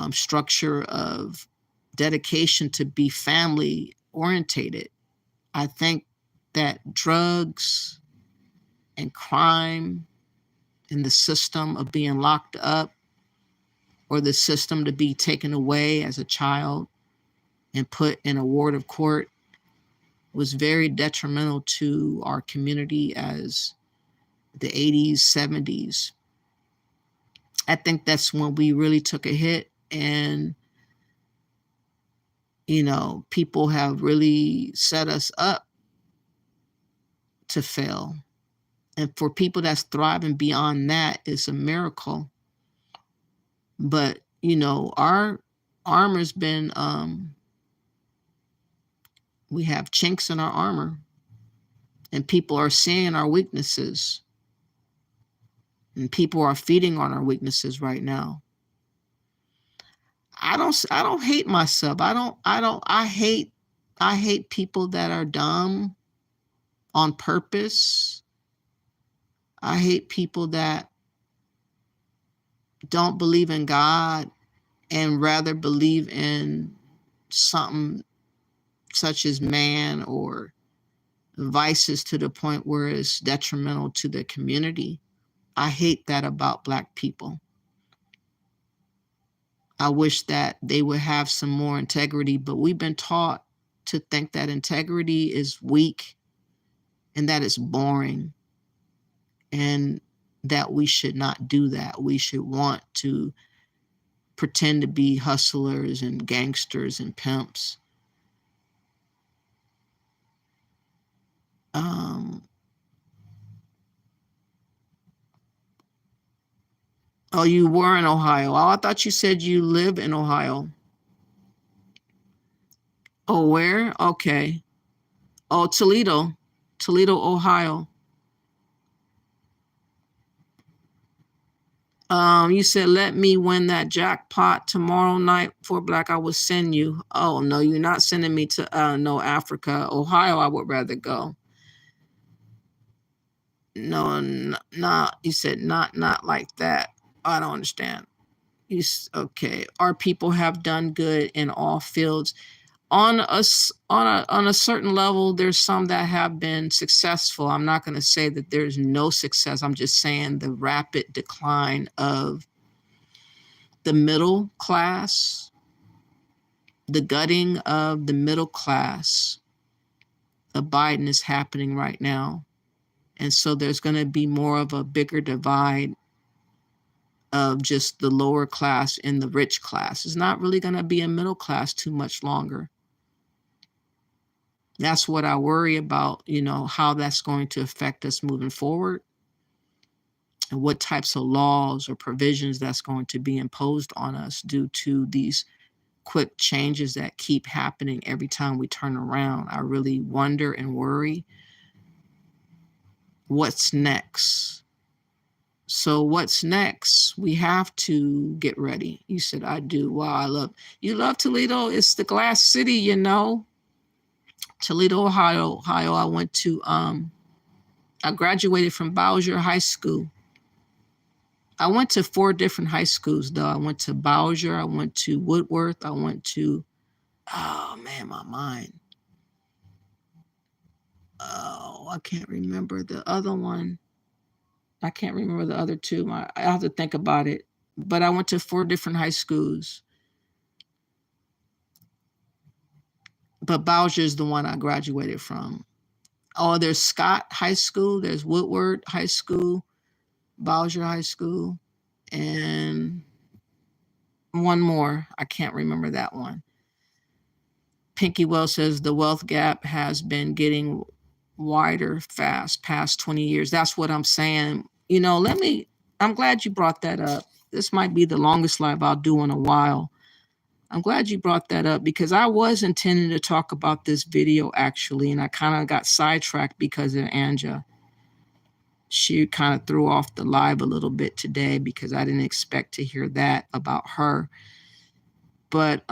structure of dedication to be family orientated. I think that drugs and crime and the system of being locked up, or the system to be taken away as a child and put in a ward of court, was very detrimental to our community as the 80s, 70s. I think that's when we really took a hit, and people have really set us up to fail. And for people that's thriving beyond that, it's a miracle. But our armor's been we have chinks in our armor, and people are seeing our weaknesses, and people are feeding on our weaknesses right now. I don't hate myself. I hate people that are dumb on purpose. I hate people that don't believe in God and rather believe in something such as man, or vices to the point where it's detrimental to the community. I hate that about Black people. I wish that they would have some more integrity, but we've been taught to think that integrity is weak and that it's boring, and that we should not do that. We should want to pretend to be hustlers and gangsters and pimps. Oh, you were in Ohio. Oh, I thought you said you live in Ohio. Oh, where? Okay. Oh, Toledo, Ohio. You said, let me win that jackpot tomorrow night for Black. I will send you. Oh, no, you're not sending me to no, Africa. Ohio, I would rather go. No, not. You said not like that. I don't understand. Okay. Our people have done good in all fields. On a certain level, there's some that have been successful. I'm not going to say that there's no success. I'm just saying the rapid decline of the middle class, the gutting of the middle class of Biden is happening right now. And so there's going to be more of a bigger divide of just the lower class and the rich class. It's not really going to be a middle class too much longer. That's what I worry about, how that's going to affect us moving forward, and what types of laws or provisions that's going to be imposed on us due to these quick changes that keep happening every time we turn around. I really wonder and worry what's next. So what's next? We have to get ready. You said, I do. Wow, you love Toledo. It's the glass city, Toledo, Ohio. I went to, I graduated from Bowser High School. I went to 4 different high schools, though. I went to Bowser, I went to Woodworth, I went to, oh man, my mind. Oh, I can't remember the other one. I can't remember the other 2. I have to think about it. But I went to 4 different high schools. But Bowser is the one I graduated from. Oh, there's Scott High School, there's Woodward High School, Bowser High School, and one more. I can't remember that one. Pinky Well says the wealth gap has been getting wider fast past 20 years. That's what I'm saying. I'm glad you brought that up. This might be the longest live I'll do in a while. I'm glad you brought that up, because I was intending to talk about this video actually, and I kind of got sidetracked because of Anga. She kind of threw off the live a little bit today because I didn't expect to hear that about her. But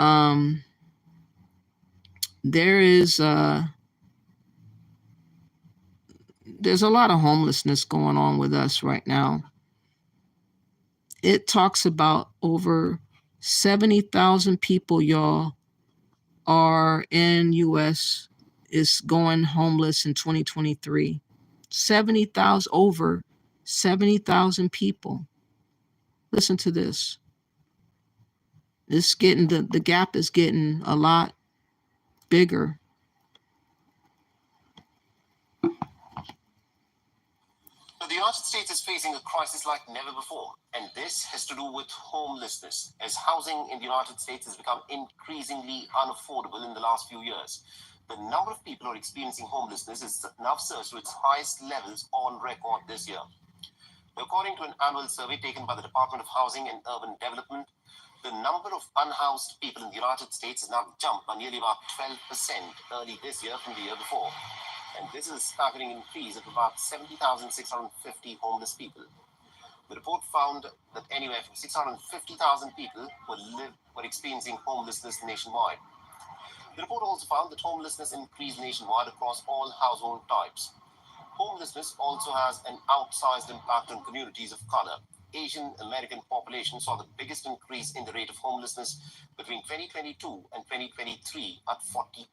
there's a lot of homelessness going on with us right now. It talks about over 70,000 people, y'all, are in U.S. is going homeless in 2023. 70,000, over 70,000 people. Listen to this. This getting the gap is getting a lot bigger. The United States is facing a crisis like never before, and this has to do with homelessness, as housing in the United States has become increasingly unaffordable in the last few years. The number of people who are experiencing homelessness is now surged to its highest levels on record this year. According to an annual survey taken by the Department of Housing and Urban Development, the number of unhoused people in the United States has now jumped by nearly about 12% early this year from the year before. And this is a staggering increase of about 70,650 homeless people. The report found that anywhere from 650,000 people were experiencing homelessness nationwide. The report also found that homelessness increased nationwide across all household types. Homelessness also has an outsized impact on communities of color. Asian American population saw the biggest increase in the rate of homelessness between 2022 and 2023 at 40%.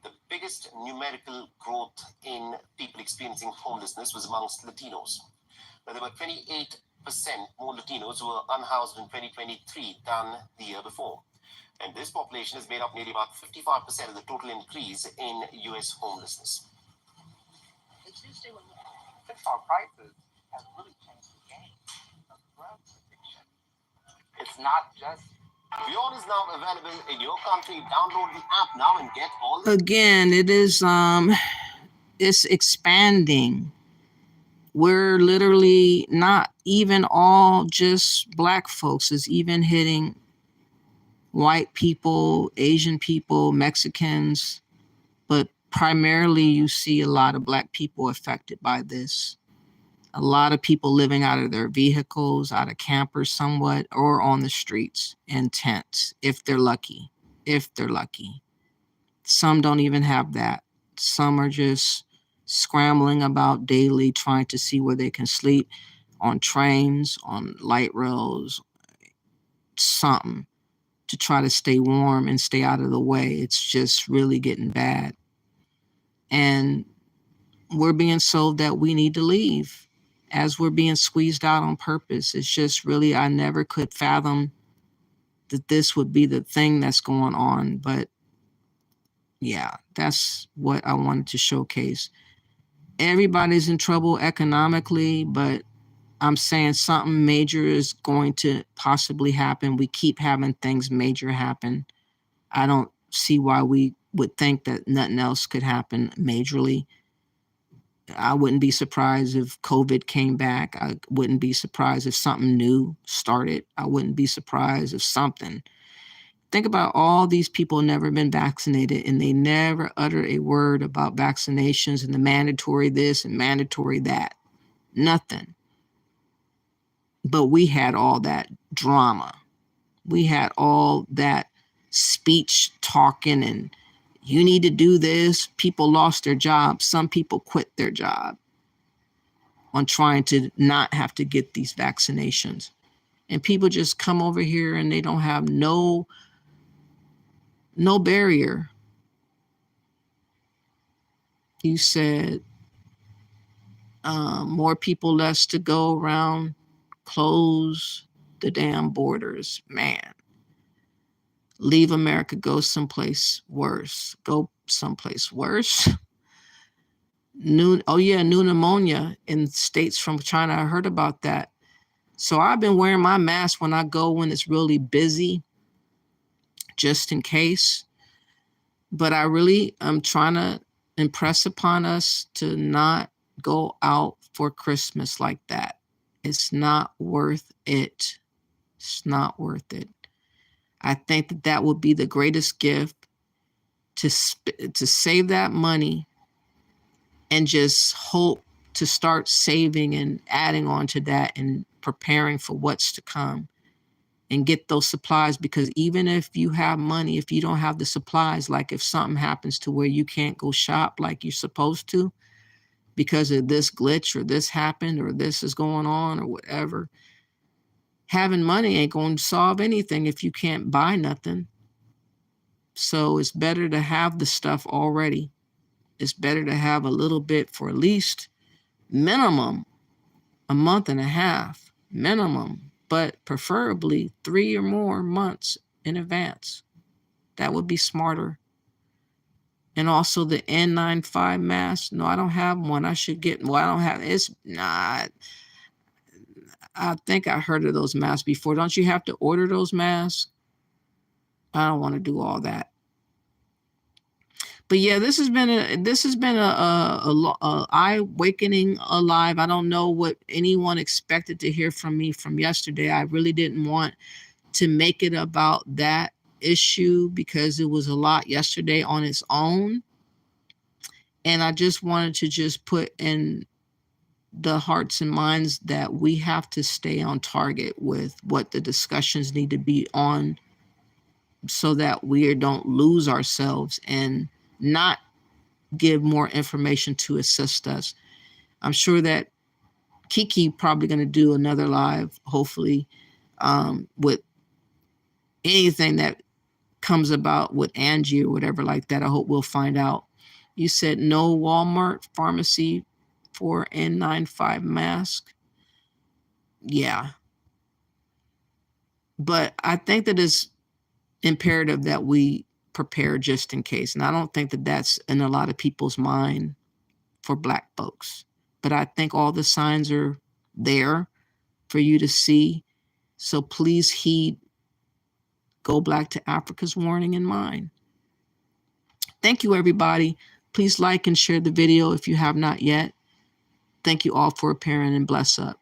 The biggest numerical growth in people experiencing homelessness was amongst Latinos. Now, there were 28% more Latinos who were unhoused in 2023 than the year before. And this population has made up nearly about 55% of the total increase in U.S. homelessness. It's interesting when fix-all prices has really changed the game of drug addiction. It's not just. Beyond is now available in your country. Download the app now and get all the... Again, it is it's expanding. We're literally not even all just black folks. It's even hitting white people, Asian people, Mexicans, but primarily you see a lot of black people affected by this. A lot of people living out of their vehicles, out of campers somewhat, or on the streets in tents, if they're lucky. Some don't even have that. Some are just scrambling about daily, trying to see where they can sleep, on trains, on light rails, something to try to stay warm and stay out of the way. It's just really getting bad. And we're being sold that we need to leave as we're being squeezed out on purpose. It's just really, I never could fathom that this would be the thing that's going on. But yeah, that's what I wanted to showcase. Everybody's in trouble economically, but I'm saying something major is going to possibly happen. We keep having things major happen. I don't see why we would think that nothing else could happen majorly. I wouldn't be surprised if COVID came back. I wouldn't be surprised if something new started. I wouldn't be surprised if something. Think about all these people never been vaccinated and they never utter a word about vaccinations and the mandatory this and mandatory that. Nothing. But we had all that drama. We had all that speech talking and you need to do this. People lost their jobs. Some people quit their job on trying to not have to get these vaccinations. And people just come over here and they don't have no barrier. You said more people, less to go around. Close the damn borders, man. Leave America, go someplace worse. Go someplace worse. New pneumonia in states from China. I heard about that. So I've been wearing my mask when I go when it's really busy, just in case. But I'm trying to impress upon us to not go out for Christmas like that. It's not worth it. It's not worth it. I think that would be the greatest gift, to save that money and just hope to start saving and adding on to that and preparing for what's to come and get those supplies. Because even if you have money, if you don't have the supplies, like if something happens to where you can't go shop like you're supposed to because of this glitch or this happened or this is going on or whatever. Having money ain't going to solve anything if you can't buy nothing. So it's better to have the stuff already. It's better to have a little bit for at least minimum a month and a half, minimum, but preferably 3 or more months in advance. That would be smarter. And also the N95 mask. No, I don't have one. I should get, well, I don't have, it's not, I think I heard of those masks before. Don't you have to order those masks? I don't want to do all that. But yeah, this has been a eye-awakening alive. I don't know what anyone expected to hear from me from yesterday. I really didn't want to make it about that issue because it was a lot yesterday on its own. And I just wanted to just put in the hearts and minds that we have to stay on target with what the discussions need to be on so that we don't lose ourselves and not give more information to assist us. I'm sure that Kiki probably going to do another live, hopefully, with anything that comes about with Angie or whatever like that. I hope we'll find out. You said no Walmart pharmacy for N95 mask. Yeah. But I think that it's imperative that we prepare just in case. And I don't think that that's in a lot of people's mind for Black folks. But I think all the signs are there for you to see. So please heed Go Black to Africa's warning in mind. Thank you, everybody. Please like and share the video if you have not yet. Thank you all for appearing and bless up.